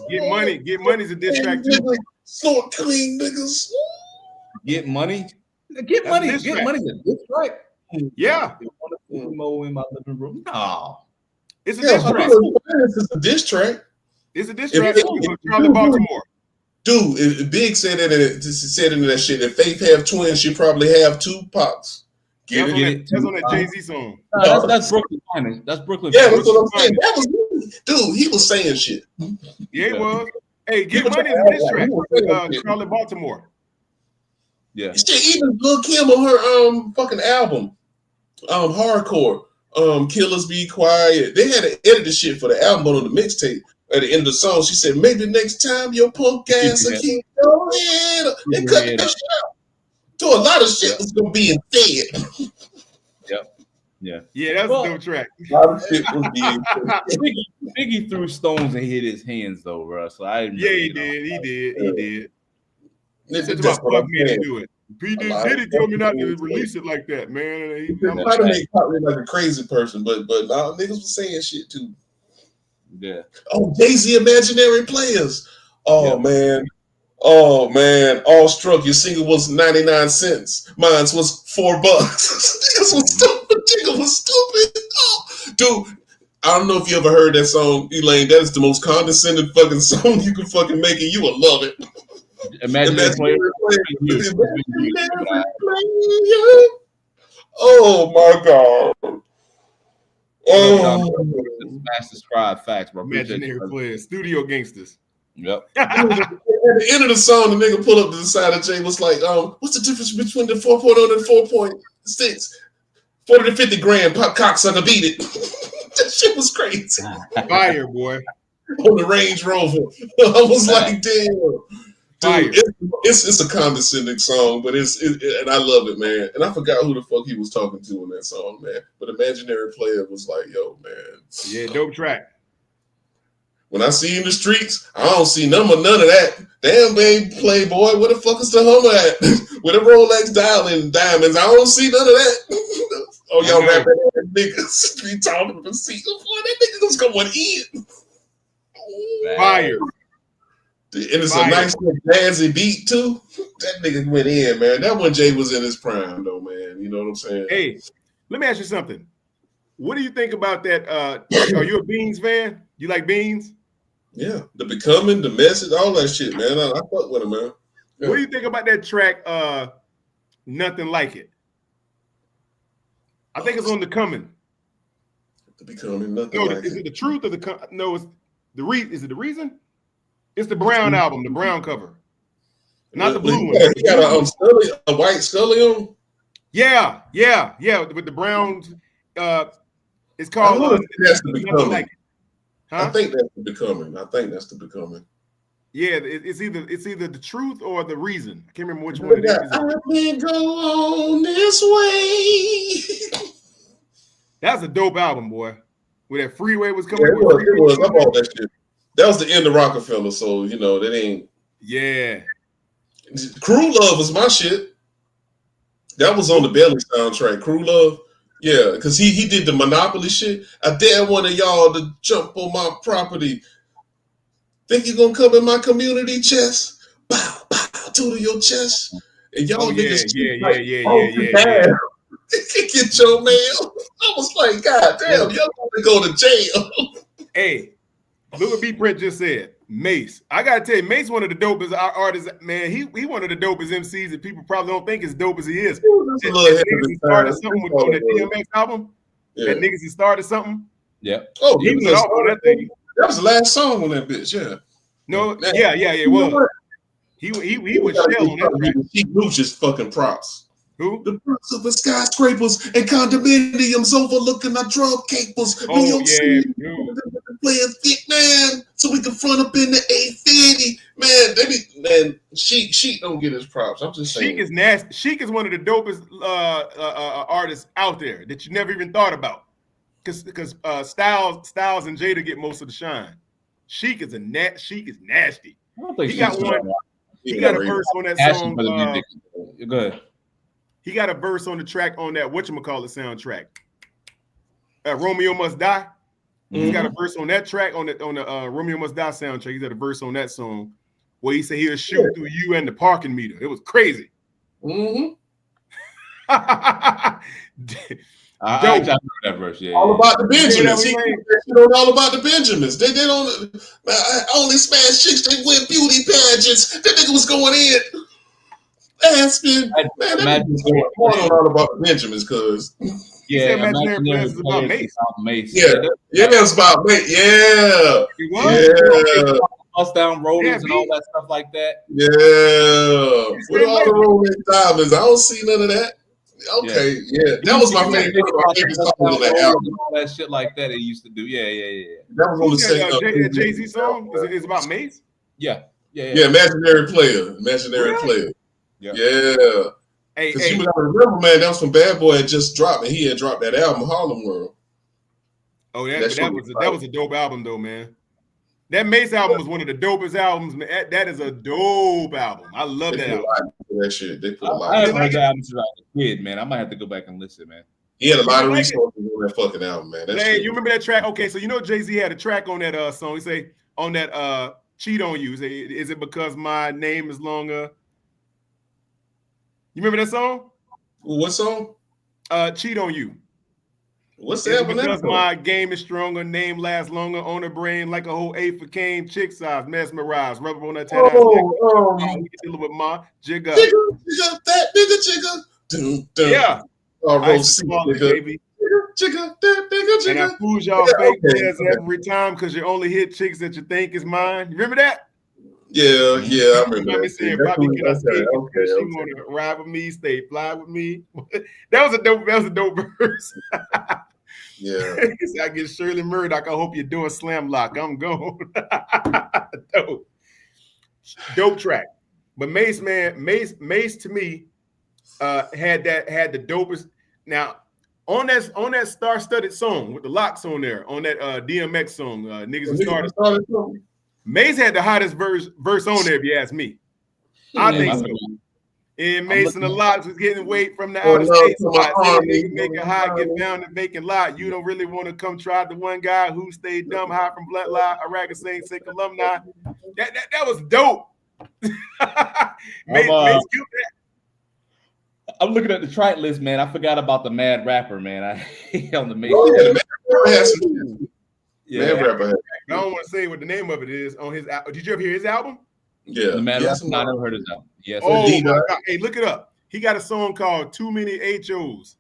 Get money's a diss track too.
Snort clean niggas.
Get money. Get money. Get money. A diss track.
Yeah.
Mo in my living room. No.
It's a diss track.
It's a diss track.
It's a diss track with Charlie Baltimore.
Dude, if Big said that in that shit, if Faith have twins, she probably have two pops.
That's on that Jay-Z song.
That's Brooklyn Finest. That's Brooklyn.
Yeah, that's what I'm saying. That was dude. He was saying shit.
Yeah, he was. Hey, Get Money is a diss track with Charlie Baltimore.
Yeah.
Shit, even Lil' Kim on her fucking album, Hardcore, Killers Be Quiet. They had to edit the shit for the album, but on the mixtape at the end of the song, she said, "Maybe next time your punk ass will keep your head up." They cut that shit out. So a lot of shit was gonna be instead.
Yeah, that's a dope track.
A lot of shit was being
Biggie threw stones and hit his hands though, bro. So I
He did. It's
That's
about
what I'm
fuck me to
saying.
do it. P. Diddy told me not to release it like that, man.
I'm trying to make Pop look like a crazy person, but nah, niggas was saying shit too.
Yeah.
Oh, Jay-Z Imaginary Players. Oh man. Awestruck. Your single was 99 cents. Mine was $4. Niggas was stupid. Nigga was stupid. Oh, dude. I don't know if you ever heard that song, Elaine. That is the most condescending fucking song you can fucking make, and you will love it.
Imaginary Player.
Oh my god. Oh.
Master Scribe facts, bro.
Imaginary Players, Studio Gangsters.
Yep.
At the end of the song, the nigga pulled up to the side of Jay was like, what's the difference between the 4.0 and the 4.6? 40 to 50 grand, pop cocksucker, beat it. That shit was crazy.
Fire, boy.
On the Range Rover. I was like, damn. Dude, it's a condescending song, but and I love it, man. And I forgot who the fuck he was talking to in that song, man. But Imaginary Player was like, yo, man.
Yeah, dope track.
When I see you in the streets, I don't see none of that. Damn, babe, Playboy, where the fuck is the Hummer at? Where the Rolex dialing diamonds? I don't see none of that. Oh, y'all rapping niggas be talking to see. Boy, that nigga was going in.
Fire.
And it's a nice jazzy beat too. That nigga went in, man. That when Jay was in his prime, though, man. You know what I'm saying?
Hey, let me ask you something. What do you think about that? Are you a Beans fan? You like Beans?
Yeah, the Becoming, the Message, all that shit, man. I fuck with him, man. Yeah.
What do you think about that track? Nothing Like It. I think it's on The Coming.
The Becoming, Nothing
No,
Like
is
It.
it the truth or the? No, it's the Is it the Reason? It's the brown album, the brown cover, not the blue one.
He got a white Scully on.
Yeah, with the brown. It's called.
That's the Becoming.
Like it. Huh?
I think that's the Becoming.
Yeah, it's either the truth or the reason. I can't remember which one it is.
I can't go on this way.
That's a dope album, boy. Where that Freeway was coming.
Yeah, it was. I bought that shit. That was the end of Rockefeller, so you know that ain't.
Yeah.
Crew Love was my shit. That was on the Belly soundtrack. Crew Love, yeah, because he did the Monopoly shit. I dare one of y'all to jump on my property. Think you gonna come in my community chest? Bow, bow, to your chest. And y'all niggas,
yeah.
Get your mail. I was like, God damn, y'all gonna go to jail.
Hey, look what B Print just said. Mace. I gotta tell you, Mace one of the dopest artists, man. He one of the dopest MCs that people probably don't think as dope as he is. That started something on that DMX album.
Yeah.
That niggas started something.
Yeah.
Oh,
he was off on that thing.
That was the last song on that bitch, yeah.
No, yeah, it was. He was shell on that track.
He Luch's fucking props.
Who?
The props of the skyscrapers and condominiums overlooking our drug capers.
Oh, yeah.
Playing thick, man. so we can front up in the 850. Man, Sheek don't get his props. I'm just saying.
Sheek is nasty. Sheek is one of the dopest artists out there that you never even thought about. Because Styles and Jada get most of the shine. Sheek is nasty.
I don't think
He got one. He got a verse on that song.
Go ahead.
He got a verse on the track on that whatchamacallit soundtrack. Romeo Must Die. He's got a verse on that track on the Romeo Must Die soundtrack. He's got a verse on that song where he said he'll shoot through you and the parking meter. It was crazy.
Mm-hmm.
I heard that verse. Yeah,
all about the Benjamins. He on All About the Benjamins. They don't. I only smash chicks. They win beauty pageants. That nigga was going in. Aspen. Man, that nigga was going on All About the Benjamins, cuz.
Yeah,
Imaginary Players is about Mace.
Yeah, it's about Mace. Yeah.
It was.
Yeah.
Bust down rollers and all that stuff like that.
Yeah. With all the rolling diamonds. I don't see none of that. Okay, yeah. That was my favorite song on that album.
All that shit like that it used to do. Yeah.
That was on the same
Jay-Z song? Is it about Mace?
Yeah.
Imaginary Player. Yeah. Because you gotta remember, man, that was when Bad Boy had just dropped, and he had dropped that album, Harlem World.
Oh, that was a dope album, though, man. That Mace album was one of the dopest albums. Man. That is a dope album. I love that album.
That shit. They put a lot.
I haven't heard that album since I was a kid, man. I might have to go back and listen, man.
He had a lot of resources on that fucking album, man.
Hey, you remember that track? Okay, so you know Jay-Z had a track on that song. He say on that Cheat on You. Say, is it because my name is longer? You remember that song?
What song?
Cheat on You.
What's that?
Because my game is stronger, name lasts longer, on the brain like a whole eight for cane, chick size, mesmerized, rubber on that tat. Dealing with my jigger.
That nigga jigger.
Yeah.
Baby. Jigger, that nigga jigger.
And I fool y'all fake players every time because you only hit chicks that you think is mine. You remember that?
Yeah, I remember that.
Saying, Bobby, can I say okay. She want to ride with me, stay fly with me. That was a dope verse.
Yeah.
I get Shirley Murdoch. I hope you're doing slam lock. I'm going. Dope track. But Mace to me had the dopest. Now on that star-studded song with the locks on there, on that DMX song, niggas started. Mace had the hottest verse on there, if you ask me. I think so. And Mace and the Locks was getting weight from the outer states. Niggas make it high, get down and vacant lot. You don't really want to come try the one guy who stayed dumb, high from Bloodline, Iraq and Saint Sick alumni. That was dope. Mace killed that.
I'm looking at the track list, man. I forgot about the Mad Rapper, man. On the Mace.
Yeah, Mad Rapper. I don't want to say what the name of it is on his album. Did you ever hear his album?
Yeah, the Mad Rapper. I never heard his album. Yes.
Oh my God. Hey, look it up. He got a song called Too Many HOs.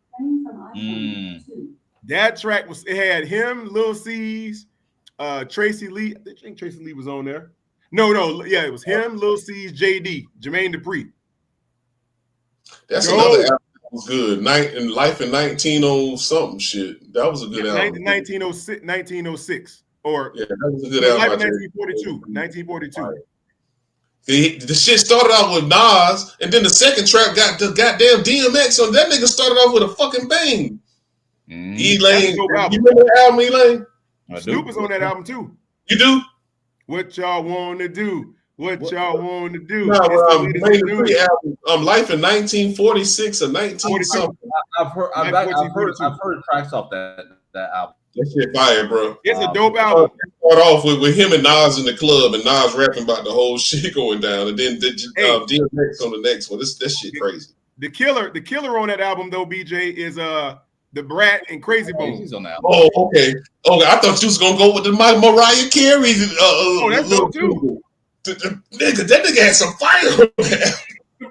That track it had him, Lil C's, Tracy Lee. I think Tracy Lee was on there. No, yeah, it was him, Lil C's, JD, Jermaine Dupri.
That's another album that was good. Life in 19 something shit. That was a good album.
1906. Or
yeah, that was a good album.
Life in 1942. Right.
The shit started out with Nas, and then the second track got the goddamn DMX on. That nigga started off with a fucking bang. Elaine, you remember the album, Elaine?
Snoop is on that album too.
You do?
What y'all want to do? What y'all want to do?
No, Life in 1946 or 19 something.
I've heard tracks off that album.
That shit fire, bro.
It's a dope album.
Start off with him and Nas in the club, and Nas rapping about the whole shit going down, and then DMX on the next one. That shit crazy.
The killer on that album though, BJ, is the Brat and Crazy Bone.
He's on that album.
Oh, okay. I thought you was gonna go with the Mariah Carey.
That's dope too.
That nigga had some fire on that.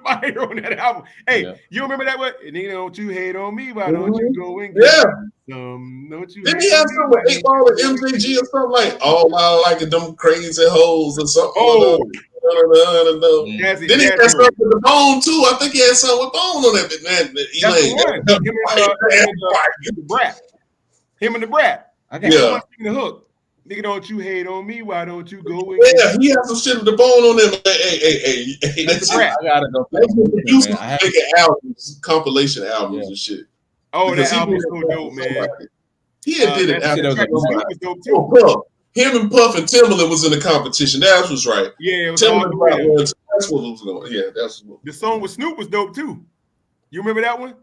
Fire on that album. Hey, you remember that one? Nigga, don't you hate on me? Why don't you go and get some? Don't you?
Didn't he have something with 8 Ball and MJG or something like all I like them crazy hoes or something?
Oh,
then he had something with the Bone too. I think he had something with Bone on that. Man,
Him and the Brat.
I got
the hook. Nigga, don't you hate on me? Why don't you go?
Yeah, he has some shit with the bone on them. Hey,
That's rap.
I gotta go.
That's what producers
Man.
making albums, compilation albums and shit.
Oh,
Because
that
he
album was
did
so
it
dope,
for
man.
somebody. He had did it
That
after
track with
somebody.
Snoop was dope too.
Oh, Puff. Him and Puff and Timberland was in the competition. That was right.
Yeah, it was
Timberland
all
brought
the way.
one. That's what was going. Yeah, that's what.
The song with Snoop was dope too. You remember that one?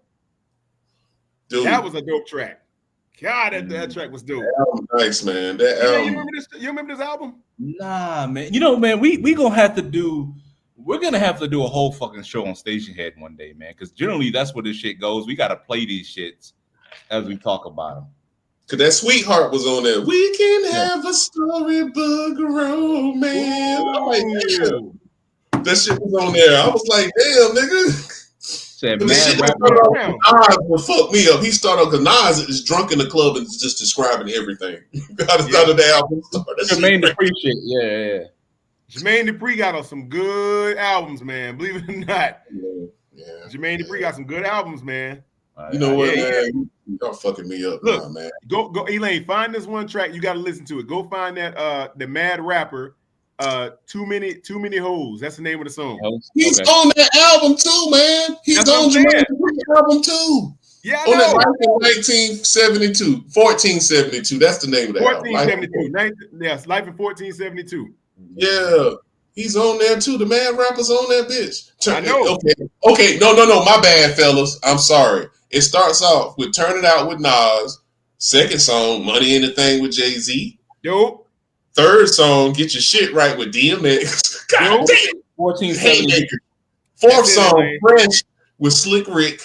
Dude,
That was a dope track. God, that track was dope.
that album nice, man. That
You
album.
remember this? You remember this album?
Nah, man. You know, man, we're gonna have to do a whole fucking show on Station Head one day, man. Because generally that's where this shit goes. We gotta play these shits as we talk about them.
Cause that Sweetheart was on there. We can have a storybook romance. I'm like, damn. That shit was on there. I was like, damn, nigga.
Said,
The
man,
shit
rap-
that started off, Nas will fuck me up. He started off because Nas is drunk in the club and is just describing everything. How the album started.
Jermaine Dupri shit. Yeah.
Jermaine Dupri got us some good albums, man. Believe it or not.
Yeah.
Jermaine Dupri got some good albums, man.
You know what,
Yeah.
man? Y'all fucking me up,
Look,
now, man.
Go, Elaine, find this one track. You got to listen to it. Go find that the Mad Rapper, Too Many Hoes. That's the name of the song.
He's
Okay.
on that album too, man. He's
That's what
on
I'm saying.
Jermaine's album too.
Yeah, I
On that
know.
Life in 1472. That's the name of the album.
1472. Yes, Life in 1472.
Yeah. He's on there too. The Mad Rapper's on that bitch.
I know.
Okay. No. My bad, fellas. I'm sorry. It starts off with Turn It Out with Nas. Second song, Money in the Thing with Jay-Z.
Dope.
Third song, Get Your Shit Right with DMX. God
Nope.
damn.
1470.
Haymaker. Fourth
That's it,
song,
man.
Fresh with Slick Rick.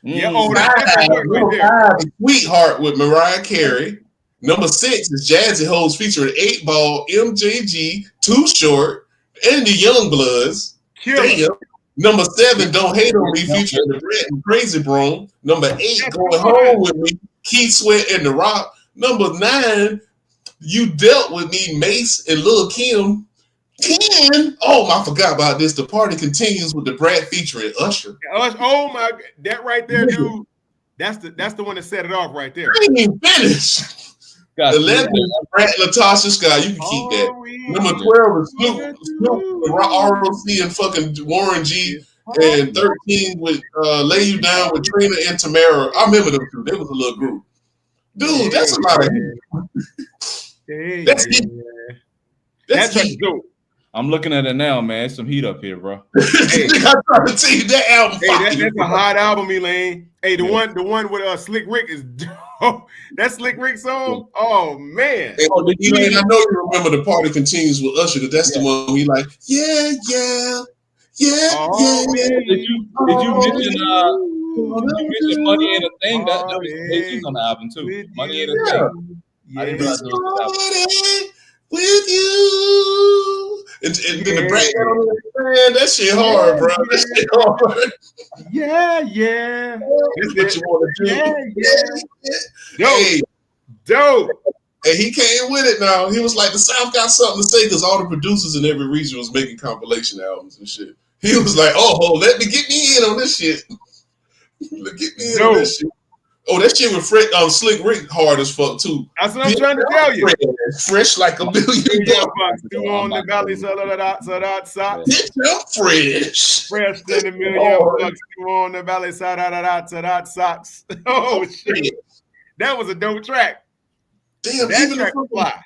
Yeah,
Mm.
that's right there.
Five, Sweetheart with Mariah Carey. Number 6 is Jazzy Hoes featuring 8 Ball, MJG, Too Short, and the Youngbloods.
Killer.
Damn. Number 7, Don't Hate on Me, featuring the Brett and Crazy Broom. Number 8, Going Home with Me, Keith Sweat and The Rock. Number 9, You Dealt With Me, Mace and Lil' Kim. 10, I forgot about this. The Party Continues with the Brat featuring Usher.
Oh my, that right there, dude. That's the one that set it off right there.
I ain't even finished. 11 is Brat Latasha Scott. You can keep that. Number 12 is Snoop, ROC and fucking Warren G. And 13 with Lay You Down with Trina and Tamara. I remember them two. They was a little group. Dude, that's a lot of heat. That's heat. That's heat.
I'm looking at it now, man. Some heat up here, bro.
Hey, I'm trying to tell you that album.
Hey, that's a hot album, Elaine. Hey, the one with Slick Rick is dope. That Slick Rick song. Oh man.
Hey, I know you remember The Party Continues with Usher, because that's the one we like. Yeah.
Did you mention Money Ain't a Thing? That was Jay-Z's on the album too. Money Ain't a Thing. I didn't realize it was
with you. And then the break man, that shit hard, bro. That shit hard.
Yeah.
That's what you want to do.
Yeah.
Hey,
dope.
And he came with it now. He was like, the South got something to say, because all the producers in every region was making compilation albums and shit. He was like, get me in on this shit. Get me in on this shit. Oh, that shit with Slick Rick hard as fuck too.
That's what I'm trying to tell you.
Fresh like $1 billion.
Do on the valley,
Fresh.
Fresh than $1 million. Do on the valley, socks. Oh shit, that was a dope track.
Damn,
that
even
track
the
fly.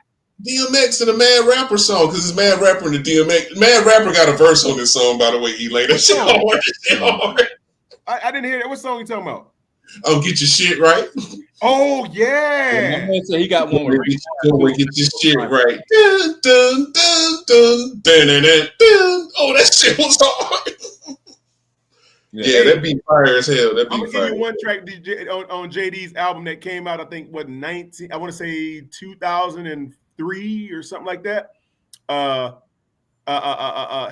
DMX and the Mad Rapper song, because it's Mad Rapper and the DMX. Mad Rapper got a verse on this song, by the way. He laid that shit hard.
I didn't hear that. What song you talking about?
Get your shit right.
Oh yeah.
My man said he got one with
get your shit right. Dun, dun, dun, dun, dun, dun, dun, dun. Oh, that shit was hard. Yeah, that'd be fire as hell. That'd be
I'm gonna
fire.
give you one track on JD's album that came out. I think I want to say 2003 or something like that.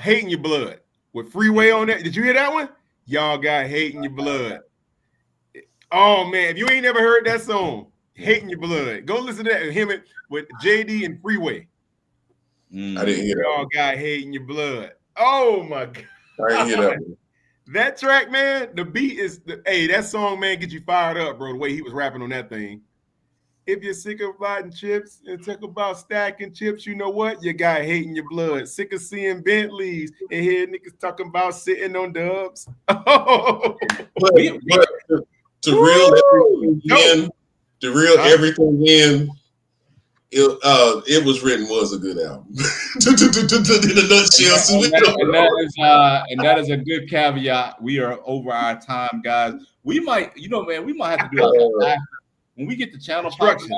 Hating Your Blood with Freeway on that. Did you hear that one? Y'all got Hating Your Blood. Oh man, if you ain't never heard that song, Hating Your Blood, go listen to that. Him with JD and Freeway.
I didn't hear that.
Y'all got Hating Your Blood. Oh my god.
I didn't hear that one.
That track, man, the beat is that song, man, get you fired up, bro. The way he was rapping on that thing. If you're sick of riding chips and talk about stacking chips, you know what? You got hate in your blood. Sick of seeing Bentleys and hear niggas talking about sitting on dubs. Oh.
But to reel everything in, it was written was a good album. In a nutshell.
And that is a good caveat. We are over our time, guys. We might, man, we might have to do like when we get the channel podcast,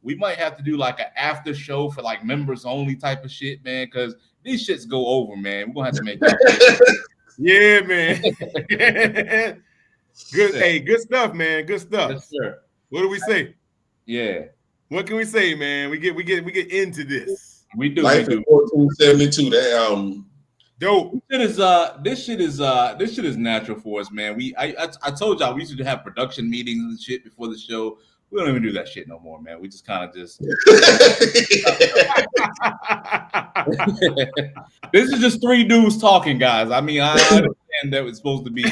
we might have to do like an after show for like members only type of shit, man, because these shits go over, man. We're gonna have to make that.
Yeah, man. Good, hey, good stuff, man. Good stuff.
Yes, sir.
What do we say?
Yeah.
What can we say, man? We get into this.
We do.
Life in 1472. That album.
Dope.
This shit is natural for us, man. I told y'all we used to have production meetings and shit before the show. We don't even do that shit no more, man. We just kind of just. This is just three dudes talking, guys. I mean, I understand that it's supposed to be.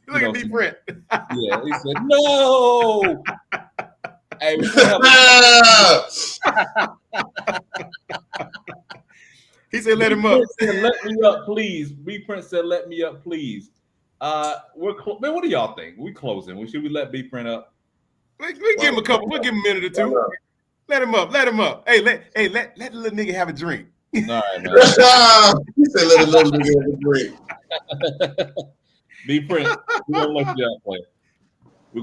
Look at me, Brent.
Yeah, he said no. Hey,
he said, "Let him up."
Let me up, please. B Print said, "Let me up, please." Man, what do y'all think? We closing. Should we let B Print up?
We give him a couple. We'll give him a minute or two. Let him up. Let him up. Hey, let the little nigga have a drink.
All right, man.
He said, "Let the little nigga have a drink."
B Print, we're gonna let you up, play. We're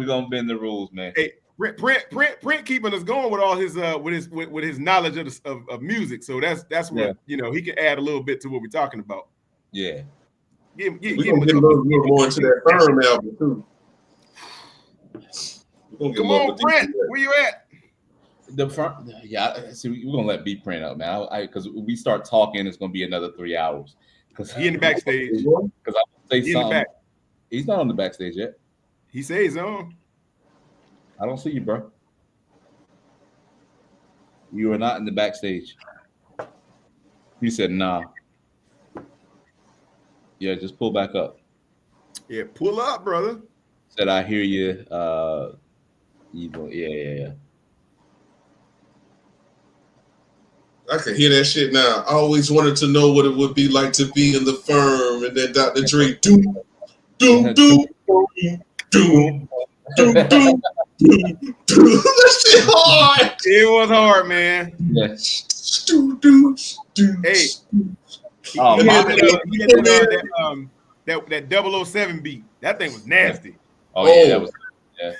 gonna bend the rules, man.
Hey, Print keeping us going with all his with his knowledge of music. So that's what he can add a little bit to what we're talking about.
Yeah.
We're gonna get a little more into that Firm album too.
Come on, Print. Where you at?
See, we're gonna let B Print up, man. Because we start talking, it's gonna be another 3 hours. Because
he in the backstage.
Because I say something. He's not on the backstage yet.
He says he's on.
I don't see you, bro. You are not in the backstage. He said, "Nah." Yeah, just pull back up.
Yeah, pull up, brother.
Said, "I hear you." Evil. Yeah.
I can hear that shit now. I always wanted to know what it would be like to be in the Firm, and then Dr. Dre, doom. That shit hard.
It was hard, man.
Yes.
Hey, that 007 beat. That thing was nasty.
Oh yeah, that was. Yeah.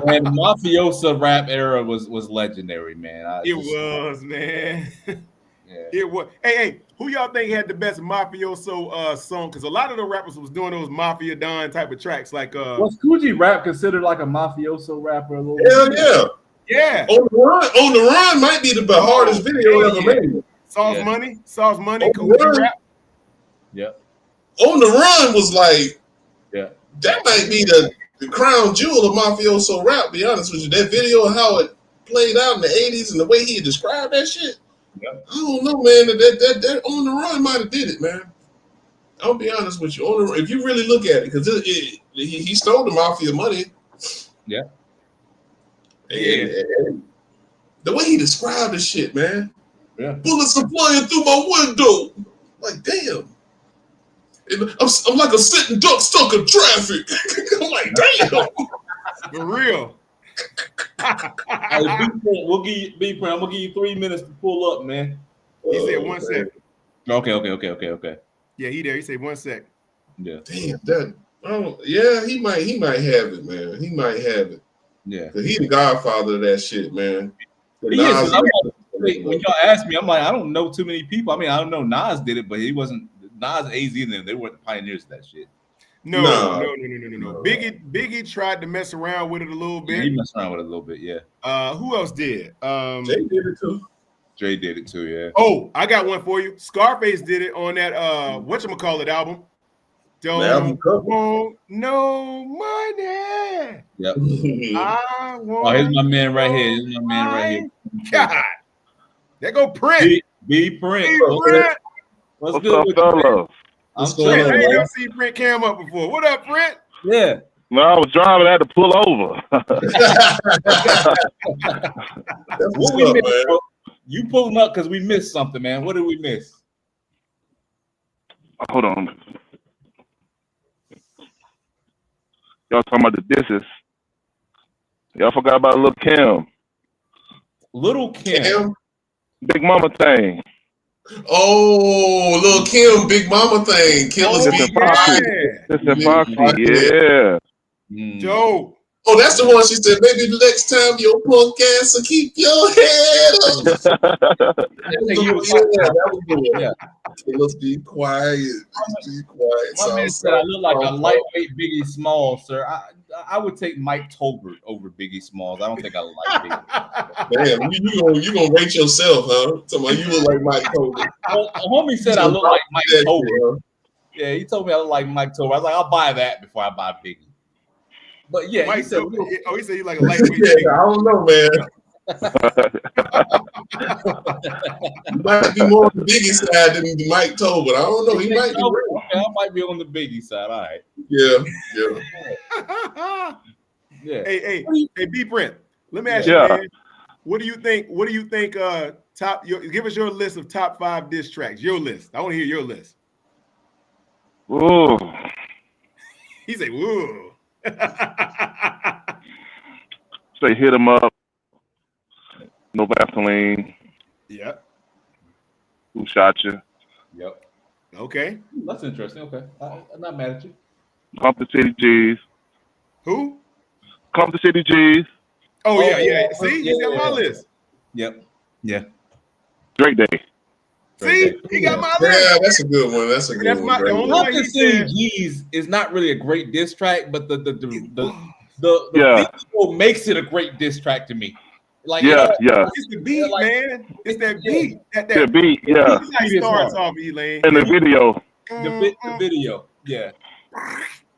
Man, the mafioso rap era was legendary, man.
It was, man.
Yeah.
It was. Hey, who y'all think had the best mafioso song? Because a lot of the rappers was doing those Mafia Don type of tracks. Like,
was Coogee Rap considered like a mafioso rapper? A little
Hell
bit?
yeah. On the Run might be the hardest video ever made.
Sauce Money, Coogee Rap.
Yeah.
On the Run was like, that might be the crown jewel of mafioso rap. Be honest with you, that video, how it played out in the '80s, and the way he described that shit.
Yep.
I don't know, man. That On the Run might have did it, man. I'll be honest with you. If you really look at it, because he stole the mafia money.
Yeah.
And the way he described the shit, man.
Yeah.
Bullets are flying through my window. Like, damn. I'm like a sitting duck stuck in traffic. I'm like, damn.
For real.
Hey, we'll give you, I'm gonna give you 3 minutes to pull up, man.
He said 1 sec.
Okay.
Yeah, he there. He said 1 sec.
Yeah.
Damn that. Oh yeah, he might have it, man. He might have it.
Yeah.
He the godfather of that shit, man.
He is. When y'all ask me, I'm like, I don't know too many people. I mean, I don't know Nas did it, but he wasn't. Nas, AZ, and them, they weren't the pioneers of that shit.
No. Biggie tried to mess around with it a little bit.
Yeah, he messed around with it a little bit, yeah.
Who else did?
Jay did it too.
Dre did it too, yeah.
Oh, I got one for you. Scarface did it on that whatchamacallit album. Don't want no money.
Yep.
I want
here's my man right here.
God. There go Print.
B Print.
What's good, fellas?
I ain't never seen Print cam up before. What up, Print?
Yeah.
When I was driving, I had to pull over.
That's
What
what's
we
up,
missed,
man.
bro? You pulling up because we missed something, man. What did we miss?
Hold on. Y'all talking about the dishes. Y'all forgot about Lil' Kim.
Little Kim.
Kim?
Big Mama thing.
Oh, Lil' Kim, Big Mama thing. Killer's
This
Beat.
and Foxy. This and Foxy. Yeah.
Joe.
Oh, that's the one she said, maybe the next time your punk ass will keep your head up. That was good.
Yeah.
Let's be quiet. Let's be quiet.
My man said I look like a lightweight Biggie Smalls, sir. I would take Mike Tolbert over Biggie Smalls. I don't think I like Biggie.
Damn, you gonna rate yourself, huh? Somebody, you look like Mike Tolbert.
Well, homie said I look like Mike Tolbert. Yeah, he told me I look like Mike Tolbert. I was like, I'll buy that before I buy Biggie. But yeah,
Mike
he said,
he said you like a lightweight.
Yeah, I don't know, man. You might be more on the Biggie side than Mike Tolbert. I don't know. He might be.
Okay, I might be on the Biggie side. All right.
Yeah.
Yeah.
Hey, B Brent. Let me ask you, man. What do you think? Give us your list of top 5 diss tracks. Your list. I want to hear your list.
Ooh.
He said, "Whoa."
Say hit him up. No Vaseline.
Yep.
Who shot you?
Yep.
Okay.
That's interesting. Okay. I'm not mad at you.
Compton City G's.
Who?
Compton City G's.
Oh, yeah. See, he's got my list.
Yep. Yeah.
Drake Day.
See, he got my list.
Yeah, that's a good one. That's a good
That's
one.
my- the only one
Compton
he
City
said-
G's is not really a great diss track, but the
Yeah.
video makes it a great diss track to me. Like
Yeah.
It's the beat,
like-
man. It's that beat.
The beat, yeah.
This is how he starts off, Elaine.
And the video.
the video, yeah.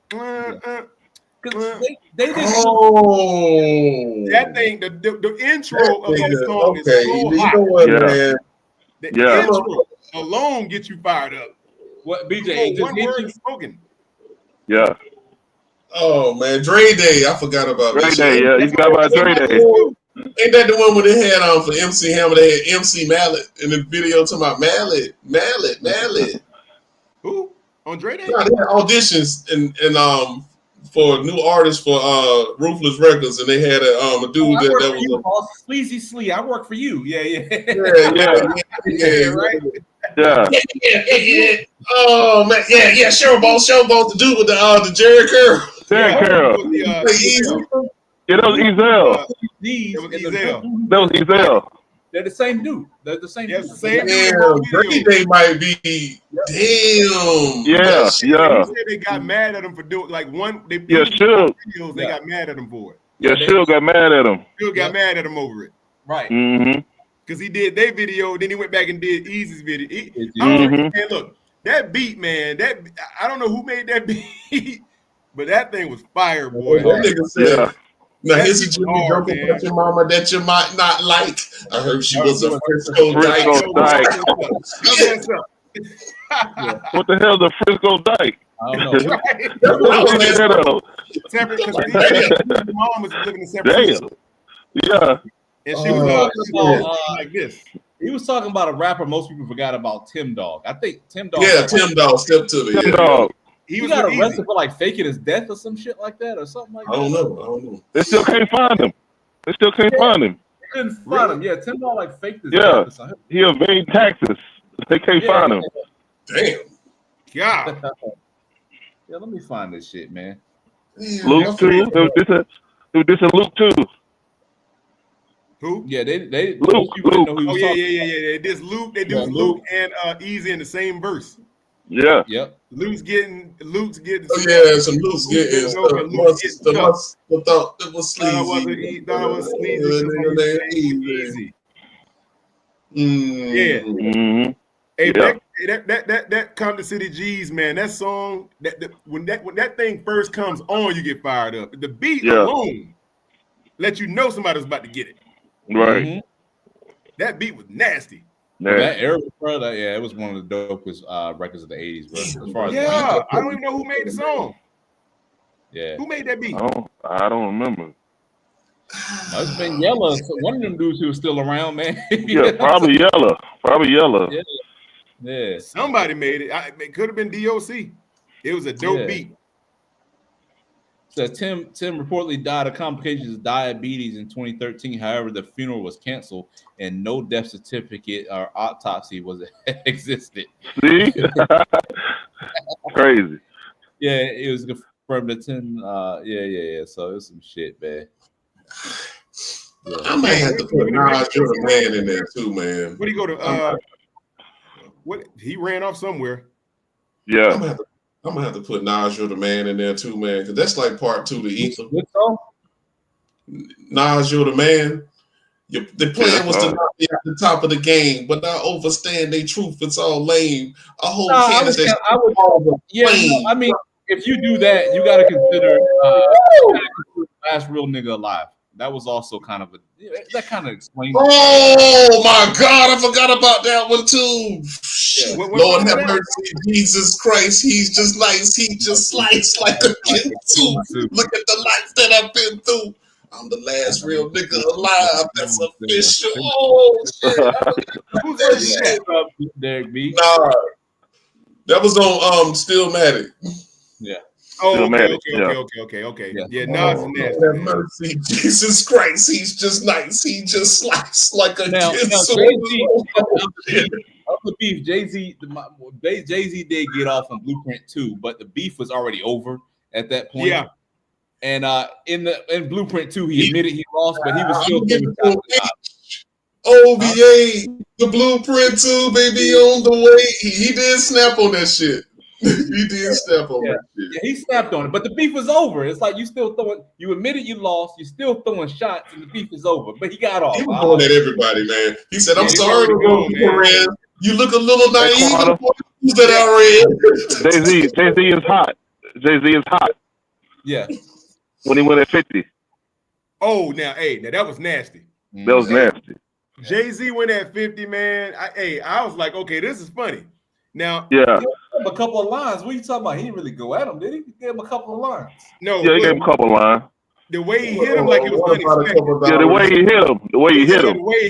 Because they didn't.
Oh,
That thing, the intro of that song is
okay.
so
You
hot.
know what,
Yeah.
man?
The
Yeah.
intro alone gets you fired up.
What BJ?
One word spoken.
Yeah.
Oh man, Dre Day. I forgot about
Dre
this.
Day, yeah. You got about Dre Day.
Ain't that the one where they had for MC Hammer? They had MC Mallet in the video talking about Mallet.
Who? On Dre Day?
No, they had auditions and for new artists for Ruthless Records, and they had a dude that was
Sleazy Slee. I work for you. Yeah.
yeah,
right.
Yeah.
Yeah. Oh man, yeah. Showboat, the dude with the Jerry Curl.
Jerry Curl.
Yeah,
Yeah, that was Ezel.
These
It was
and the
Ezel.
dude,
That was Ezel.
they're the same dude. They're the same.
Yes,
dude.
same dude.
Damn, Dre Day might be. Damn.
Yeah,
They
yeah.
said they got mad at him for doing They
Yeah, Suge.
videos, they got mad at him for it.
Yeah, Suge got mad at him.
Still got mad at him over it
Right.
Mm-hmm.
because he did their video, then he went back and did Easy's video.
Mhm.
And look, that beat, man. I don't know who made that beat, but that thing was fire, boy.
That nigga said.
Yeah.
Now
That
here's a
shit
Jimmy
hard,
joke
man.
about your mama that you might not like. I heard she was a Frisco
Frisco
dyke.
Dyke. What the hell's a Frisco Dyke?
I don't know.
Separate, because his mom was living in separate cities,
Damn. Yeah.
and she was
Oh,
like this.
He was talking about a rapper most people forgot about, Tim Dog. I think Tim Dog.
Yeah, Tim Dog, step to the.
Tim
Yeah.
Dog.
He
He
was
got
with
arrested
Easy.
for like faking his death or some shit like that or something like that.
I don't know.
They still can't find him. They still can't find him.
They couldn't find him. Yeah, Tim Dog like faked his
Yeah.
death or something.
He evaded taxes. They can't find him.
Damn.
God.
Yeah, let me find this shit, man.
Damn.
Luke too. It was this and Luke too.
Who?
Yeah, they
Luke,
most people didn't know who he
Oh
was
yeah.
talking.
This Luke, they do
Yeah,
Luke and Easy in the same verse.
Yeah.
Yep.
Luke's getting.
Oh yeah, some loose getting
Luke
stuff.
getting
The
stuff.
must thought it was
Thought it
sleazy.
was sleazy. Easy. Yeah.
Mm-hmm.
Hey,
Yeah.
that Compton City G's, man, that song, when that thing first comes on, you get fired up. The beat alone let you know somebody's about to get it.
Right.
Mhm.
That beat was nasty.
Yeah.
That era, bro, it was one of the dopest records of the 80s, bro. As far as
Yeah, I don't even know who made the song.
Yeah.
Who made that beat?
I don't remember.
It's been Yella. So one of them dudes who was still around, man.
Yeah, probably Yella. Probably Yella.
Yeah.
Somebody made it. It could have been DOC. It was a dope beat.
So Tim reportedly died of complications of diabetes in 2013. However, the funeral was canceled and no death certificate or autopsy was existed.
See? Crazy.
Yeah, it was confirmed that Tim. Yeah. So it was some shit, man.
Yeah. I might have to put Nas You're the Man in there too, man.
Where'd he go to? What he ran off somewhere?
Yeah.
I'm gonna have to put Nas You're the Man in there too, man, because that's like part 2 to Ether.
What song?
Nas You're the Man. The plan was to not be at the top of the game, but not overstand their truth. It's all lame. A whole candidate.
I mean, if you do that, you got to consider last real nigga alive. That was also kind of that kind of explains.
Oh my God, I forgot about that one too. Yeah. Lord have mercy, Jesus Christ. He's just nice. He just sliced like a kid too. Look at the life that I've been through. I'm the last real nigga alive. That's official. Oh shit! Who's that?
Derek B.
Nah, that was on Stillmatic.
Yeah.
Oh, okay. Yeah, Nas and
nasty. Have mercy, Jesus Christ. He's just nice. He just sliced like a kid.
The beef, Jay-Z did get off on Blueprint 2, but the beef was already over at that point.
Yeah.
And in Blueprint 2, he admitted he lost, but he was still
OVA, the Blueprint 2, baby, on the way. He did snap on that shit. He did snap on that shit.
Yeah, he snapped on it, but the beef was over. It's like you admitted you lost, you're still throwing shots, and the beef is over. But he got off.
He was going at everybody, man. He said, I'm sorry, man. You look a little naive.
Jay-Z is hot. Jay-Z is hot.
Yeah.
When he went at 50.
Oh, now that was nasty.
That was nasty.
Jay-Z went at 50, man. I was like, okay, this is funny. Now,
yeah,
a couple of lines. What are you talking about? He didn't really go at him, did he? He gave him a couple of lines.
No,
yeah, he gave him a couple of lines.
The way he hit him, like it was unexpected.
Yeah, the way he hit him.
He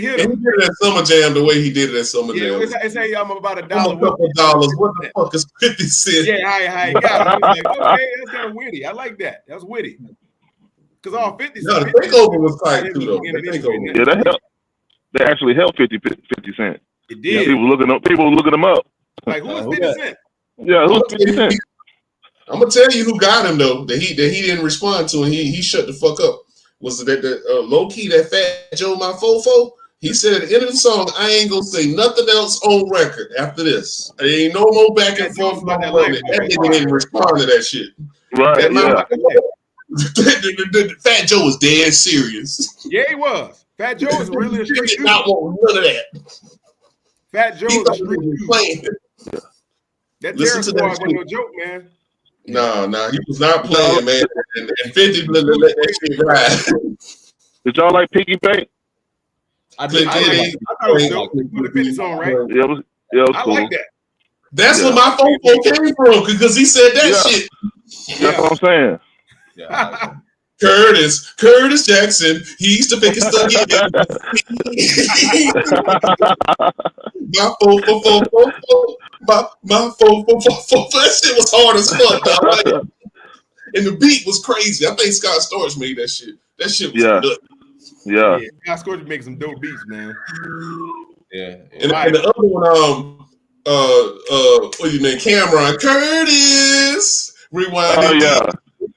did it at Summer Jam. The way he did it at Summer Jam.
It's hey, I'm about $1.
$1. What the fuck is 50 cents?
Yeah, hi. Yeah, like, okay, that's kind of witty. I like that. That's witty. Because all 50 cents.
No, the takeover was tight too, though.
Yeah, that helped. They actually helped 50 Cent.
It did.
Yeah, people were looking him up.
Like, who's 50 Cent?
Yeah, who's 50 Cent?
I'm gonna tell you who got him though. That he didn't respond to, and he shut the fuck up. Was that low key that Fat Joe my fofo? He said at the end of the song, I ain't gonna say nothing else on record after this. There ain't no more back and forth about that. That nigga didn't respond to that shit.
Right.
Fat Joe was dead serious.
Yeah, he was. Fat Joe was really a street
dude. Not want none of that.
Fat Joe was a street dude. That Terror Squad wasn't no joke, man.
No, he was not playing, man. And 50 let that shit ride.
Did y'all like Piggy Bank?
I thought it was dope. The 50 song, right?
Yeah, it was
I
cool.
like that.
That's where my phone came from because he said that shit.
That's what I'm saying.
Yeah. Curtis Jackson, he's the biggest thug. My fo. That shit was hard as fuck, dog. And the beat was crazy. I think Scott Storch made that shit. That shit was nuts.
Yeah.
Scott Storch makes some dope beats, man.
Yeah.
And the other one, what you name? Cameron Curtis. Rewind.
Oh yeah.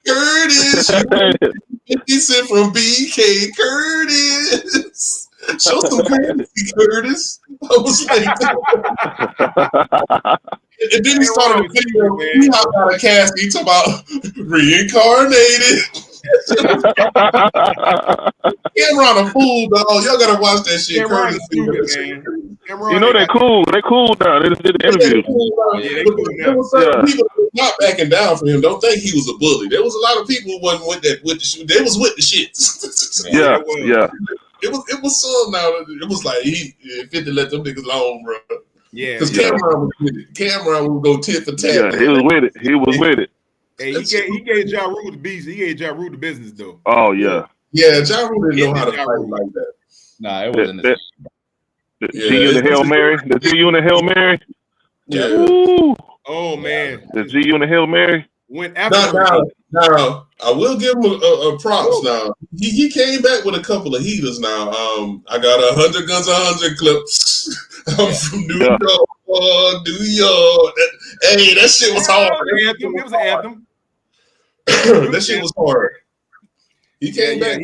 Curtis. He said from BK Curtis. Show some courtesy, Curtis. I was like, and then he started the video. He hopped out of casket. He talking about reincarnated. Cameron a fool, dog. Y'all gotta watch that shit.
Cameron
Curtis,
stupid, man.
You know they're cool. They're cool now. They just did the interview.
There was certain people not backing down for him. Don't think he was a bully. There was a lot of people who wasn't with the shit. They was with the shits.
Yeah.
It was some now. It was like he 50 let them niggas alone, bro.
Yeah.
Because Cameron was with it. Cameron would go tit for tat.
Yeah, he was with it.
Hey, he gave Ja Rule the beats. He gave Ja Rule the business though.
Oh yeah.
Yeah, Ja Rule didn't know how to
Ja
fight
Rule.
like that.
Nah, it wasn't the same.
The G unit Hail Mary. The G unit Hail Mary.
Yeah.
Ooh.
Oh man,
The G unit Hail Mary.
went after.
Now, I will give him a props. Now he came back with a couple of heaters. Now, I got 100 guns, 100 clips. I'm from New York, New York. That shit was hard.
Anthem. It was an anthem.
That shit was hard. He came back.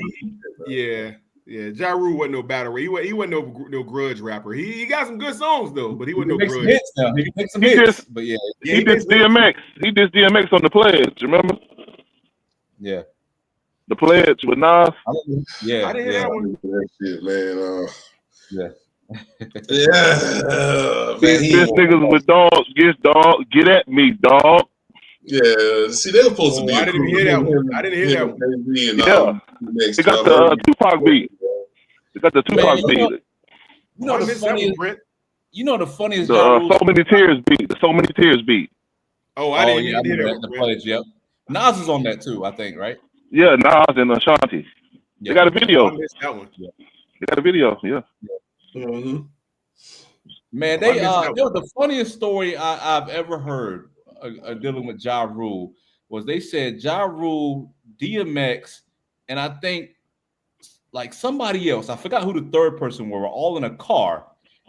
Yeah. Ja Rule wasn't no battle rapper. He wasn't no grudge rapper. He got some good songs though, but he wasn't no grudge.
Hits now. He can make some hits. But yeah,
he did DMX. He did DMX on the Pledge. Remember?
Yeah.
The Pledge with Nas.
Yeah.
I didn't hear that one.
That shit, man.
Yeah. This niggas with dogs. Get at me, dog.
Yeah, see, they were supposed to be.
I didn't even hear that one. I didn't hear that one.
Yeah, they got the Tupac beat. They got the Tupac beat.
You know the funniest.
So many tears beat. The So Many Tears beat.
Oh, I didn't even hear that.
The Pledge, yep. Nas is on that too, I think, right?
Yeah, Nas and Ashanti.
Yeah.
They got a video.
I missed that one.
Yeah. They got a video. Yeah.
Mm-hmm.
Man, they the funniest story I've ever heard dealing with Ja Rule was they said Ja Rule, DMX, and I think like somebody else, I forgot who the third person were all in a car,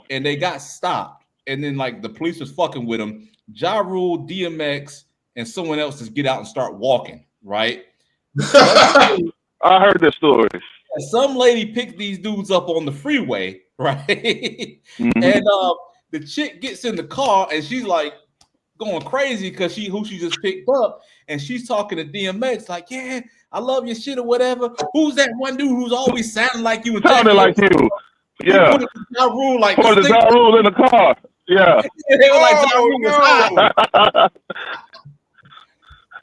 and they got stopped, and then like the police was fucking with them. Ja Rule, DMX, and someone else just get out and start walking, right?
I heard that story.
Some lady picked these dudes up on the freeway, right? Mm-hmm. And the chick gets in the car and she's like going crazy because she just picked up, and she's talking to DMX like, yeah, I love your shit or whatever. Who's that one dude who's always sounding like you?
Sounding like you. Yeah.
Ja Rule, like
the Ja Rule in the car. Yeah.
They were like, Ja Rule was high.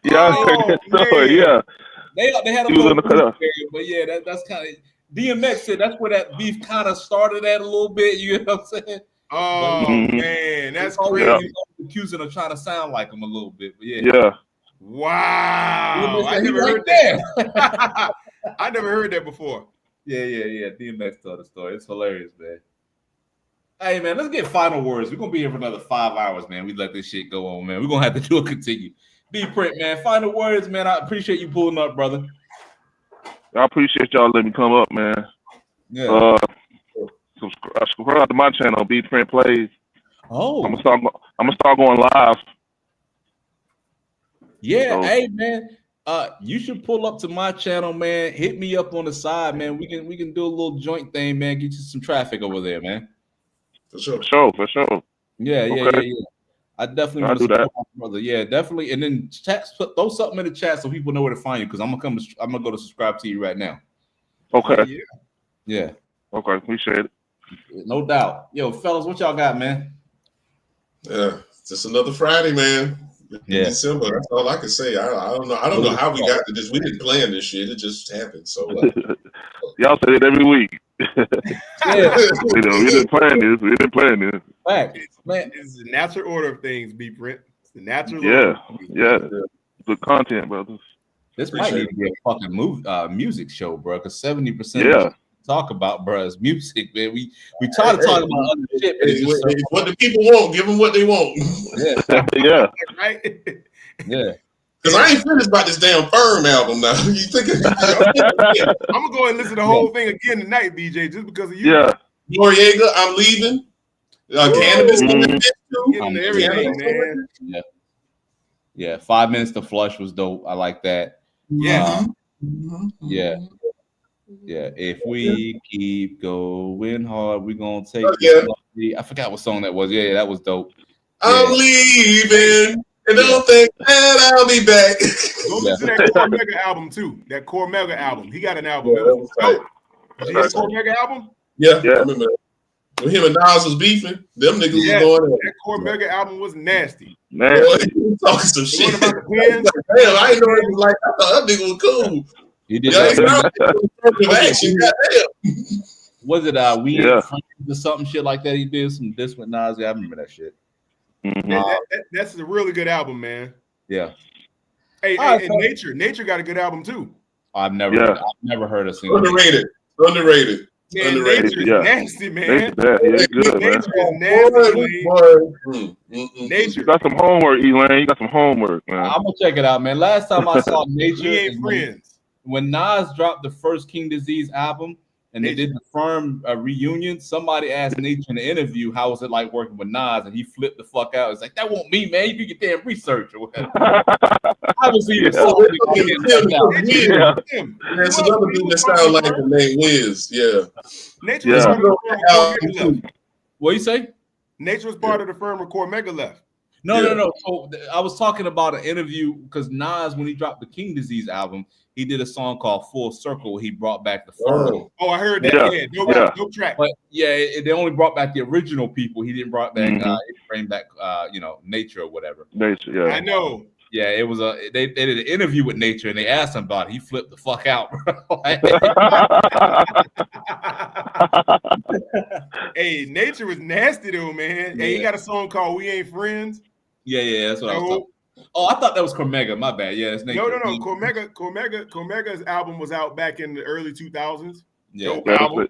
Yeah, I heard that story. Yeah.
They had a little beef there, but yeah, that's kind of DMX said that's where that beef kind of started at a little bit. You know what I'm saying?
Oh man, that's crazy.
Accusing of trying to sound like him a little bit, but yeah.
Yeah.
Wow. I never heard that. I never heard that before.
Yeah. DMX told the story. It's hilarious, man. Hey man, let's get final words. We're gonna be here for another 5 hours, man. We let this shit go on, man. We're gonna have to do a continue. B-Print, man. Final words, man. I appreciate you pulling up, brother.
I appreciate y'all letting me come up, man.
Yeah.
Subscribe to my channel, B-Print Plays.
Oh.
I'm gonna start going live.
Yeah, hey man. You should pull up to my channel, man. Hit me up on the side, man. We can do a little joint thing, man. Get you some traffic over there, man.
For sure.
Yeah. I definitely want to
do that,
brother. Yeah, definitely. And then throw something in the chat so people know where to find you, because I'm gonna go to subscribe to you right now.
Okay.
Yeah.
Okay, appreciate it.
No doubt. Yo, fellas, what y'all got, man?
Yeah, just another Friday, man.
Yeah.
December. That's all I can say. I don't know. I don't know how we got to this. We didn't plan this shit. It just happened. So
y'all say it every week.
Yeah.
We didn't plan this.
Fact, man.
It's the natural order of things, B-Print. It's the natural
order.
Yeah.
Good content, brothers.
This might need to be a fucking music show, bro. Because 70% talk about, bro, is music, man. We try to talk about other shit, but
what the people want, give them what they want.
Yeah.
Right?
Yeah.
Because I ain't finished about this damn Firm album now. You think
I'm gonna go and listen to the whole thing again tonight, BJ, just because of you.
Yeah.
Noriega, I'm leaving. Cannabis
getting everything, man.
Yeah. 5 Minutes to Flush was dope. I like that.
Yeah.
Yeah. If we keep going hard, we're gonna take I forgot what song that was. Yeah, that was dope.
I'm leaving. And don't think that I'll be back.
Go listen to that Cormega album too. That Cormega album. He got an album. Did you hear the Cormega album?
Yeah. I remember that. When him and Nas was beefing, them niggas was going in.
That Cormega album was nasty.
Man, talking some shit.
About the pens.
Damn, I didn't know he was like, I thought that nigga was cool.
He did
action. Goddamn.
Was it We or something shit like that? He did some diss with Nas. Yeah, I remember that shit.
Mm-hmm. That's a really good album, man.
Yeah.
Hey,
All right,
hey,
so-
Nature got a good album too.
I've never heard a single.
Underrated.
Man,
Underrated.
Nature's
Yeah.
nasty, man.
Yeah, he's good, man.
Nature is nasty, man.
You
Nature.
got some homework, Elaine. You got some homework, man.
I'm gonna check it out, man. Last time I saw Nature,
We ain't
is
friends.
when Nas dropped the first King Disease album and they did the Firm reunion, somebody asked Nature in the interview, how was it like working with Nas? And he flipped the fuck out. It's like, that won't me, man. You can get there and research or whatever. I was even
There's another dude that sounds like the name Wiz. Yeah.
Nature was part of the firm before Mega left.
What you say?
Nature was part of the firm before Mega left.
No. So I was talking about an interview because Nas, when he dropped the King Disease album, he did a song called Full Circle where he brought back the Firm.
Oh, I heard that.
Yeah.
Dope track.
But they only brought back the original people. He didn't bring back Nature or whatever.
Nature, yeah.
I know.
Yeah, it was they did an interview with Nature and they asked him about it. He flipped the fuck out, bro.
Hey, Nature was nasty though, man. Hey, he got a song called "We Ain't Friends."
Yeah, that's what I was talking. Oh, I thought that was Cormega. My bad. Yeah, it's Nature.
No. Cormega's album was out back in the early 2000s.
Yeah,
Dope album.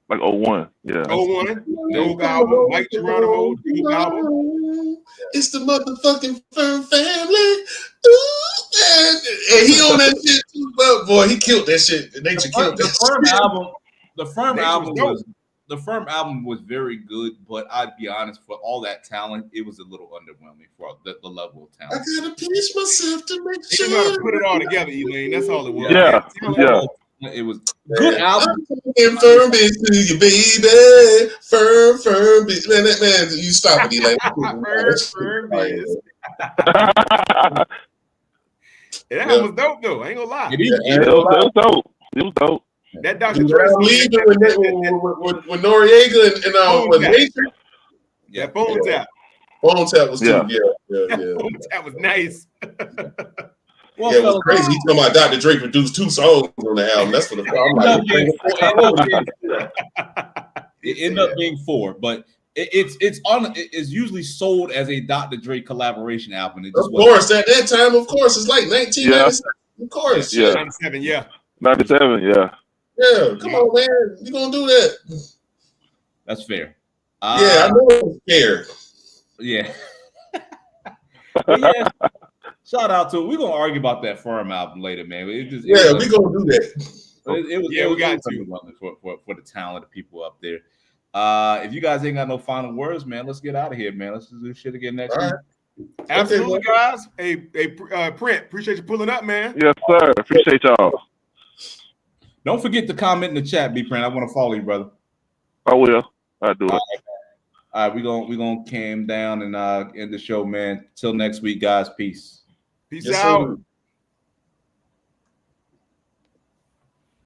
Like 01. Yeah.
01. Dope album. Mike Geronimo. Dope album.
It's the motherfucking Firm family. Ooh, and he on that shit too, but boy, he killed that shit. Nature killed that
Firm
shit.
album. The Firm
Nature
album
was dope.
the Firm album was very good, but I'd be honest, for all that talent, it was a little underwhelming for the level of
I
talent.
gotta pinch myself to make
He didn't know how to
sure.
put it all together, Elaine. That's all it was.
Yeah.
It was good album.
I'm firm bitch to you, baby. Firm bitch. Man, you stop it, Elaine.
Firm bitch. That album was dope though. I ain't gonna lie.
It is.
It was dope. It was dope.
That Dr.
When
Dre
I'm leaving with Noriega and with Nature.
that phone tap.
Phone tap was too.
Yeah.
Yeah.
Phone tap was nice.
Well,
Yeah, it was
fellas,
crazy. He talking about Dr. Dre produced 2 songs on the album. That's what
it ended up being 4, but it's usually sold as a Dr. Dre collaboration album. It just
Of course, at that time, of course, it's like 1997. Of course.
Yeah.
97, yeah.
97, yeah.
Yeah, come on, man. You gonna do that?
That's fair.
Yeah, I know it's fair.
Yeah. But yeah. Shout out to it. We're gonna argue about that Firm album later, man. We're gonna
do that.
We got to for the talented people up there. If you guys ain't got no final words, man, let's get out of here, man. Let's just do shit again next week.
Absolutely, guys. Hey, Print, appreciate you pulling up, man.
Yes, sir. Appreciate y'all.
Don't forget to comment in the chat, B Print. I want to follow you, brother.
I will. I'll do it.
All right, we're gonna cam down and end the show, man. Till next week, guys. Peace.
Peace out.